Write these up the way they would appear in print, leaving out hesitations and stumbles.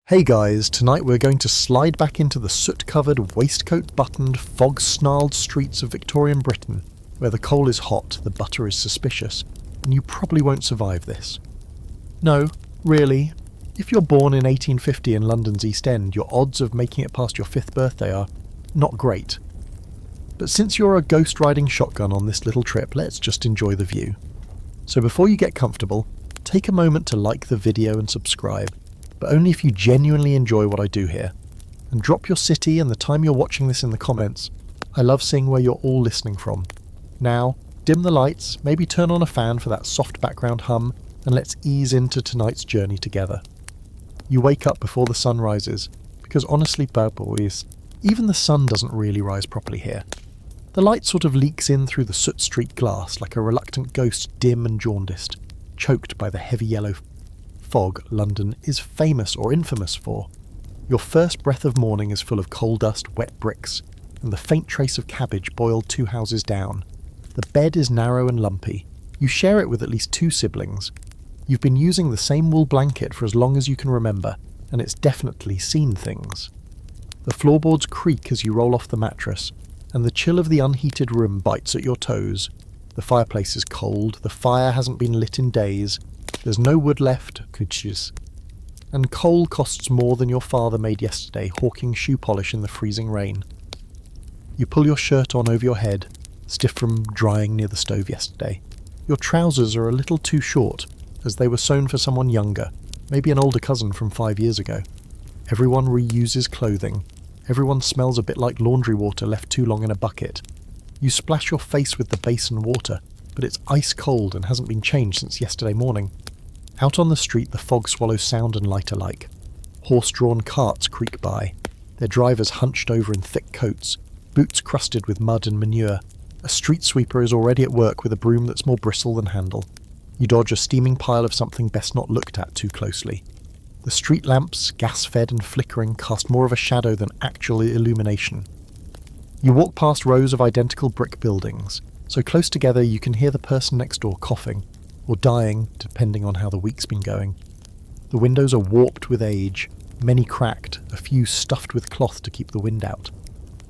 Hey guys, tonight we're going to slide back into the soot-covered, waistcoat-buttoned, fog-snarled streets of Victorian Britain, where the coal is hot, the butter is suspicious, and you probably won't survive this. No, really. If you're born in 1850 in London's East End, your odds of making it past your 5th birthday are not great. But since you're a ghost riding shotgun on this little trip, let's just enjoy the view. So before you get comfortable, take a moment to like the video and subscribe, but only if you genuinely enjoy what I do here. And drop your city and the time you're watching this in the comments. I love seeing where you're all listening from. Now, dim the lights, maybe turn on a fan for that soft background hum, and let's ease into tonight's journey together. You wake up before the sun rises, because honestly, bad boys, even the sun doesn't really rise properly here. The light sort of leaks in through the soot-streaked glass like a reluctant ghost, dim and jaundiced, choked by the heavy yellow fog London is famous or infamous for. Your first breath of morning is full of coal dust, wet bricks, and the faint trace of cabbage boiled 2 houses down. The bed is narrow and lumpy. You share it with at least 2 siblings. You've been using the same wool blanket for as long as you can remember, and it's definitely seen things. The floorboards creak as you roll off the mattress, and the chill of the unheated room bites at your toes. The fireplace is cold, the fire hasn't been lit in days, there's no wood left, kutches. And coal costs more than your father made yesterday, hawking shoe polish in the freezing rain. You pull your shirt on over your head, stiff from drying near the stove yesterday. Your trousers are a little too short, as they were sewn for someone younger, maybe an older cousin from 5 years ago. Everyone reuses clothing. Everyone smells a bit like laundry water left too long in a bucket. You splash your face with the basin water, but it's ice cold and hasn't been changed since yesterday morning. Out on the street, the fog swallows sound and light alike. Horse-drawn carts creak by, their drivers hunched over in thick coats, boots crusted with mud and manure. A street sweeper is already at work with a broom that's more bristle than handle. You dodge a steaming pile of something best not looked at too closely. The street lamps, gas-fed and flickering, cast more of a shadow than actual illumination. You walk past rows of identical brick buildings, so close together you can hear the person next door coughing, or dying, depending on how the week's been going. The windows are warped with age, many cracked, a few stuffed with cloth to keep the wind out.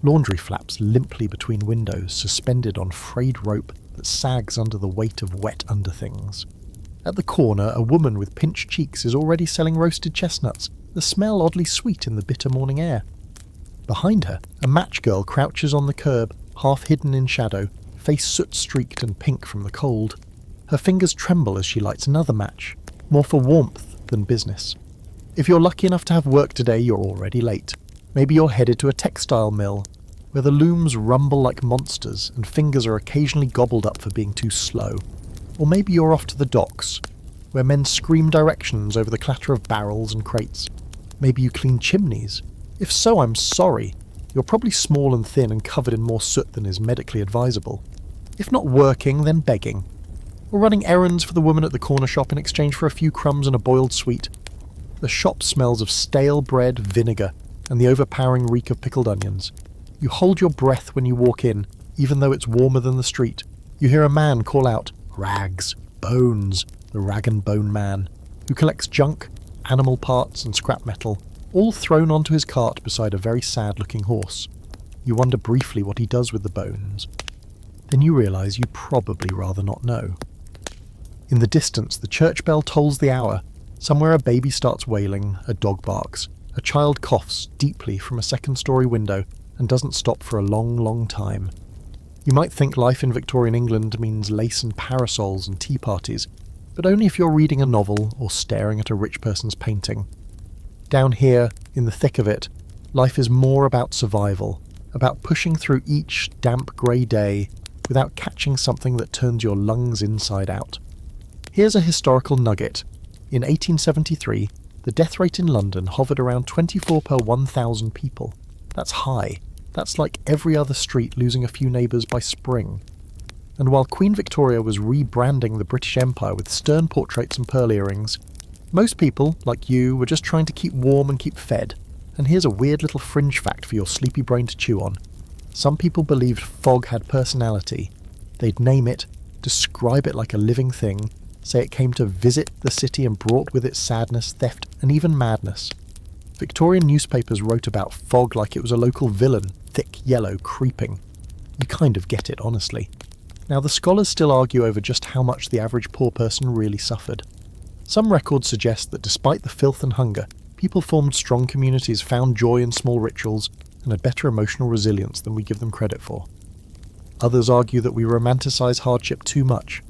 Laundry flaps limply between windows, suspended on frayed rope that sags under the weight of wet underthings. At the corner, a woman with pinched cheeks is already selling roasted chestnuts, the smell oddly sweet in the bitter morning air. Behind her, a match girl crouches on the curb, half hidden in shadow, face soot-streaked and pink from the cold. Her fingers tremble as she lights another match, more for warmth than business. If you're lucky enough to have work today, you're already late. Maybe you're headed to a textile mill, where the looms rumble like monsters and fingers are occasionally gobbled up for being too slow. Or maybe you're off to the docks, where men scream directions over the clatter of barrels and crates. Maybe you clean chimneys. If so, I'm sorry. You're probably small and thin and covered in more soot than is medically advisable. If not working, then begging. Or running errands for the woman at the corner shop in exchange for a few crumbs and a boiled sweet. The shop smells of stale bread, vinegar, and the overpowering reek of pickled onions. You hold your breath when you walk in, even though it's warmer than the street. You hear a man call out, "Rags, bones," the rag and bone man, who collects junk, animal parts and scrap metal, all thrown onto his cart beside a very sad-looking horse. You wonder briefly what he does with the bones. Then you realise you'd probably rather not know. In the distance, the church bell tolls the hour. Somewhere a baby starts wailing, a dog barks, a child coughs deeply from a second-story window and doesn't stop for a long, long time. You might think life in Victorian England means lace and parasols and tea parties, but only if you're reading a novel or staring at a rich person's painting. Down here, in the thick of it, life is more about survival, about pushing through each damp grey day without catching something that turns your lungs inside out. Here's a historical nugget. In 1873, the death rate in London hovered around 24 per 1,000 people. That's high. That's like every other street losing a few neighbours by spring. And while Queen Victoria was rebranding the British Empire with stern portraits and pearl earrings, most people, like you, were just trying to keep warm and keep fed. And here's a weird little fringe fact for your sleepy brain to chew on. Some people believed fog had personality. They'd name it, describe it like a living thing, say it came to visit the city and brought with it sadness, theft, and even madness. Victorian newspapers wrote about fog like it was a local villain, thick, yellow, creeping. You kind of get it, honestly. Now, the scholars still argue over just how much the average poor person really suffered. Some records suggest that despite the filth and hunger, people formed strong communities, found joy in small rituals, and had better emotional resilience than we give them credit for. Others argue that we romanticise hardship too much,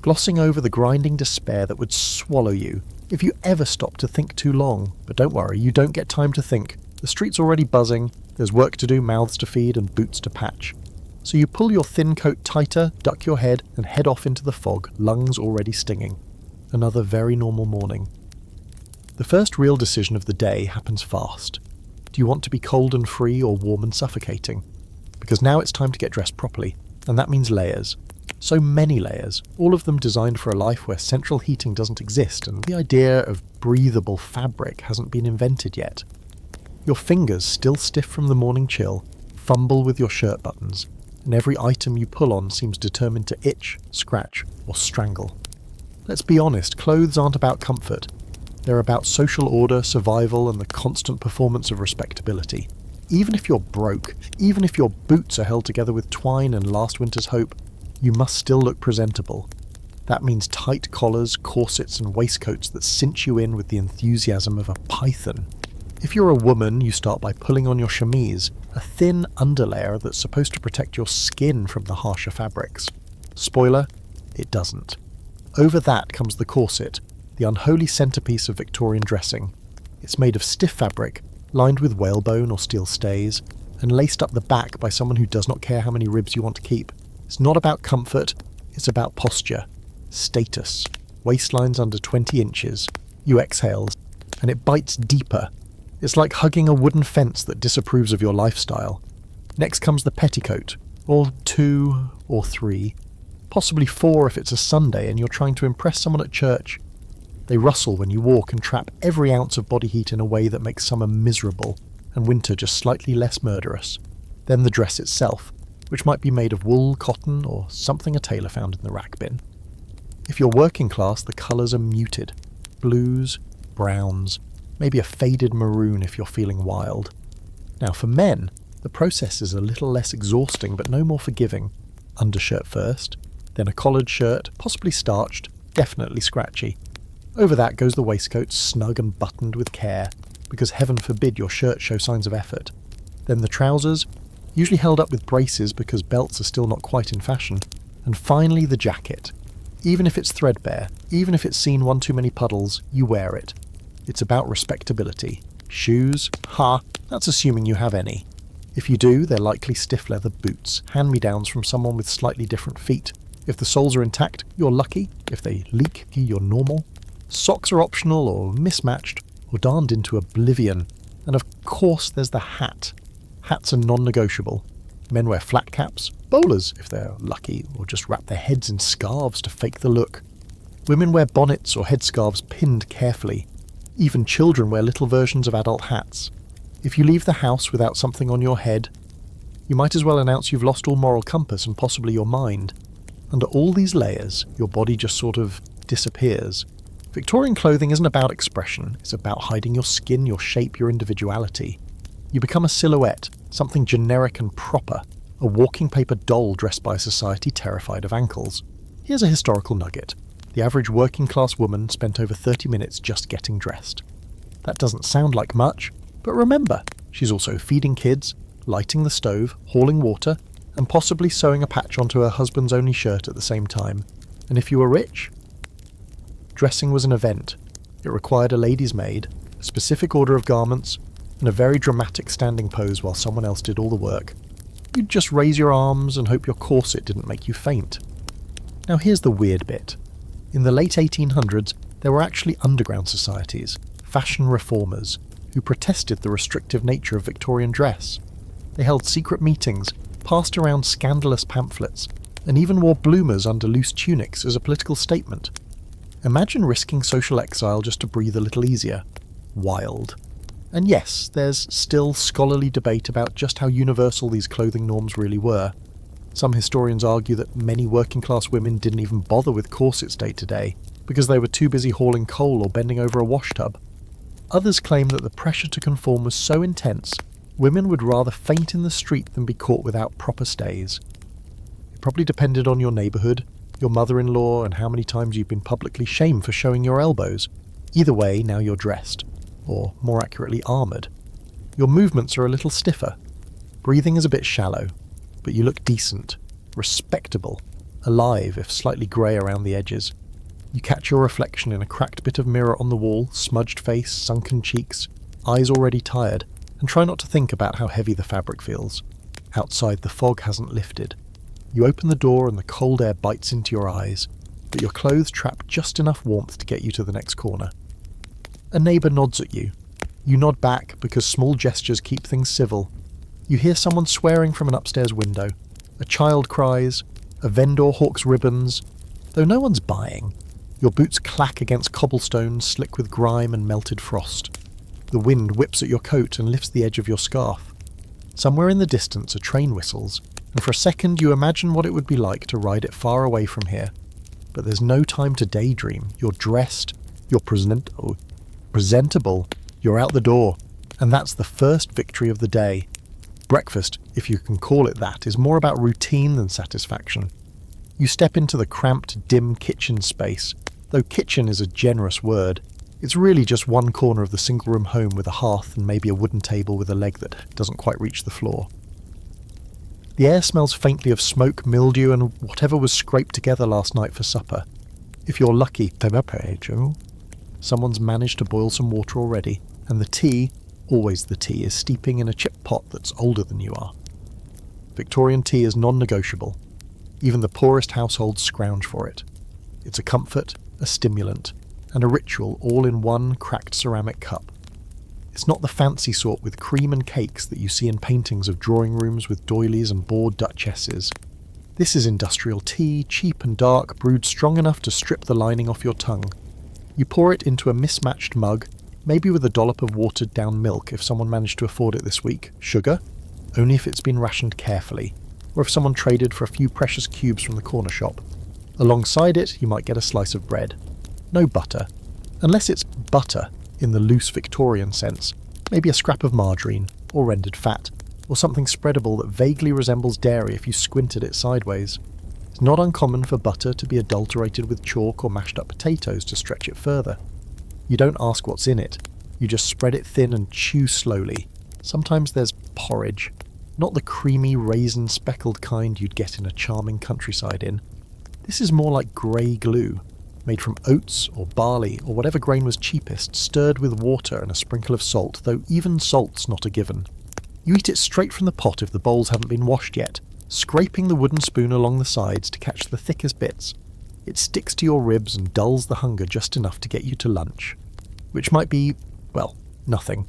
glossing over the grinding despair that would swallow you if you ever stop to think too long. But don't worry, you don't get time to think. The street's already buzzing, there's work to do, mouths to feed, and boots to patch. So you pull your thin coat tighter, duck your head, and head off into the fog, lungs already stinging. Another very normal morning. The first real decision of the day happens fast. Do you want to be cold and free or warm and suffocating? Because now it's time to get dressed properly, and that means layers. So many layers, all of them designed for a life where central heating doesn't exist and the idea of breathable fabric hasn't been invented yet. Your fingers, still stiff from the morning chill, fumble with your shirt buttons, and every item you pull on seems determined to itch, scratch, or strangle. Let's be honest, clothes aren't about comfort. They're about social order, survival, and the constant performance of respectability. Even if you're broke, even if your boots are held together with twine and last winter's hope, you must still look presentable. That means tight collars, corsets, and waistcoats that cinch you in with the enthusiasm of a python. If you're a woman, you start by pulling on your chemise, a thin underlayer that's supposed to protect your skin from the harsher fabrics. Spoiler, it doesn't. Over that comes the corset, the unholy centerpiece of Victorian dressing. It's made of stiff fabric, lined with whalebone or steel stays, and laced up the back by someone who does not care how many ribs you want to keep. It's not about comfort, it's about posture, status, waistlines under 20 inches. You exhale, and it bites deeper. It's like hugging a wooden fence that disapproves of your lifestyle. Next comes the petticoat, or 2 or 3, possibly 4 if it's a Sunday and you're trying to impress someone at church. They rustle when you walk and trap every ounce of body heat in a way that makes summer miserable and winter just slightly less murderous. Then the dress itself, which might be made of wool, cotton, or something a tailor found in the rack bin. If you're working class, the colours are muted. Blues, browns, maybe a faded maroon if you're feeling wild. Now for men, the process is a little less exhausting but no more forgiving. Undershirt first, then a collared shirt, possibly starched, definitely scratchy. Over that goes the waistcoat, snug and buttoned with care, because heaven forbid your shirt show signs of effort. Then the trousers, usually held up with braces because belts are still not quite in fashion. And finally the jacket. Even if it's threadbare, even if it's seen one too many puddles, you wear it. It's about respectability. Shoes? That's assuming you have any. If you do, they're likely stiff leather boots, hand-me-downs from someone with slightly different feet. If the soles are intact, you're lucky. If they leak, you're normal. Socks are optional or mismatched or darned into oblivion. And of course there's the hat. Hats are non-negotiable. Men wear flat caps, bowlers if they're lucky, or just wrap their heads in scarves to fake the look. Women wear bonnets or headscarves pinned carefully. Even children wear little versions of adult hats. If you leave the house without something on your head, you might as well announce you've lost all moral compass and possibly your mind. Under all these layers, your body just sort of disappears. Victorian clothing isn't about expression, it's about hiding your skin, your shape, your individuality. You become a silhouette, something generic and proper, a walking paper doll dressed by a society terrified of ankles. Here's a historical nugget. The average working class woman spent over 30 minutes just getting dressed. That doesn't sound like much, but remember, she's also feeding kids, lighting the stove, hauling water, and possibly sewing a patch onto her husband's only shirt at the same time. And if you were rich? Dressing was an event. It required a lady's maid, a specific order of garments, and a very dramatic standing pose while someone else did all the work. You'd just raise your arms and hope your corset didn't make you faint. Now here's the weird bit. In the late 1800s, there were actually underground societies, fashion reformers, who protested the restrictive nature of Victorian dress. They held secret meetings, passed around scandalous pamphlets, and even wore bloomers under loose tunics as a political statement. Imagine risking social exile just to breathe a little easier. Wild. And yes, there's still scholarly debate about just how universal these clothing norms really were. Some historians argue that many working-class women didn't even bother with corsets day to day, because they were too busy hauling coal or bending over a wash tub. Others claim that the pressure to conform was so intense, women would rather faint in the street than be caught without proper stays. It probably depended on your neighbourhood, your mother-in-law, and how many times you've been publicly shamed for showing your elbows. Either way, now you're dressed, or more accurately armoured. Your movements are a little stiffer. Breathing is a bit shallow, but you look decent, respectable, alive if slightly grey around the edges. You catch your reflection in a cracked bit of mirror on the wall, smudged face, sunken cheeks, eyes already tired, and try not to think about how heavy the fabric feels. Outside, the fog hasn't lifted. You open the door and the cold air bites into your eyes, but your clothes trap just enough warmth to get you to the next corner. A neighbour nods at you. You nod back because small gestures keep things civil. You hear someone swearing from an upstairs window. A child cries. A vendor hawks ribbons. Though no one's buying. Your boots clack against cobblestones slick with grime and melted frost. The wind whips at your coat and lifts the edge of your scarf. Somewhere in the distance a train whistles, and for a second you imagine what it would be like to ride it far away from here. But there's no time to daydream. You're dressed. You're presentable. You're out the door. And that's the first victory of the day. Breakfast, if you can call it that, is more about routine than satisfaction. You step into the cramped, dim kitchen space. Though kitchen is a generous word, it's really just one corner of the single-room home with a hearth and maybe a wooden table with a leg that doesn't quite reach the floor. The air smells faintly of smoke, mildew, and whatever was scraped together last night for supper. If you're lucky, someone's managed to boil some water already, and the tea, always the tea, is steeping in a chip pot that's older than you are. Victorian tea is non-negotiable. Even the poorest households scrounge for it. It's a comfort, a stimulant, and a ritual all in one cracked ceramic cup. It's not the fancy sort with cream and cakes that you see in paintings of drawing rooms with doilies and bored duchesses. This is industrial tea, cheap and dark, brewed strong enough to strip the lining off your tongue. You pour it into a mismatched mug, maybe with a dollop of watered-down milk if someone managed to afford it this week. Sugar? Only if it's been rationed carefully, or if someone traded for a few precious cubes from the corner shop. Alongside it, you might get a slice of bread. No butter. Unless it's butter, in the loose Victorian sense. Maybe a scrap of margarine, or rendered fat, or something spreadable that vaguely resembles dairy if you squint at it sideways. It's not uncommon for butter to be adulterated with chalk or mashed up potatoes to stretch it further. You don't ask what's in it. You just spread it thin and chew slowly. Sometimes there's porridge. Not the creamy, raisin-speckled kind you'd get in a charming countryside inn. This is more like grey glue, made from oats or barley or whatever grain was cheapest, stirred with water and a sprinkle of salt, though even salt's not a given. You eat it straight from the pot if the bowls haven't been washed yet, scraping the wooden spoon along the sides to catch the thickest bits. It sticks to your ribs and dulls the hunger just enough to get you to lunch. Which might be, well, nothing.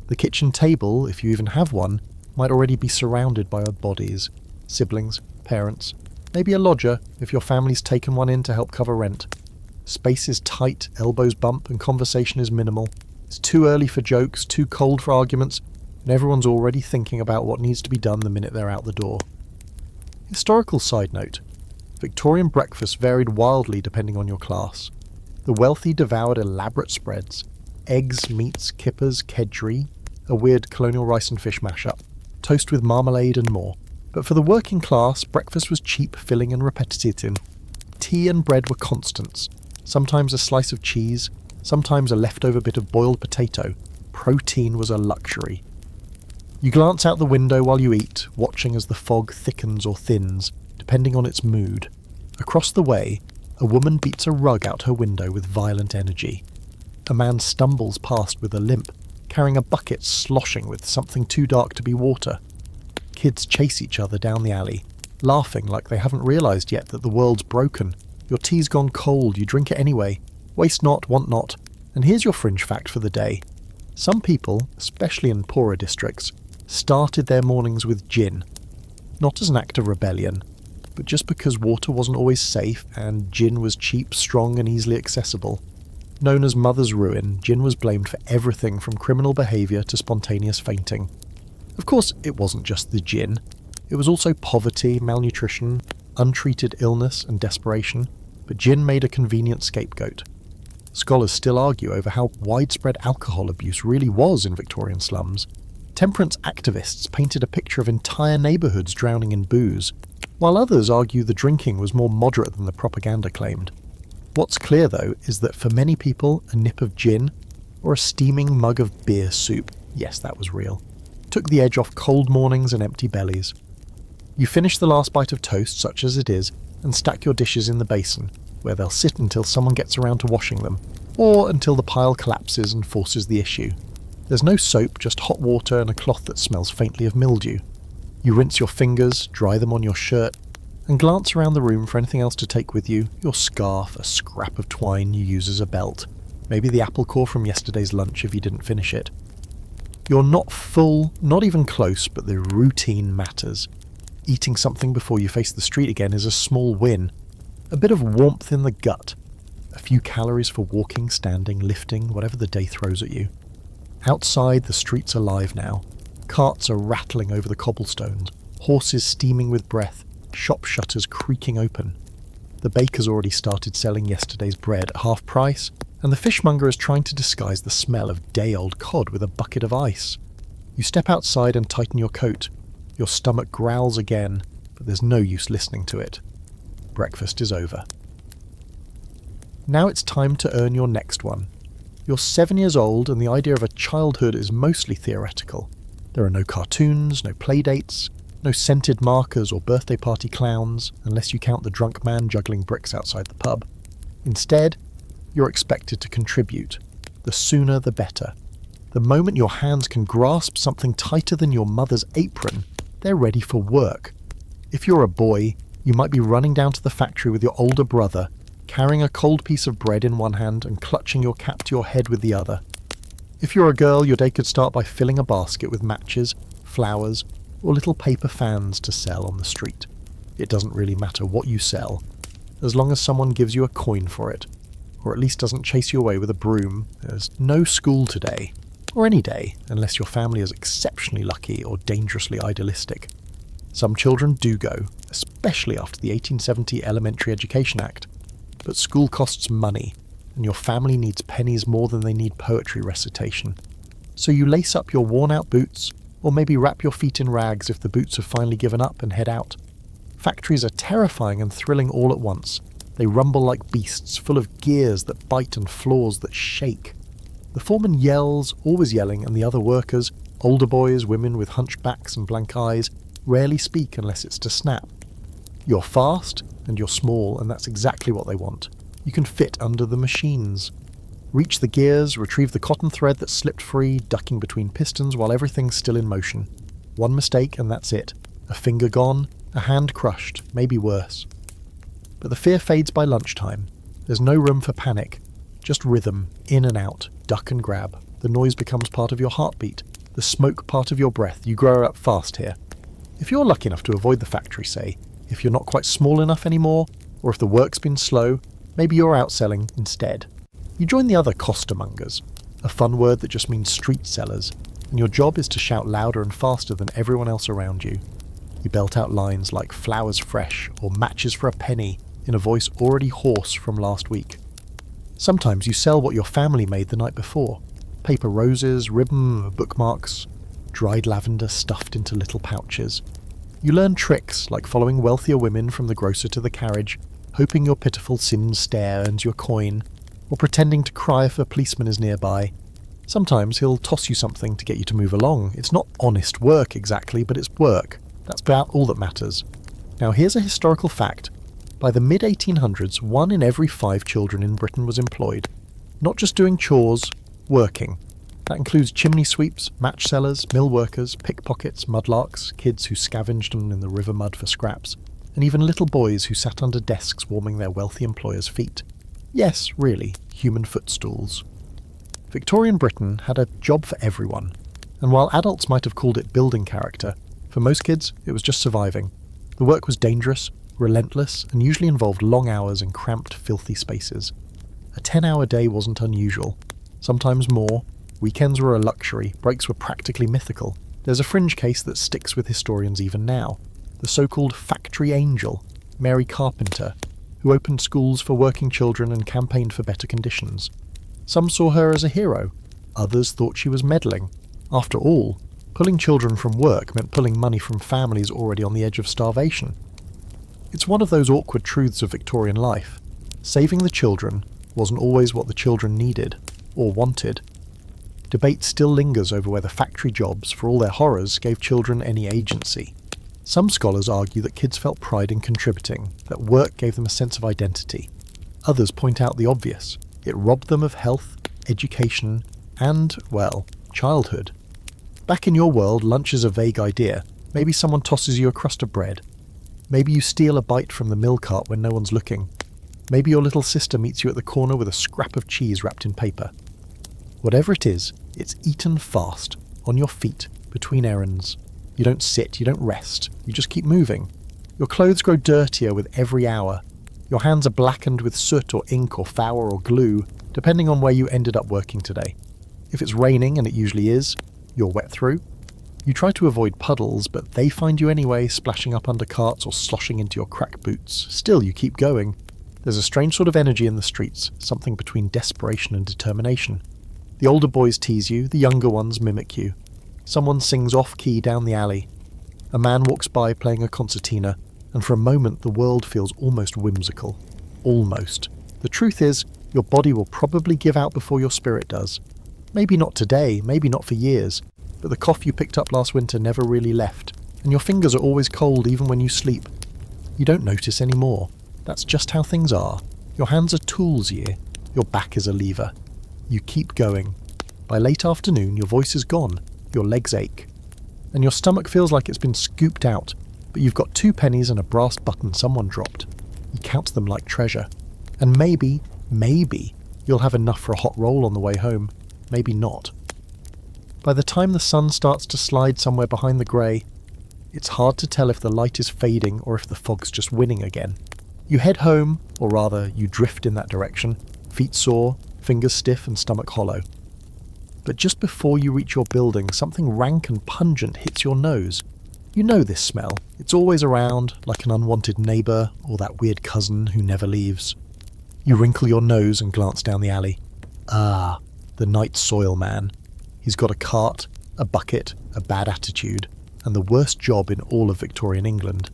The kitchen table, if you even have one, might already be surrounded by odd bodies. Siblings, parents, maybe a lodger if your family's taken one in to help cover rent. Space is tight, elbows bump, and conversation is minimal. It's too early for jokes, too cold for arguments, and everyone's already thinking about what needs to be done the minute they're out the door. Historical side note. Victorian breakfast varied wildly depending on your class. The wealthy devoured elaborate spreads. Eggs, meats, kippers, kedgeree, a weird colonial rice and fish mashup, toast with marmalade and more. But for the working class, breakfast was cheap, filling and repetitive. Tea and bread were constants. Sometimes a slice of cheese, sometimes a leftover bit of boiled potato. Protein was a luxury. You glance out the window while you eat, watching as the fog thickens or thins, depending on its mood. Across the way, a woman beats a rug out her window with violent energy. A man stumbles past with a limp, carrying a bucket sloshing with something too dark to be water. Kids chase each other down the alley, laughing like they haven't realised yet that the world's broken. Your tea's gone cold, you drink it anyway. Waste not, want not. And here's your fringe fact for the day. Some people, especially in poorer districts, started their mornings with gin. Not as an act of rebellion, but just because water wasn't always safe and gin was cheap, strong and easily accessible. Known as Mother's Ruin, gin was blamed for everything from criminal behaviour to spontaneous fainting. Of course, it wasn't just the gin. It was also poverty, malnutrition, untreated illness and desperation, but gin made a convenient scapegoat. Scholars still argue over how widespread alcohol abuse really was in Victorian slums. Temperance activists painted a picture of entire neighbourhoods drowning in booze, while others argue the drinking was more moderate than the propaganda claimed. What's clear, though, is that for many people, a nip of gin, or a steaming mug of beer soup, yes, that was real, took the edge off cold mornings and empty bellies. You finish the last bite of toast, such as it is, and stack your dishes in the basin, where they'll sit until someone gets around to washing them, or until the pile collapses and forces the issue. There's no soap, just hot water and a cloth that smells faintly of mildew. You rinse your fingers, dry them on your shirt, and glance around the room for anything else to take with you, your scarf, a scrap of twine you use as a belt, maybe the apple core from yesterday's lunch if you didn't finish it. You're not full, not even close, but the routine matters. Eating something before you face the street again is a small win. A bit of warmth in the gut. A few calories for walking, standing, lifting, whatever the day throws at you. Outside, the streets are live now. Carts are rattling over the cobblestones, horses steaming with breath, shop shutters creaking open. The baker's already started selling yesterday's bread at half price, and the fishmonger is trying to disguise the smell of day-old cod with a bucket of ice. You step outside and tighten your coat. Your stomach growls again, but there's no use listening to it. Breakfast is over. Now it's time to earn your next one. You're 7 years old, and the idea of a childhood is mostly theoretical. There are no cartoons, no playdates, no scented markers or birthday party clowns, unless you count the drunk man juggling bricks outside the pub. Instead, you're expected to contribute. The sooner the better. The moment your hands can grasp something tighter than your mother's apron, they're ready for work. If you're a boy, you might be running down to the factory with your older brother, carrying a cold piece of bread in one hand and clutching your cap to your head with the other. If you're a girl, your day could start by filling a basket with matches, flowers, or little paper fans to sell on the street. It doesn't really matter what you sell, as long as someone gives you a coin for it, or at least doesn't chase you away with a broom. There's no school today, or any day, unless your family is exceptionally lucky or dangerously idealistic. Some children do go, especially after the 1870 Elementary Education Act, but school costs money, and your family needs pennies more than they need poetry recitation. So you lace up your worn-out boots, or maybe wrap your feet in rags if the boots have finally given up, and head out. Factories are terrifying and thrilling all at once. They rumble like beasts, full of gears that bite and floors that shake. The foreman yells, always yelling, and the other workers, older boys, women with hunchbacks and blank eyes, rarely speak unless it's to snap. You're fast, and you're small, and that's exactly what they want. You can fit under the machines. Reach the gears, retrieve the cotton thread that slipped free, ducking between pistons while everything's still in motion. One mistake and that's it. A finger gone, a hand crushed, maybe worse. But the fear fades by lunchtime. There's no room for panic. Just rhythm, in and out, duck and grab. The noise becomes part of your heartbeat. The smoke part of your breath. You grow up fast here. If you're lucky enough to avoid the factory, say, if you're not quite small enough anymore, or if the work's been slow, maybe you're out selling instead. You join the other costermongers, a fun word that just means street sellers, and your job is to shout louder and faster than everyone else around you. You belt out lines like flowers fresh or matches for a penny in a voice already hoarse from last week. Sometimes you sell what your family made the night before. Paper roses, ribbon, bookmarks, dried lavender stuffed into little pouches. You learn tricks like following wealthier women from the grocer to the carriage, hoping your pitiful sin stare earns you a coin, or pretending to cry if a policeman is nearby. Sometimes he'll toss you something to get you to move along. It's not honest work exactly, but it's work. That's about all that matters. Now here's a historical fact. By the mid-1800s, 1 in every 5 children in Britain was employed. Not just doing chores, working. That includes chimney sweeps, match sellers, mill workers, pickpockets, mudlarks, kids who scavenged in the river mud for scraps, and even little boys who sat under desks warming their wealthy employers' feet. Yes, really, human footstools. Victorian Britain had a job for everyone, and while adults might have called it building character, for most kids it was just surviving. The work was dangerous, relentless, and usually involved long hours in cramped, filthy spaces. A 10-hour day wasn't unusual. Sometimes more. Weekends were a luxury, breaks were practically mythical. There's a fringe case that sticks with historians even now. The so-called factory angel, Mary Carpenter, who opened schools for working children and campaigned for better conditions. Some saw her as a hero, others thought she was meddling. After all, pulling children from work meant pulling money from families already on the edge of starvation. It's one of those awkward truths of Victorian life. Saving the children wasn't always what the children needed, or wanted. Debate still lingers over whether factory jobs, for all their horrors, gave children any agency. Some scholars argue that kids felt pride in contributing, that work gave them a sense of identity. Others point out the obvious. It robbed them of health, education, and, well, childhood. Back in your world, lunch is a vague idea. Maybe someone tosses you a crust of bread. Maybe you steal a bite from the milk cart when no one's looking. Maybe your little sister meets you at the corner with a scrap of cheese wrapped in paper. Whatever it is, it's eaten fast, on your feet, between errands. You don't sit, you don't rest, you just keep moving. Your clothes grow dirtier with every hour. Your hands are blackened with soot or ink or flour or glue, depending on where you ended up working today. If it's raining, and it usually is, you're wet through. You try to avoid puddles, but they find you anyway, splashing up under carts or sloshing into your cracked boots. Still, you keep going. There's a strange sort of energy in the streets, something between desperation and determination. The older boys tease you, the younger ones mimic you. Someone sings off-key down the alley. A man walks by playing a concertina, and for a moment the world feels almost whimsical. Almost. The truth is, your body will probably give out before your spirit does. Maybe not today, maybe not for years, but the cough you picked up last winter never really left, and your fingers are always cold even when you sleep. You don't notice anymore. That's just how things are. Your hands are tools here. Your back is a lever. You keep going. By late afternoon, your voice is gone. Your legs ache. And your stomach feels like it's been scooped out, but you've got 2 pennies and a brass button someone dropped. You count them like treasure. And maybe, you'll have enough for a hot roll on the way home. Maybe not. By the time the sun starts to slide somewhere behind the grey, it's hard to tell if the light is fading or if the fog's just winning again. You head home, or rather, you drift in that direction, feet sore, fingers stiff and stomach hollow. But just before you reach your building, something rank and pungent hits your nose. You know this smell. It's always around, like an unwanted neighbour or that weird cousin who never leaves. You wrinkle your nose and glance down the alley. Ah, the night soil man. He's got a cart, a bucket, a bad attitude, and the worst job in all of Victorian England.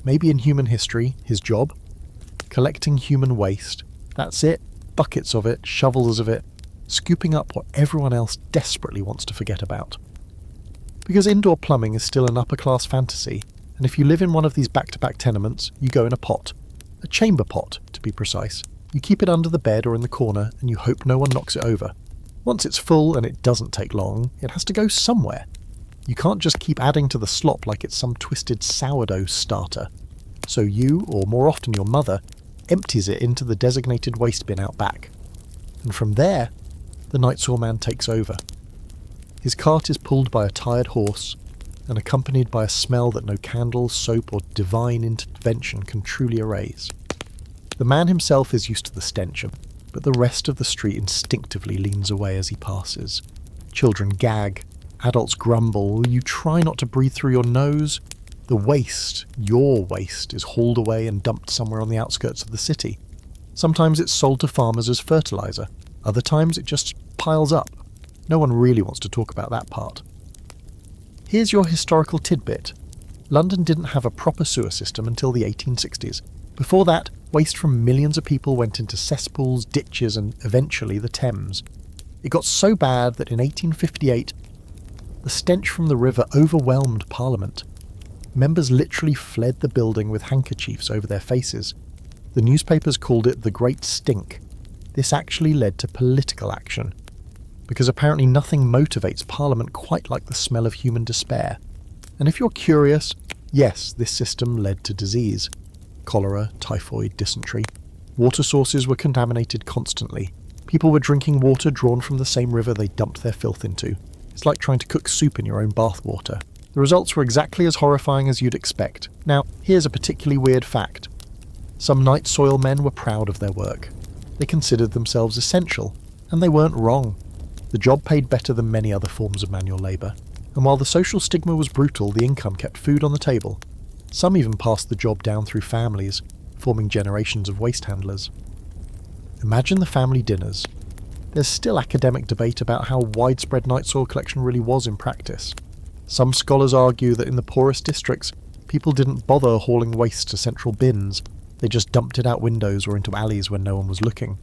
Maybe in human history, his job? Collecting human waste. That's it. Buckets of it, shovels of it, scooping up what everyone else desperately wants to forget about. Because indoor plumbing is still an upper-class fantasy, and if you live in one of these back-to-back tenements, you go in a pot. A chamber pot, to be precise. You keep it under the bed or in the corner, and you hope no one knocks it over. Once it's full, and it doesn't take long, it has to go somewhere. You can't just keep adding to the slop like it's some twisted sourdough starter. So you, or more often your mother, empties it into the designated waste bin out back. And from there, the night saw man takes over. His cart is pulled by a tired horse, and accompanied by a smell that no candles, soap, or divine intervention can truly erase. The man himself is used to the stench, but the rest of the street instinctively leans away as he passes. Children gag, adults grumble, you try not to breathe through your nose. The waste, your waste, is hauled away and dumped somewhere on the outskirts of the city. Sometimes it's sold to farmers as fertiliser, other times it just piles up. No one really wants to talk about that part. Here's your historical tidbit. London didn't have a proper sewer system until the 1860s. Before that, waste from millions of people went into cesspools, ditches, and eventually the Thames. It got so bad that in 1858, the stench from the river overwhelmed Parliament. Members literally fled the building with handkerchiefs over their faces. The newspapers called it the Great Stink. This actually led to political action, because apparently nothing motivates Parliament quite like the smell of human despair. And if you're curious, yes, this system led to disease. Cholera, typhoid, dysentery. Water sources were contaminated constantly. People were drinking water drawn from the same river they dumped their filth into. It's like trying to cook soup in your own bathwater. The results were exactly as horrifying as you'd expect. Now, here's a particularly weird fact. Some night soil men were proud of their work. They considered themselves essential, and they weren't wrong. The job paid better than many other forms of manual labour. And while the social stigma was brutal, the income kept food on the table. Some even passed the job down through families. forming generations of waste handlers. Imagine the family dinners. There's still academic debate about how widespread night soil collection really was in practice. Some scholars argue that in the poorest districts, people didn't bother hauling waste to central bins, they just dumped it out windows or into alleys when no one was looking.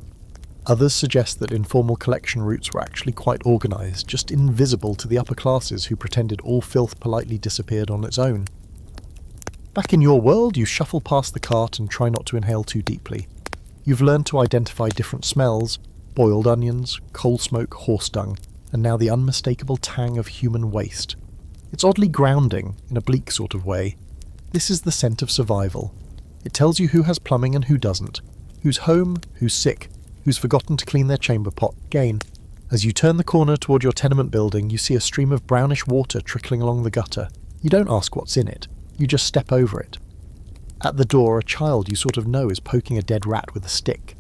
Others suggest that informal collection routes were actually quite organised, just invisible to the upper classes who pretended all filth politely disappeared on its own. Back in your world, you shuffle past the cart and try not to inhale too deeply. You've learned to identify different smells: boiled onions, coal smoke, horse dung, and now the unmistakable tang of human waste. It's oddly grounding, in a bleak sort of way. This is the scent of survival. It tells you who has plumbing and who doesn't, who's home, who's sick, who's forgotten to clean their chamber pot. Again, as you turn the corner toward your tenement building, you see a stream of brownish water trickling along the gutter. You don't ask what's in it, you just step over it. At the door, a child you sort of know is poking a dead rat with a stick.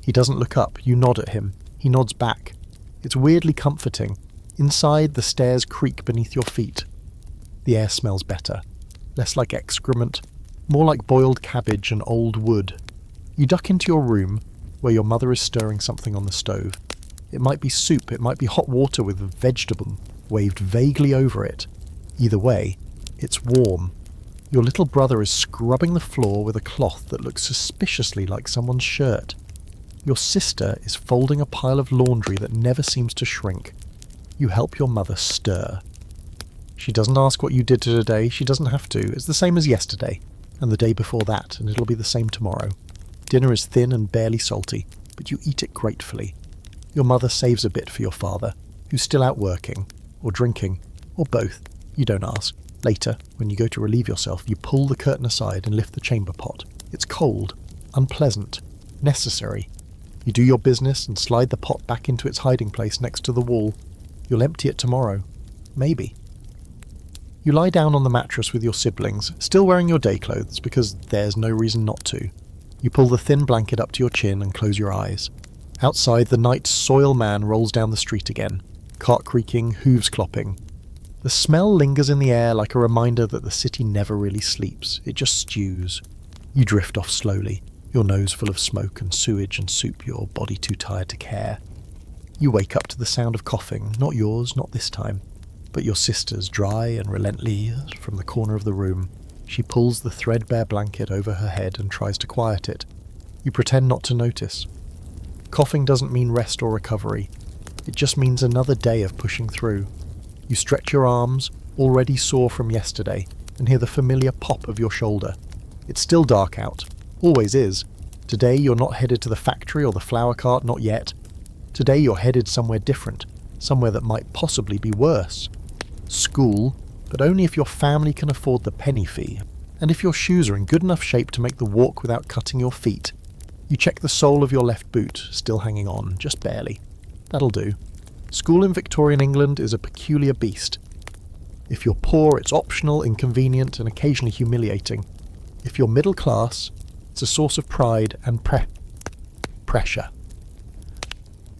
He doesn't look up, you nod at him. He nods back. It's weirdly comforting. Inside, the stairs creak beneath your feet. The air smells better. Less like excrement, more like boiled cabbage and old wood. You duck into your room, where your mother is stirring something on the stove. It might be soup, it might be hot water with a vegetable waved vaguely over it. Either way, it's warm. Your little brother is scrubbing the floor with a cloth that looks suspiciously like someone's shirt. Your sister is folding a pile of laundry that never seems to shrink. You help your mother stir. She doesn't ask what you did today, she doesn't have to. It's the same as yesterday, and the day before that, and it'll be the same tomorrow. Dinner is thin and barely salty, but you eat it gratefully. Your mother saves a bit for your father, who's still out working, or drinking, or both. You don't ask. Later, when you go to relieve yourself, you pull the curtain aside and lift the chamber pot. It's cold, unpleasant, necessary. You do your business and slide the pot back into its hiding place next to the wall. You'll empty it tomorrow. Maybe. You lie down on the mattress with your siblings, still wearing your day clothes because there's no reason not to. You pull the thin blanket up to your chin and close your eyes. Outside, the night soil man rolls down the street again, cart creaking, hooves clopping. The smell lingers in the air like a reminder that the city never really sleeps, it just stews. You drift off slowly, your nose full of smoke and sewage and soup, your body too tired to care. You wake up to the sound of coughing, not yours, not this time, but your sister's, dry and relentless from the corner of the room. She pulls the threadbare blanket over her head and tries to quiet it. You pretend not to notice. Coughing doesn't mean rest or recovery. It just means another day of pushing through. You stretch your arms, already sore from yesterday, and hear the familiar pop of your shoulder. It's still dark out. Always is. Today you're not headed to the factory or the flower cart, not yet. Today you're headed somewhere different, somewhere that might possibly be worse. School, but only if your family can afford the penny fee, and if your shoes are in good enough shape to make the walk without cutting your feet. You check the sole of your left boot, still hanging on, just barely. That'll do. School in Victorian England is a peculiar beast. If you're poor, it's optional, inconvenient, and occasionally humiliating. If you're middle class, it's a source of pride and pressure.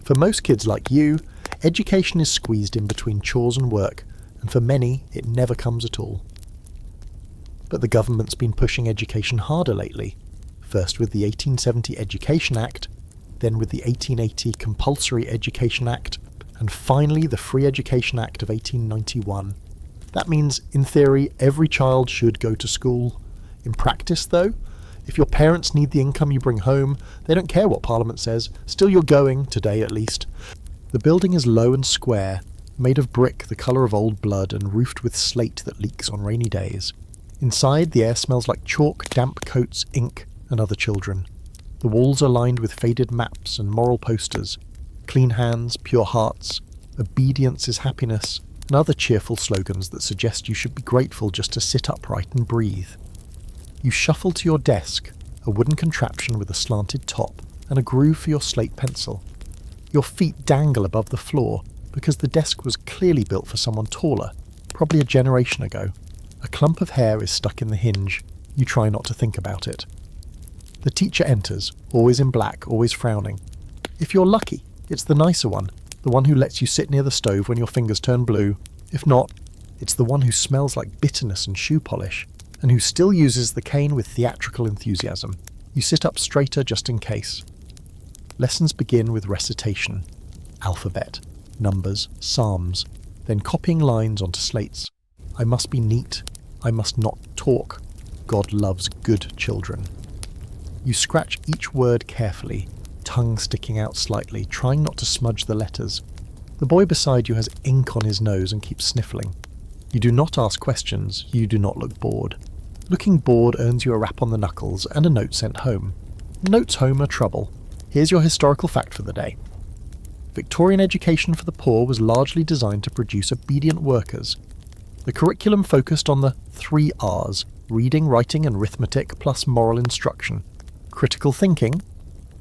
For most kids like you, education is squeezed in between chores and work, and for many, it never comes at all. But the government's been pushing education harder lately, first with the 1870 Education Act, then with the 1880 Compulsory Education Act, and finally the Free Education Act of 1891. That means, in theory, every child should go to school. In practice, though, if your parents need the income you bring home, they don't care what Parliament says. Still you're going, today at least. The building is low and square, made of brick the colour of old blood and roofed with slate that leaks on rainy days. Inside, the air smells like chalk, damp coats, ink, and other children. The walls are lined with faded maps and moral posters. Clean hands, pure hearts, obedience is happiness, and other cheerful slogans that suggest you should be grateful just to sit upright and breathe. You shuffle to your desk, a wooden contraption with a slanted top and a groove for your slate pencil. Your feet dangle above the floor because the desk was clearly built for someone taller, probably a generation ago. A clump of hair is stuck in the hinge. You try not to think about it. The teacher enters, always in black, always frowning. If you're lucky, it's the nicer one, the one who lets you sit near the stove when your fingers turn blue. If not, it's the one who smells like bitterness and shoe polish, and who still uses the cane with theatrical enthusiasm. You sit up straighter just in case. Lessons begin with recitation. Alphabet, numbers, psalms, then copying lines onto slates. I must be neat. I must not talk. God loves good children. You scratch each word carefully, tongue sticking out slightly, trying not to smudge the letters. The boy beside you has ink on his nose and keeps sniffling. You do not ask questions, you do not look bored. Looking bored earns you a rap on the knuckles and a note sent home. Notes home are trouble. Here's your historical fact for the day. Victorian education for the poor was largely designed to produce obedient workers. The curriculum focused on the 3 R's, reading, writing and arithmetic plus moral instruction. Critical thinking?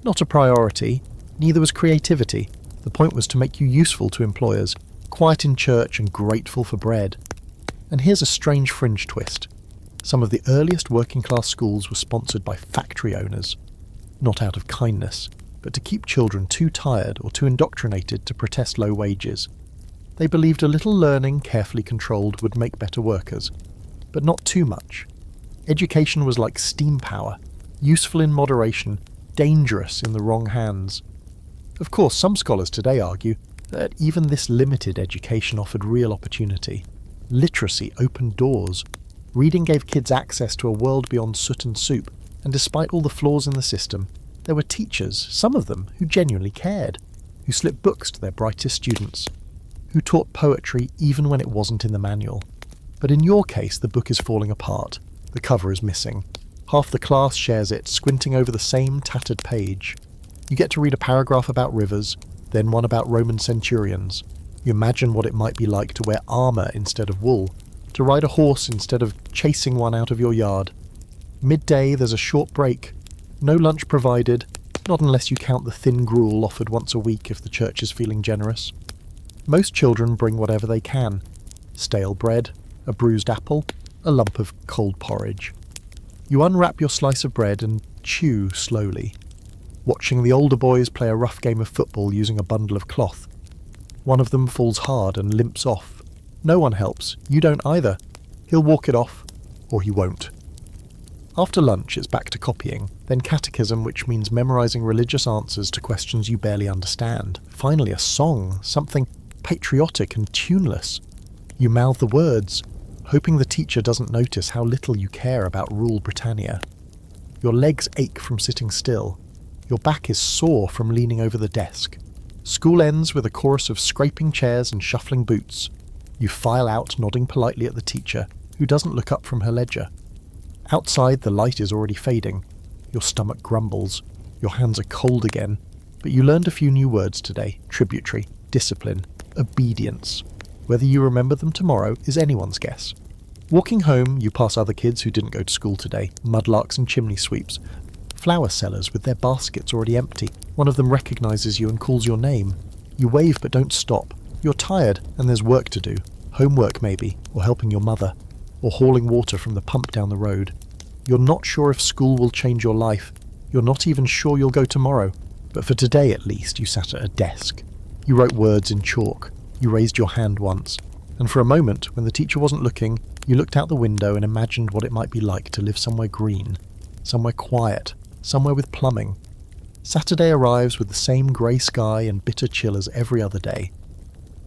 Not a priority, neither was creativity. The point was to make you useful to employers, quiet in church and grateful for bread. And here's a strange fringe twist. Some of the earliest working class schools were sponsored by factory owners. Not out of kindness, but to keep children too tired or too indoctrinated to protest low wages. They believed a little learning, carefully controlled, would make better workers. But not too much. Education was like steam power, useful in moderation, dangerous in the wrong hands. Of course, some scholars today argue that even this limited education offered real opportunity. Literacy opened doors. Reading gave kids access to a world beyond soot and soup, and despite all the flaws in the system, there were teachers, some of them, who genuinely cared, who slipped books to their brightest students, who taught poetry even when it wasn't in the manual. But in your case, the book is falling apart. The cover is missing. Half the class shares it, squinting over the same tattered page. You get to read a paragraph about rivers, then one about Roman centurions. You imagine what it might be like to wear armour instead of wool, to ride a horse instead of chasing one out of your yard. Midday, there's a short break. No lunch provided, not unless you count the thin gruel offered once a week if the church is feeling generous. Most children bring whatever they can. Stale bread, a bruised apple, a lump of cold porridge. You unwrap your slice of bread and chew slowly, watching the older boys play a rough game of football using a bundle of cloth. One of them falls hard and limps off. No one helps, you don't either. He'll walk it off, or he won't. After lunch, it's back to copying, then catechism, which means memorising religious answers to questions you barely understand. Finally, a song, something patriotic and tuneless. You mouth the words, hoping the teacher doesn't notice how little you care about Rule Britannia. Your legs ache from sitting still. Your back is sore from leaning over the desk. School ends with a chorus of scraping chairs and shuffling boots. You file out, nodding politely at the teacher, who doesn't look up from her ledger. Outside, the light is already fading. Your stomach grumbles. Your hands are cold again. But you learned a few new words today. Tributary, discipline, obedience. Whether you remember them tomorrow is anyone's guess. Walking home, you pass other kids who didn't go to school today, mudlarks and chimney sweeps. Flower sellers with their baskets already empty. One of them recognises you and calls your name. You wave but don't stop. You're tired and there's work to do. Homework maybe, or helping your mother, or hauling water from the pump down the road. You're not sure if school will change your life. You're not even sure you'll go tomorrow. But for today at least, you sat at a desk. You wrote words in chalk. You raised your hand once. And for a moment, when the teacher wasn't looking, you looked out the window and imagined what it might be like to live somewhere green, somewhere quiet, somewhere with plumbing. Saturday arrives with the same grey sky and bitter chill as every other day.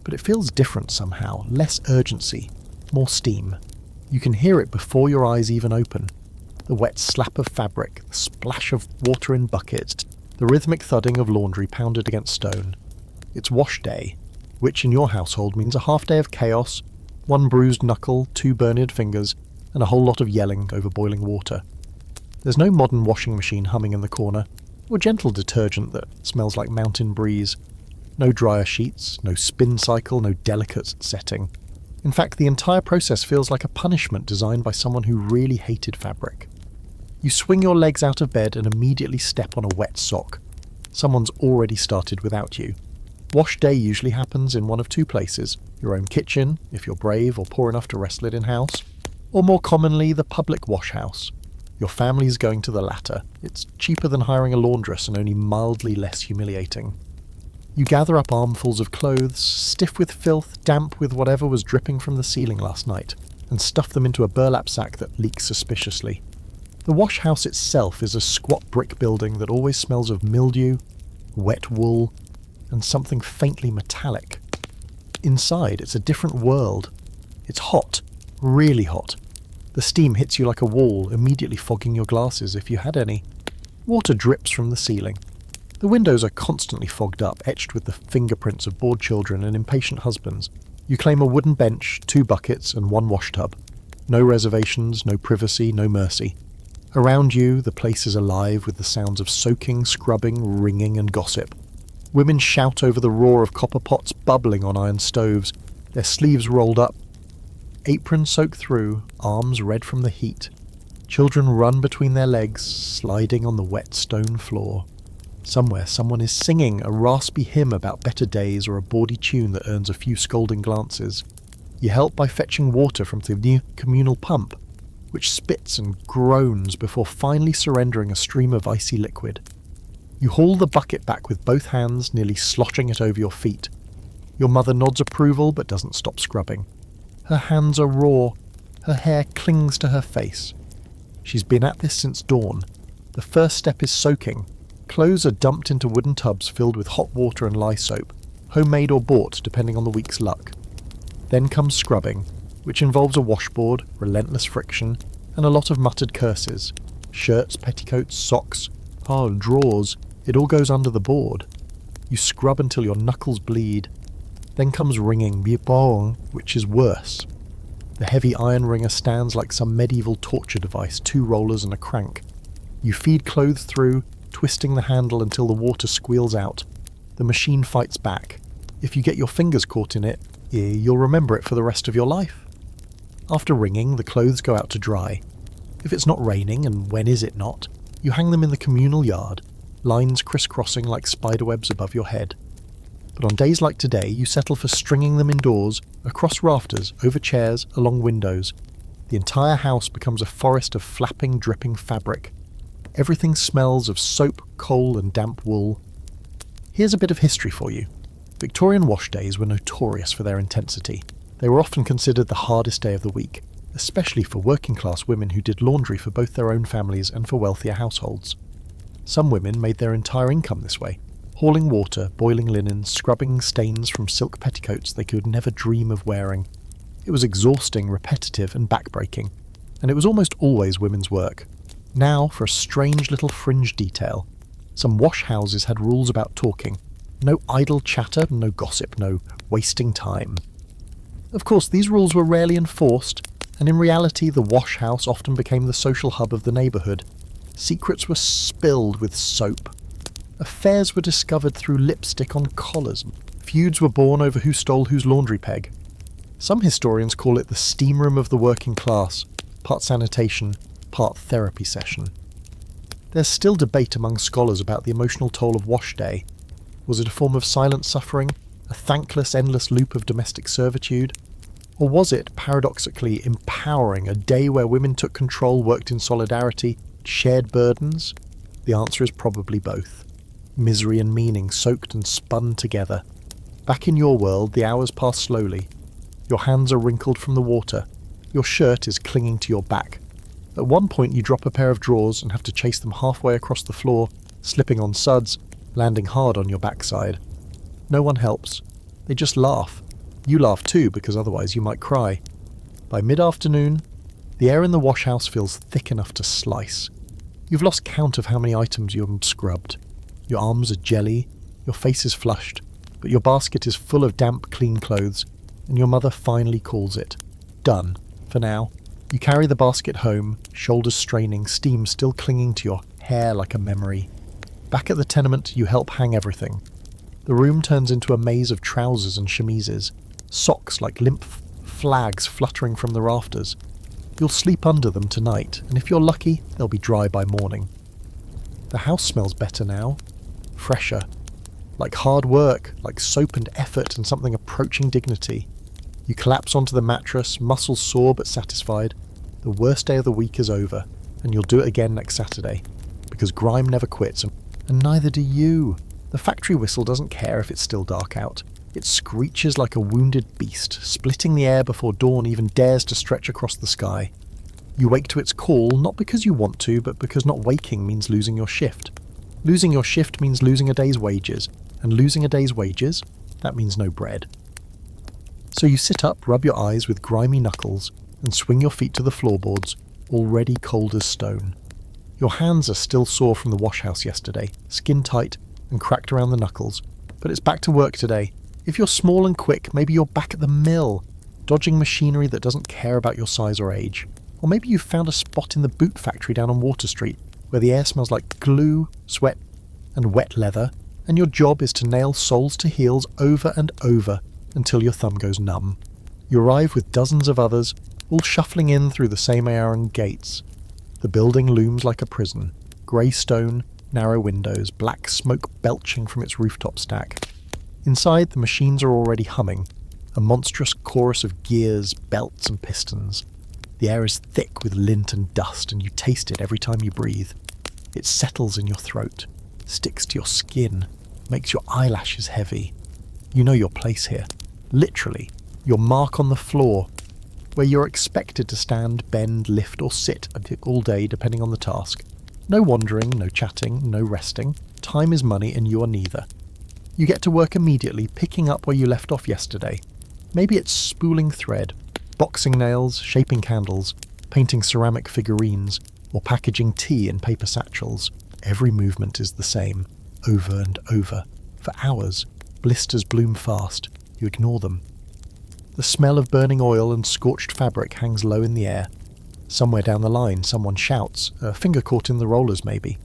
But it feels different somehow, less urgency, more steam. You can hear it before your eyes even open. The wet slap of fabric, the splash of water in buckets, the rhythmic thudding of laundry pounded against stone. It's wash day, which in your household means a half day of chaos, one bruised knuckle, 2 burned fingers, and a whole lot of yelling over boiling water. There's no modern washing machine humming in the corner, or gentle detergent that smells like mountain breeze. No dryer sheets, no spin cycle, no delicate setting. In fact, the entire process feels like a punishment designed by someone who really hated fabric. You swing your legs out of bed and immediately step on a wet sock. Someone's already started without you. Wash day usually happens in one of 2 places: your own kitchen, if you're brave or poor enough to wrestle it in-house, or more commonly, the public wash house. Your family's going to the latter. It's cheaper than hiring a laundress and only mildly less humiliating. You gather up armfuls of clothes, stiff with filth, damp with whatever was dripping from the ceiling last night, and stuff them into a burlap sack that leaks suspiciously. The wash house itself is a squat brick building that always smells of mildew, wet wool, and something faintly metallic. Inside, it's a different world. It's hot, really hot. The steam hits you like a wall, immediately fogging your glasses if you had any. Water drips from the ceiling. The windows are constantly fogged up, etched with the fingerprints of bored children and impatient husbands. You claim a wooden bench, 2 buckets, and 1 wash tub. No reservations, no privacy, no mercy. Around you, the place is alive with the sounds of soaking, scrubbing, wringing, and gossip. Women shout over the roar of copper pots bubbling on iron stoves, their sleeves rolled up, aprons soaked through, arms red from the heat. Children run between their legs, sliding on the wet stone floor. Somewhere someone is singing a raspy hymn about better days or a bawdy tune that earns a few scolding glances. You help by fetching water from the new communal pump, which spits and groans before finally surrendering a stream of icy liquid. You haul the bucket back with both hands, nearly sloshing it over your feet. Your mother nods approval but doesn't stop scrubbing. Her hands are raw. Her hair clings to her face. She's been at this since dawn. The first step is soaking. Clothes are dumped into wooden tubs filled with hot water and lye soap, homemade or bought depending on the week's luck. Then comes scrubbing, which involves a washboard, relentless friction, and a lot of muttered curses. Shirts, petticoats, socks, drawers, it all goes under the board. You scrub until your knuckles bleed. Then comes wringing, which is worse. The heavy iron wringer stands like some medieval torture device, 2 rollers and a crank. You feed clothes through, twisting the handle until the water squeals out. The machine fights back. If you get your fingers caught in it, you'll remember it for the rest of your life. After wringing, the clothes go out to dry. If it's not raining, and when is it not, you hang them in the communal yard, lines crisscrossing like spiderwebs above your head. But on days like today, you settle for stringing them indoors, across rafters, over chairs, along windows. The entire house becomes a forest of flapping, dripping fabric. Everything smells of soap, coal, and damp wool. Here's a bit of history for you. Victorian wash days were notorious for their intensity. They were often considered the hardest day of the week, especially for working-class women who did laundry for both their own families and for wealthier households. Some women made their entire income this way, hauling water, boiling linen, scrubbing stains from silk petticoats they could never dream of wearing. It was exhausting, repetitive, and backbreaking, and it was almost always women's work. Now, for a strange little fringe detail, some wash houses had rules about talking. No idle chatter, no gossip, no wasting time. Of course, these rules were rarely enforced, and in reality the wash house often became the social hub of the neighbourhood. Secrets were spilled with soap. Affairs were discovered through lipstick on collars. Feuds were born over who stole whose laundry peg. Some historians call it the steam room of the working class, part sanitation, part therapy session. There's still debate among scholars about the emotional toll of wash day. Was it a form of silent suffering, a thankless, endless loop of domestic servitude? Or was it, paradoxically, empowering, a day where women took control, worked in solidarity, shared burdens? The answer is probably both. Misery and meaning soaked and spun together. Back in your world, the hours pass slowly. Your hands are wrinkled from the water. Your shirt is clinging to your back. At one point you drop a pair of drawers and have to chase them halfway across the floor, slipping on suds, landing hard on your backside. No one helps. They just laugh. You laugh too, because otherwise you might cry. By mid-afternoon, the air in the wash house feels thick enough to slice. You've lost count of how many items you have scrubbed. Your arms are jelly, your face is flushed, but your basket is full of damp, clean clothes, and your mother finally calls it. Done, for now. You carry the basket home, shoulders straining, steam still clinging to your hair like a memory. Back at the tenement, you help hang everything. The room turns into a maze of trousers and chemises, socks like limp flags fluttering from the rafters. You'll sleep under them tonight, and if you're lucky, they'll be dry by morning. The house smells better now, fresher, like hard work, like soap and effort and something approaching dignity. You collapse onto the mattress, muscles sore but satisfied. The worst day of the week is over, and you'll do it again next Saturday, because grime never quits, and neither do you. The factory whistle doesn't care if it's still dark out. It screeches like a wounded beast, splitting the air before dawn even dares to stretch across the sky. You wake to its call not because you want to, but because not waking means losing your shift. Losing your shift means losing a day's wages, and losing a day's wages, that means no bread. So you sit up, rub your eyes with grimy knuckles, and swing your feet to the floorboards, already cold as stone. Your hands are still sore from the washhouse yesterday, skin tight and cracked around the knuckles, but it's back to work today. If you're small and quick, maybe you're back at the mill, dodging machinery that doesn't care about your size or age. Or maybe you've found a spot in the boot factory down on Water Street, where the air smells like glue, sweat and wet leather, and your job is to nail soles to heels over and over until your thumb goes numb. You arrive with dozens of others, all shuffling in through the same iron gates. The building looms like a prison. Grey stone, narrow windows, black smoke belching from its rooftop stack. Inside, the machines are already humming, a monstrous chorus of gears, belts and pistons. The air is thick with lint and dust, and you taste it every time you breathe. It settles in your throat, sticks to your skin, makes your eyelashes heavy. You know your place here. Literally, your mark on the floor, where you're expected to stand, bend, lift or sit all day depending on the task. No wandering, no chatting, no resting. Time is money and you are neither. You get to work immediately, picking up where you left off yesterday. Maybe it's spooling thread, boxing nails, shaping candles, painting ceramic figurines, or packaging tea in paper satchels. Every movement is the same, over and over. For hours, blisters bloom fast. You ignore them. The smell of burning oil and scorched fabric hangs low in the air. Somewhere down the line, someone shouts, a finger caught in the rollers maybe.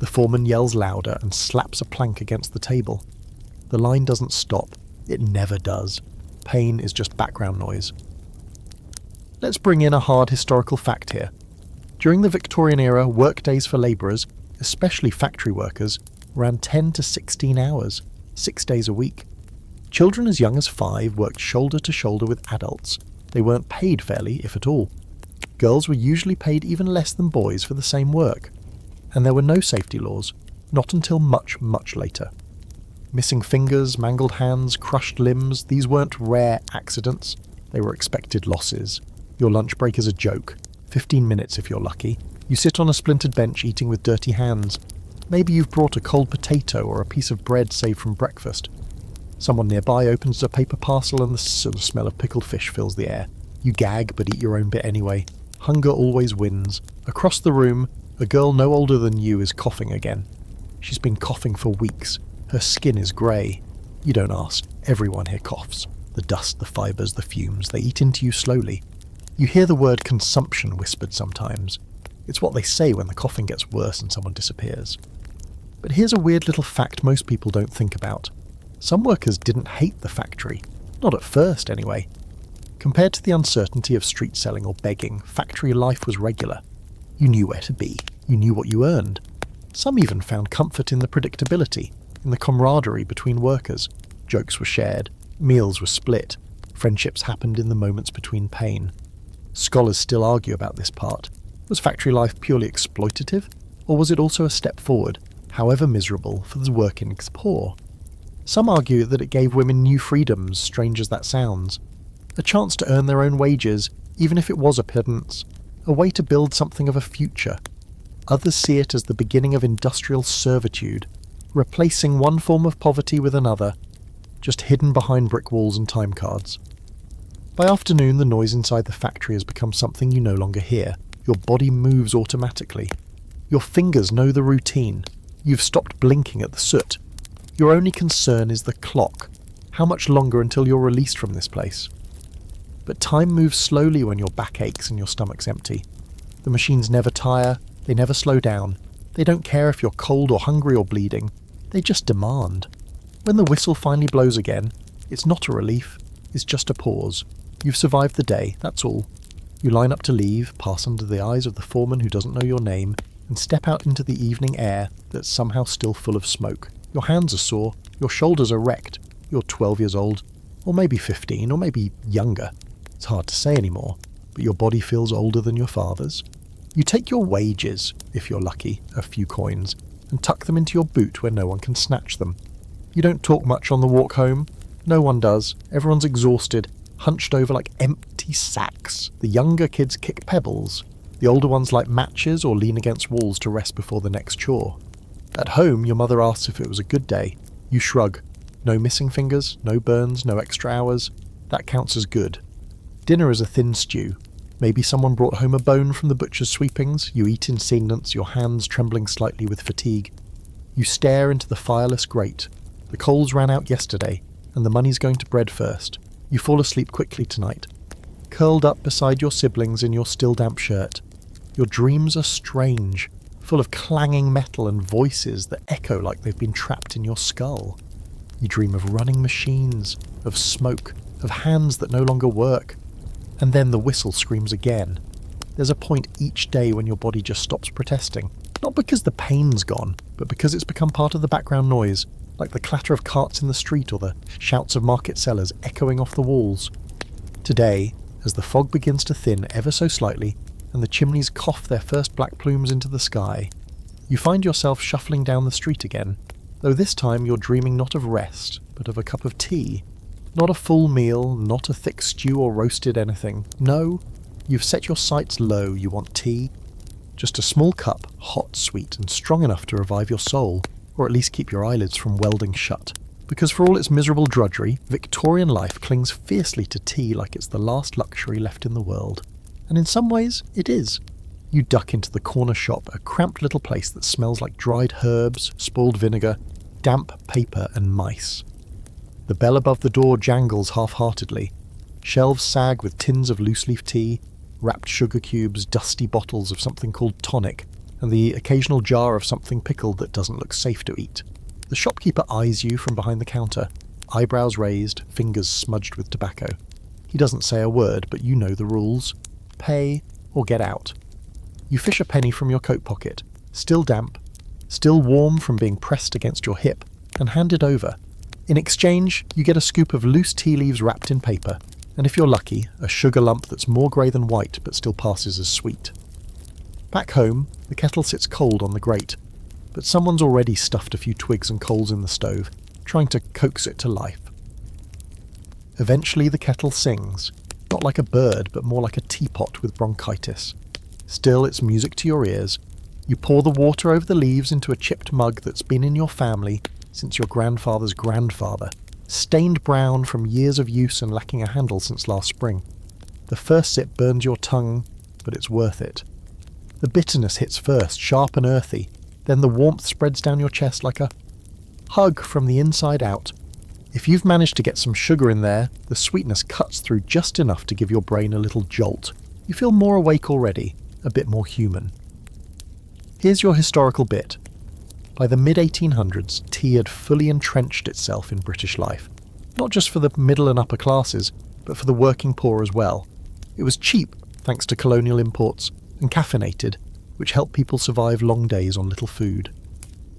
The foreman yells louder and slaps a plank against the table. The line doesn't stop. It never does. Pain is just background noise. Let's bring in a hard historical fact here. During the Victorian era, workdays for labourers, especially factory workers, ran 10 to 16 hours, 6 days a week. Children as young as 5 worked shoulder to shoulder with adults. They weren't paid fairly, if at all. Girls were usually paid even less than boys for the same work. And there were no safety laws, not until much, much later. Missing fingers, mangled hands, crushed limbs, these weren't rare accidents. They were expected losses. Your lunch break is a joke. 15 minutes if you're lucky. You sit on a splintered bench eating with dirty hands. Maybe you've brought a cold potato or a piece of bread saved from breakfast. Someone nearby opens a paper parcel and the smell of pickled fish fills the air. You gag but eat your own bit anyway. Hunger always wins. Across the room, a girl no older than you is coughing again. She's been coughing for weeks. Her skin is grey. You don't ask. Everyone here coughs. The dust, the fibres, the fumes, they eat into you slowly. You hear the word consumption whispered sometimes. It's what they say when the coughing gets worse and someone disappears. But here's a weird little fact most people don't think about. Some workers didn't hate the factory. Not at first, anyway. Compared to the uncertainty of street selling or begging, factory life was regular. You knew where to be. You knew what you earned. Some even found comfort in the predictability, in the camaraderie between workers. Jokes were shared. Meals were split. Friendships happened in the moments between pain. Scholars still argue about this part. Was factory life purely exploitative? Or was it also a step forward, however miserable, for the working poor? Some argue that it gave women new freedoms, strange as that sounds. A chance to earn their own wages, even if it was a pittance. A way to build something of a future. Others see it as the beginning of industrial servitude, replacing one form of poverty with another, just hidden behind brick walls and time cards. By afternoon, the noise inside the factory has become something you no longer hear. Your body moves automatically. Your fingers know the routine. You've stopped blinking at the soot. Your only concern is the clock. How much longer until you're released from this place? But time moves slowly when your back aches and your stomach's empty. The machines never tire. They never slow down. They don't care if you're cold or hungry or bleeding. They just demand. When the whistle finally blows again, it's not a relief. It's just a pause. You've survived the day, that's all. You line up to leave, pass under the eyes of the foreman who doesn't know your name, and step out into the evening air that's somehow still full of smoke. Your hands are sore, your shoulders are wrecked. You're 12 years old, or maybe 15, or maybe younger. It's hard to say anymore, but your body feels older than your father's. You take your wages, if you're lucky, a few coins, and tuck them into your boot where no one can snatch them. You don't talk much on the walk home. No one does. Everyone's exhausted, hunched over like empty empty sacks. The younger kids kick pebbles. The older ones light matches or lean against walls to rest before the next chore. At home, your mother asks if it was a good day. You shrug. No missing fingers, no burns, no extra hours. That counts as good. Dinner is a thin stew. Maybe someone brought home a bone from the butcher's sweepings. You eat in silence, your hands trembling slightly with fatigue. You stare into the fireless grate. The coals ran out yesterday, and the money's going to bread first. You fall asleep quickly tonight, curled up beside your siblings in your still damp shirt. Your dreams are strange, full of clanging metal and voices that echo like they've been trapped in your skull. You dream of running machines, of smoke, of hands that no longer work. And then the whistle screams again. There's a point each day when your body just stops protesting. Not because the pain's gone, but because it's become part of the background noise, like the clatter of carts in the street or the shouts of market sellers echoing off the walls. Today, as the fog begins to thin ever so slightly, and the chimneys cough their first black plumes into the sky, you find yourself shuffling down the street again, though this time you're dreaming not of rest, but of a cup of tea. Not a full meal, not a thick stew or roasted anything. No, you've set your sights low, you want tea. Just a small cup, hot, sweet, and strong enough to revive your soul, or at least keep your eyelids from welding shut. Because for all its miserable drudgery, Victorian life clings fiercely to tea like it's the last luxury left in the world. And in some ways, it is. You duck into the corner shop, a cramped little place that smells like dried herbs, spoiled vinegar, damp paper and mice. The bell above the door jangles half-heartedly. Shelves sag with tins of loose-leaf tea, wrapped sugar cubes, dusty bottles of something called tonic, and the occasional jar of something pickled that doesn't look safe to eat. The shopkeeper eyes you from behind the counter, eyebrows raised, fingers smudged with tobacco. He doesn't say a word, but you know the rules. Pay or get out. You fish a penny from your coat pocket, still damp, still warm from being pressed against your hip, and hand it over. In exchange, you get a scoop of loose tea leaves wrapped in paper, and if you're lucky, a sugar lump that's more grey than white but still passes as sweet. Back home, the kettle sits cold on the grate, but someone's already stuffed a few twigs and coals in the stove, trying to coax it to life. Eventually the kettle sings, not like a bird but more like a teapot with bronchitis. Still, it's music to your ears. You pour the water over the leaves into a chipped mug that's been in your family since your grandfather's grandfather, stained brown from years of use and lacking a handle since last spring. The first sip burns your tongue, but it's worth it. The bitterness hits first, sharp and earthy, then the warmth spreads down your chest like a hug from the inside out. If you've managed to get some sugar in there, the sweetness cuts through just enough to give your brain a little jolt. You feel more awake already, a bit more human. Here's your historical bit. By the mid-1800s, tea had fully entrenched itself in British life, not just for the middle and upper classes, but for the working poor as well. It was cheap, thanks to colonial imports, and caffeinated, which helped people survive long days on little food.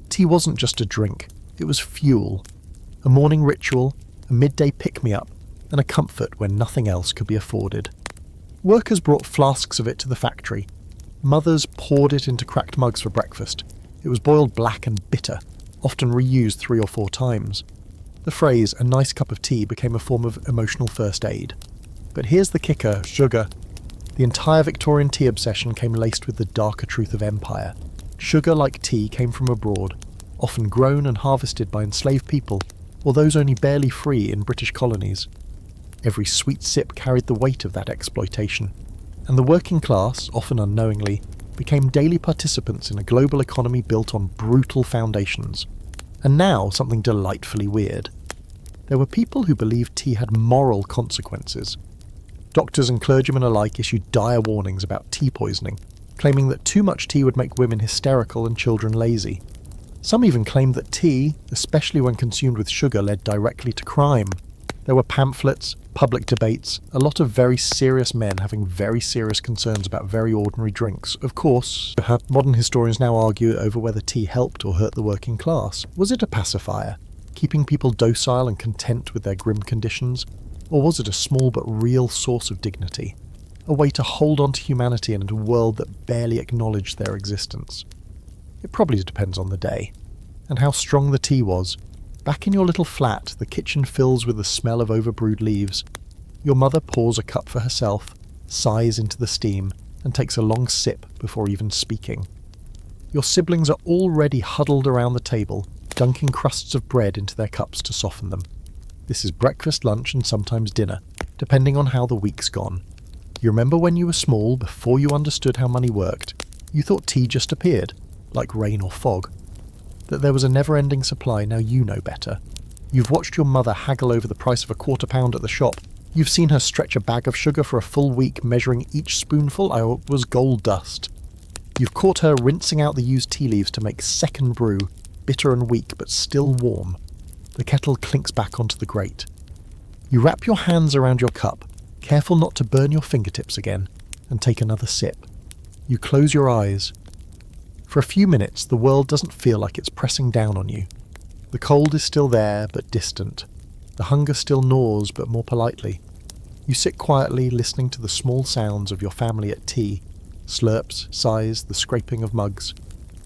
Tea wasn't just a drink, it was fuel, a morning ritual, a midday pick-me-up, and a comfort when nothing else could be afforded. Workers brought flasks of it to the factory. Mothers poured it into cracked mugs for breakfast. It was boiled black and bitter, often reused 3 or 4 times. The phrase, "a nice cup of tea," became a form of emotional first aid. But here's the kicker, sugar. The entire Victorian tea obsession came laced with the darker truth of empire. Sugar, like tea, came from abroad, often grown and harvested by enslaved people, or those only barely free in British colonies. Every sweet sip carried the weight of that exploitation, and the working class, often unknowingly, became daily participants in a global economy built on brutal foundations. And now, something delightfully weird. There were people who believed tea had moral consequences. Doctors and clergymen alike issued dire warnings about tea poisoning, claiming that too much tea would make women hysterical and children lazy. Some even claimed that tea, especially when consumed with sugar, led directly to crime. There were pamphlets, public debates, a lot of very serious men having very serious concerns about very ordinary drinks. Of course, modern historians now argue over whether tea helped or hurt the working class. Was it a pacifier, keeping people docile and content with their grim conditions? Or was it a small but real source of dignity? A way to hold on to humanity in a world that barely acknowledged their existence? It probably depends on the day, and how strong the tea was. Back in your little flat, the kitchen fills with the smell of overbrewed leaves. Your mother pours a cup for herself, sighs into the steam, and takes a long sip before even speaking. Your siblings are already huddled around the table, dunking crusts of bread into their cups to soften them. This is breakfast, lunch, and sometimes dinner, depending on how the week's gone. You remember when you were small, before you understood how money worked, you thought tea just appeared, like rain or fog. That there was a never-ending supply, now you know better. You've watched your mother haggle over the price of a £1/4 at the shop. You've seen her stretch a bag of sugar for a full week, measuring each spoonful was gold dust. You've caught her rinsing out the used tea leaves to make second brew, bitter and weak but still warm. The kettle clinks back onto the grate. You wrap your hands around your cup, careful not to burn your fingertips again, and take another sip. You close your eyes. For a few minutes, the world doesn't feel like it's pressing down on you. The cold is still there, but distant. The hunger still gnaws, but more politely. You sit quietly, listening to the small sounds of your family at tea. Slurps, sighs, the scraping of mugs.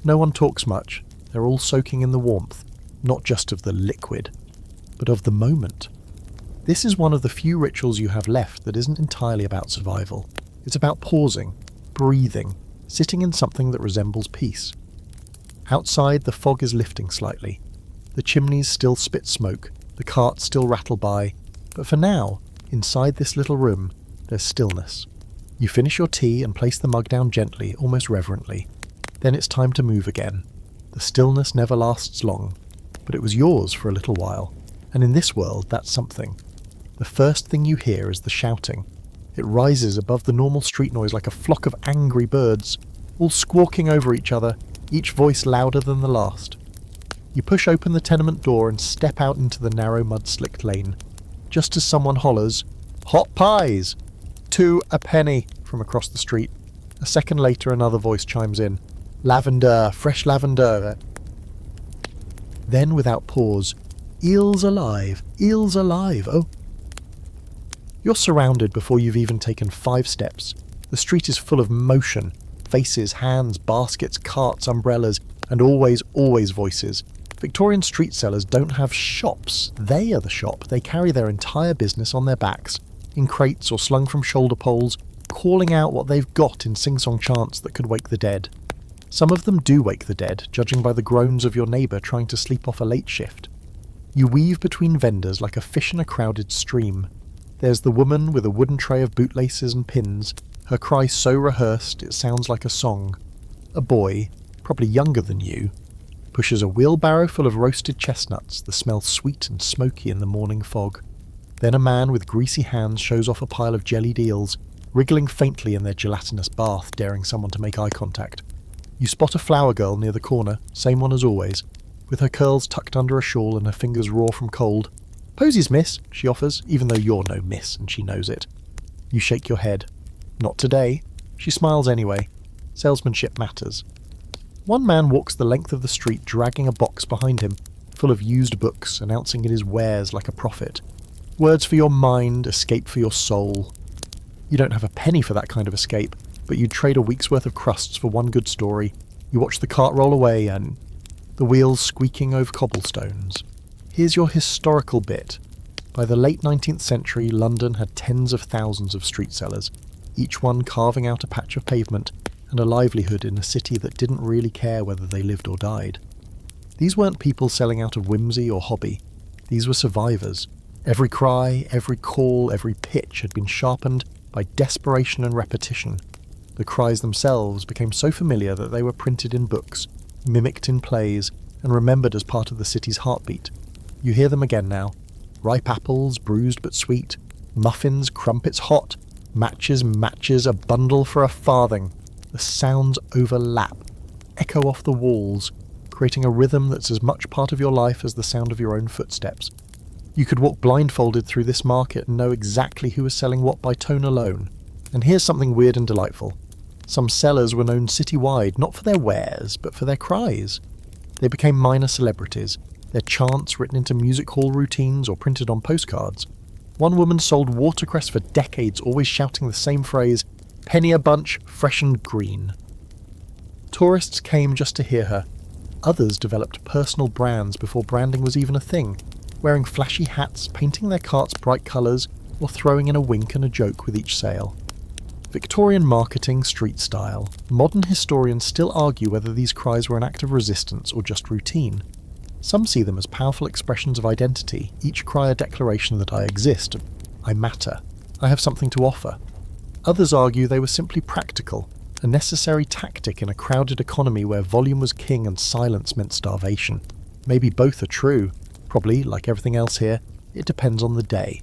No one talks much. They're all soaking in the warmth, not just of the liquid, but of the moment. This is one of the few rituals you have left that isn't entirely about survival. It's about pausing, breathing, sitting in something that resembles peace. Outside, the fog is lifting slightly. The chimneys still spit smoke, the carts still rattle by, but for now, inside this little room, there's stillness. You finish your tea and place the mug down gently, almost reverently. Then it's time to move again. The stillness never lasts long, but it was yours for a little while, and in this world, that's something. The first thing you hear is the shouting. It rises above the normal street noise like a flock of angry birds, all squawking over each other, each voice louder than the last. You push open the tenement door and step out into the narrow mud-slicked lane, just as someone hollers, "Hot pies!" "2 a penny," from across the street. A second later, another voice chimes in, "Lavender, fresh lavender." Then, without pause, "Eels alive, eels alive, oh." You're surrounded before you've even taken 5 steps. The street is full of motion, faces, hands, baskets, carts, umbrellas, and always voices. Victorian street sellers don't have shops. They are the shop. They carry their entire business on their backs, in crates or slung from shoulder poles, calling out what they've got in sing-song chants that could wake the dead. Some of them do wake the dead, judging by the groans of your neighbour trying to sleep off a late shift. You weave between vendors like a fish in a crowded stream. There's the woman with a wooden tray of bootlaces and pins, her cry so rehearsed it sounds like a song. A boy, probably younger than you, pushes a wheelbarrow full of roasted chestnuts that smell sweet and smoky in the morning fog. Then a man with greasy hands shows off a pile of jellied eels, wriggling faintly in their gelatinous bath, daring someone to make eye contact. You spot a flower girl near the corner, same one as always, with her curls tucked under a shawl and her fingers raw from cold. "Posies, miss," she offers, even though you're no miss and she knows it. You shake your head. Not today. She smiles anyway. Salesmanship matters. One man walks the length of the street dragging a box behind him, full of used books, announcing it is wares like a prophet. Words for your mind, escape for your soul. You don't have a penny for that kind of escape, but you'd trade a week's worth of crusts for one good story. You watch the cart roll away and the wheels squeaking over cobblestones. Here's your historical bit. By the late 19th century, London had tens of thousands of street sellers, each one carving out a patch of pavement and a livelihood in a city that didn't really care whether they lived or died. These weren't people selling out of whimsy or hobby. These were survivors. Every cry, every call, every pitch had been sharpened by desperation and repetition. The cries themselves became so familiar that they were printed in books, mimicked in plays, and remembered as part of the city's heartbeat. You hear them again now. Ripe apples, bruised but sweet. Muffins, crumpets hot. Matches, a bundle for a farthing. The sounds overlap, echo off the walls, creating a rhythm that's as much part of your life as the sound of your own footsteps. You could walk blindfolded through this market and know exactly who was selling what by tone alone. And here's something weird and delightful. Some sellers were known citywide not for their wares, but for their cries. They became minor celebrities, their chants written into music hall routines or printed on postcards. One woman sold watercress for decades, always shouting the same phrase, "Penny a bunch, fresh and green." Tourists came just to hear her. Others developed personal brands before branding was even a thing, wearing flashy hats, painting their carts bright colours, or throwing in a wink and a joke with each sale. Victorian marketing street style, modern historians still argue whether these cries were an act of resistance or just routine. Some see them as powerful expressions of identity, each cry a declaration that I exist, I matter, I have something to offer. Others argue they were simply practical, a necessary tactic in a crowded economy where volume was king and silence meant starvation. Maybe both are true. Probably, like everything else here, it depends on the day.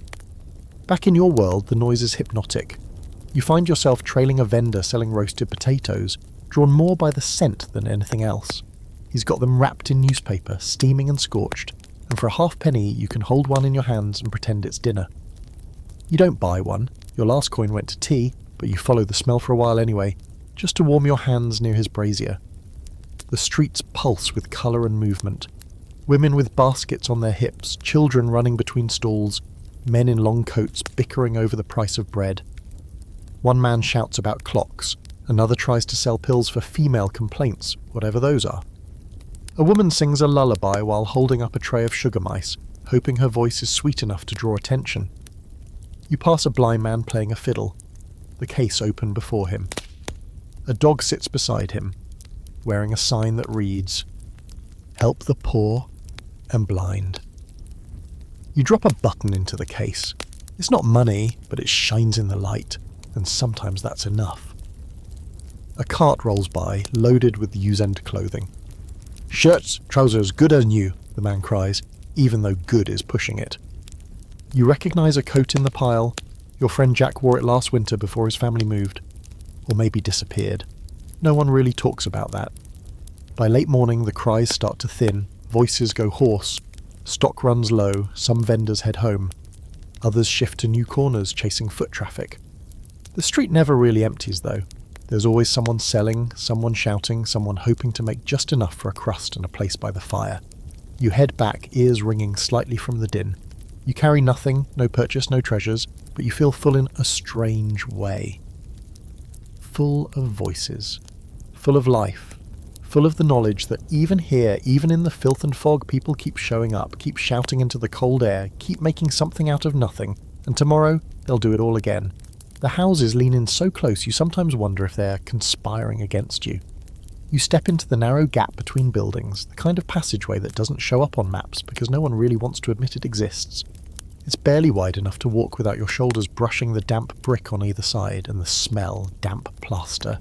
Back in your world, the noise is hypnotic. You find yourself trailing a vendor selling roasted potatoes, drawn more by the scent than anything else. He's got them wrapped in newspaper, steaming and scorched, and for a halfpenny you can hold one in your hands and pretend it's dinner. You don't buy one, your last coin went to tea, but you follow the smell for a while anyway, just to warm your hands near his brazier. The streets pulse with colour and movement. Women with baskets on their hips, children running between stalls, men in long coats bickering over the price of bread. One man shouts about clocks, another tries to sell pills for female complaints, whatever those are. A woman sings a lullaby while holding up a tray of sugar mice, hoping her voice is sweet enough to draw attention. You pass a blind man playing a fiddle, the case open before him. A dog sits beside him, wearing a sign that reads, "Help the poor and blind." You drop a button into the case. It's not money, but it shines in the light, and sometimes that's enough. A cart rolls by, loaded with used clothing. "Shirts, trousers, good as new," the man cries, even though good is pushing it. You recognise a coat in the pile. Your friend Jack wore it last winter before his family moved. Or maybe disappeared. No one really talks about that. By late morning the cries start to thin, voices go hoarse, stock runs low, some vendors head home. Others shift to new corners chasing foot traffic. The street never really empties though. There's always someone selling, someone shouting, someone hoping to make just enough for a crust and a place by the fire. You head back, ears ringing slightly from the din. You carry nothing, no purchase, no treasures, but you feel full in a strange way. Full of voices. Full of life. Full of the knowledge that even here, even in the filth and fog, people keep showing up, keep shouting into the cold air, keep making something out of nothing, and tomorrow they'll do it all again. The houses lean in so close you sometimes wonder if they're conspiring against you. You step into the narrow gap between buildings, the kind of passageway that doesn't show up on maps because no one really wants to admit it exists. It's barely wide enough to walk without your shoulders brushing the damp brick on either side and the smell, damp plaster.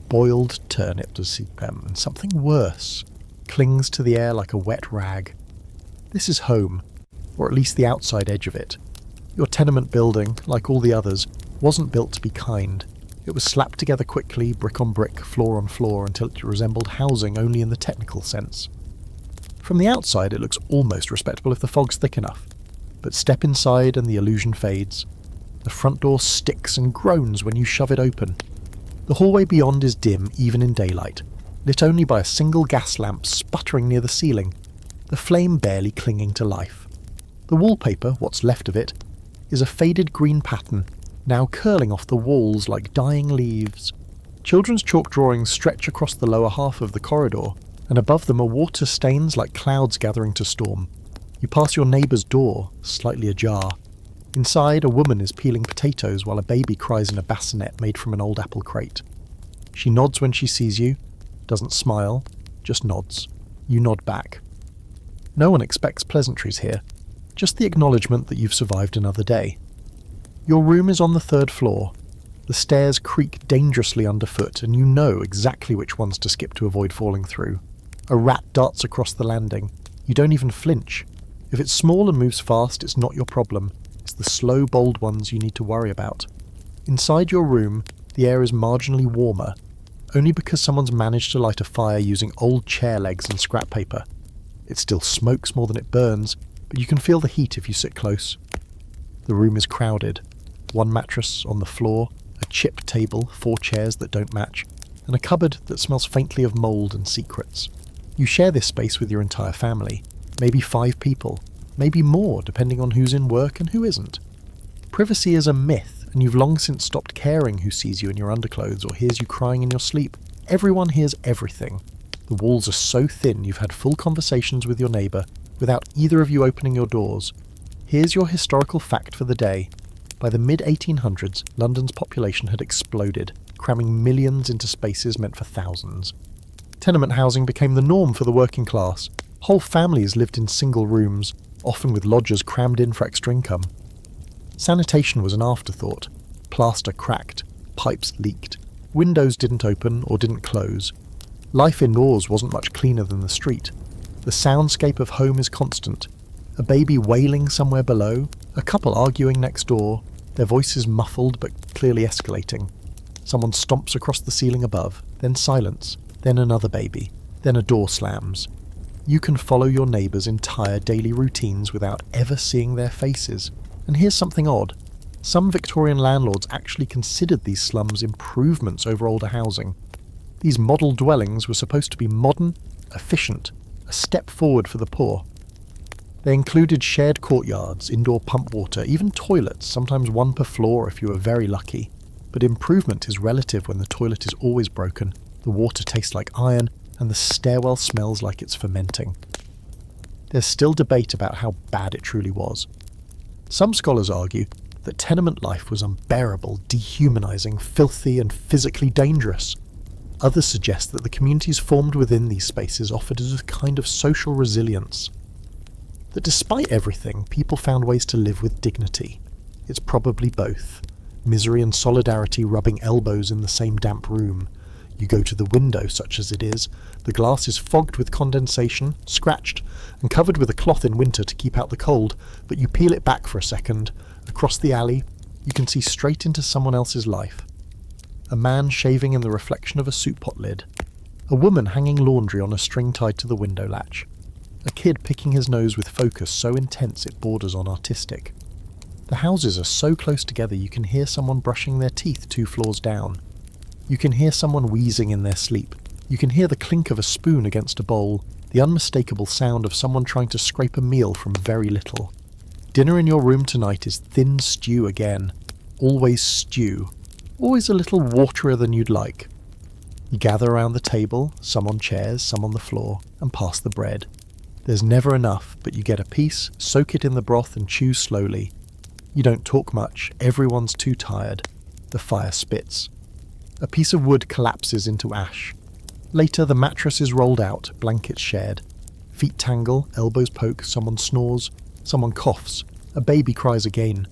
Boiled turnips, and something worse, clings to the air like a wet rag. This is home, or at least the outside edge of it. Your tenement building, like all the others, wasn't built to be kind. It was slapped together quickly, brick on brick, floor on floor, until it resembled housing only in the technical sense. From the outside it looks almost respectable if the fog's thick enough. But step inside and the illusion fades. The front door sticks and groans when you shove it open. The hallway beyond is dim even in daylight, lit only by a single gas lamp sputtering near the ceiling, the flame barely clinging to life. The wallpaper, what's left of it, is a faded green pattern, now curling off the walls like dying leaves. Children's chalk drawings stretch across the lower half of the corridor, and above them are water stains like clouds gathering to storm. You pass your neighbour's door, slightly ajar. Inside, a woman is peeling potatoes while a baby cries in a bassinet made from an old apple crate. She nods when she sees you, doesn't smile, just nods. You nod back. No one expects pleasantries here, just the acknowledgement that you've survived another day. Your room is on the 3rd floor. The stairs creak dangerously underfoot, and you know exactly which ones to skip to avoid falling through. A rat darts across the landing. You don't even flinch. If it's small and moves fast, it's not your problem. It's the slow, bold ones you need to worry about. Inside your room, the air is marginally warmer, only because someone's managed to light a fire using old chair legs and scrap paper. It still smokes more than it burns, but you can feel the heat if you sit close. The room is crowded. One mattress on the floor, a chip table, 4 chairs that don't match, and a cupboard that smells faintly of mould and secrets. You share this space with your entire family, maybe 5 people, maybe more depending on who's in work and who isn't. Privacy is a myth, and you've long since stopped caring who sees you in your underclothes or hears you crying in your sleep. Everyone hears everything. The walls are so thin you've had full conversations with your neighbour without either of you opening your doors. Here's your historical fact for the day. By the mid-1800s, London's population had exploded, cramming millions into spaces meant for thousands. Tenement housing became the norm for the working class. Whole families lived in single rooms, often with lodgers crammed in for extra income. Sanitation was an afterthought. Plaster cracked, pipes leaked, windows didn't open or didn't close. Life indoors wasn't much cleaner than the street. The soundscape of home is constant. A baby wailing somewhere below, a couple arguing next door, their voices muffled but clearly escalating. Someone stomps across the ceiling above, then silence, then another baby, then a door slams. You can follow your neighbours' entire daily routines without ever seeing their faces. And here's something odd. Some Victorian landlords actually considered these slums improvements over older housing. These model dwellings were supposed to be modern, efficient, a step forward for the poor. They included shared courtyards, indoor pump water, even toilets, sometimes one per floor if you were very lucky. But improvement is relative when the toilet is always broken, the water tastes like iron, and the stairwell smells like it's fermenting. There's still debate about how bad it truly was. Some scholars argue that tenement life was unbearable, dehumanising, filthy, and physically dangerous. Others suggest that the communities formed within these spaces offered us a kind of social resilience. That despite everything, people found ways to live with dignity. It's probably both. Misery and solidarity rubbing elbows in the same damp room. You go to the window, such as it is. The glass is fogged with condensation, scratched, and covered with a cloth in winter to keep out the cold, but you peel it back for a second. Across the alley, you can see straight into someone else's life. A man shaving in the reflection of a soup pot lid. A woman hanging laundry on a string tied to the window latch. A kid picking his nose with focus so intense it borders on artistic. The houses are so close together you can hear someone brushing their teeth 2 floors down. You can hear someone wheezing in their sleep. You can hear the clink of a spoon against a bowl, the unmistakable sound of someone trying to scrape a meal from very little. Dinner in your room tonight is thin stew again. Always stew. Always a little waterier than you'd like. You gather around the table, some on chairs, some on the floor, and pass the bread. There's never enough, but you get a piece, soak it in the broth and chew slowly. You don't talk much, everyone's too tired. The fire spits. A piece of wood collapses into ash. Later the mattress is rolled out, blankets shared. Feet tangle, elbows poke, someone snores, someone coughs, a baby cries again.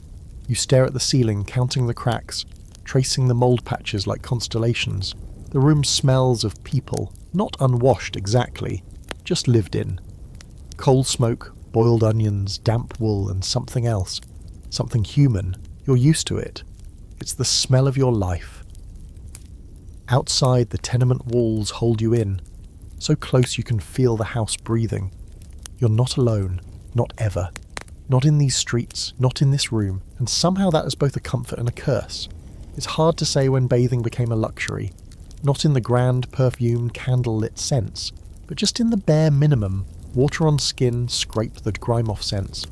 You stare at the ceiling, counting the cracks, tracing the mould patches like constellations. The room smells of people, not unwashed exactly, just lived in. Coal smoke, boiled onions, damp wool, and something else. Something human. You're used to it. It's the smell of your life. Outside, the tenement walls hold you in, so close you can feel the house breathing. You're not alone, not ever. Not in these streets, not in this room, and somehow that is both a comfort and a curse. It's hard to say when bathing became a luxury, not in the grand, perfumed, candle-lit sense, but just in the bare minimum. Water on skin, scrape the grime off sense.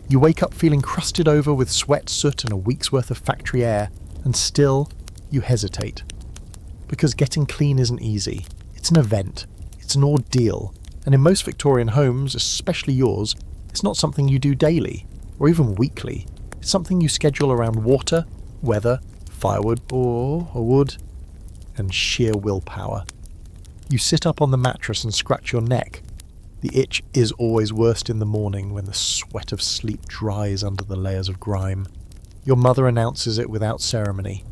You wake up feeling crusted over with sweat, soot and a week's worth of factory air, and still, you hesitate. Because getting clean isn't easy. It's an event. It's an ordeal. And in most Victorian homes, especially yours, it's not something you do daily, or even weekly. It's something you schedule around water, weather, firewood or wood, and sheer willpower. You sit up on the mattress and scratch your neck. The itch is always worst in the morning when the sweat of sleep dries under the layers of grime. Your mother announces it without ceremony.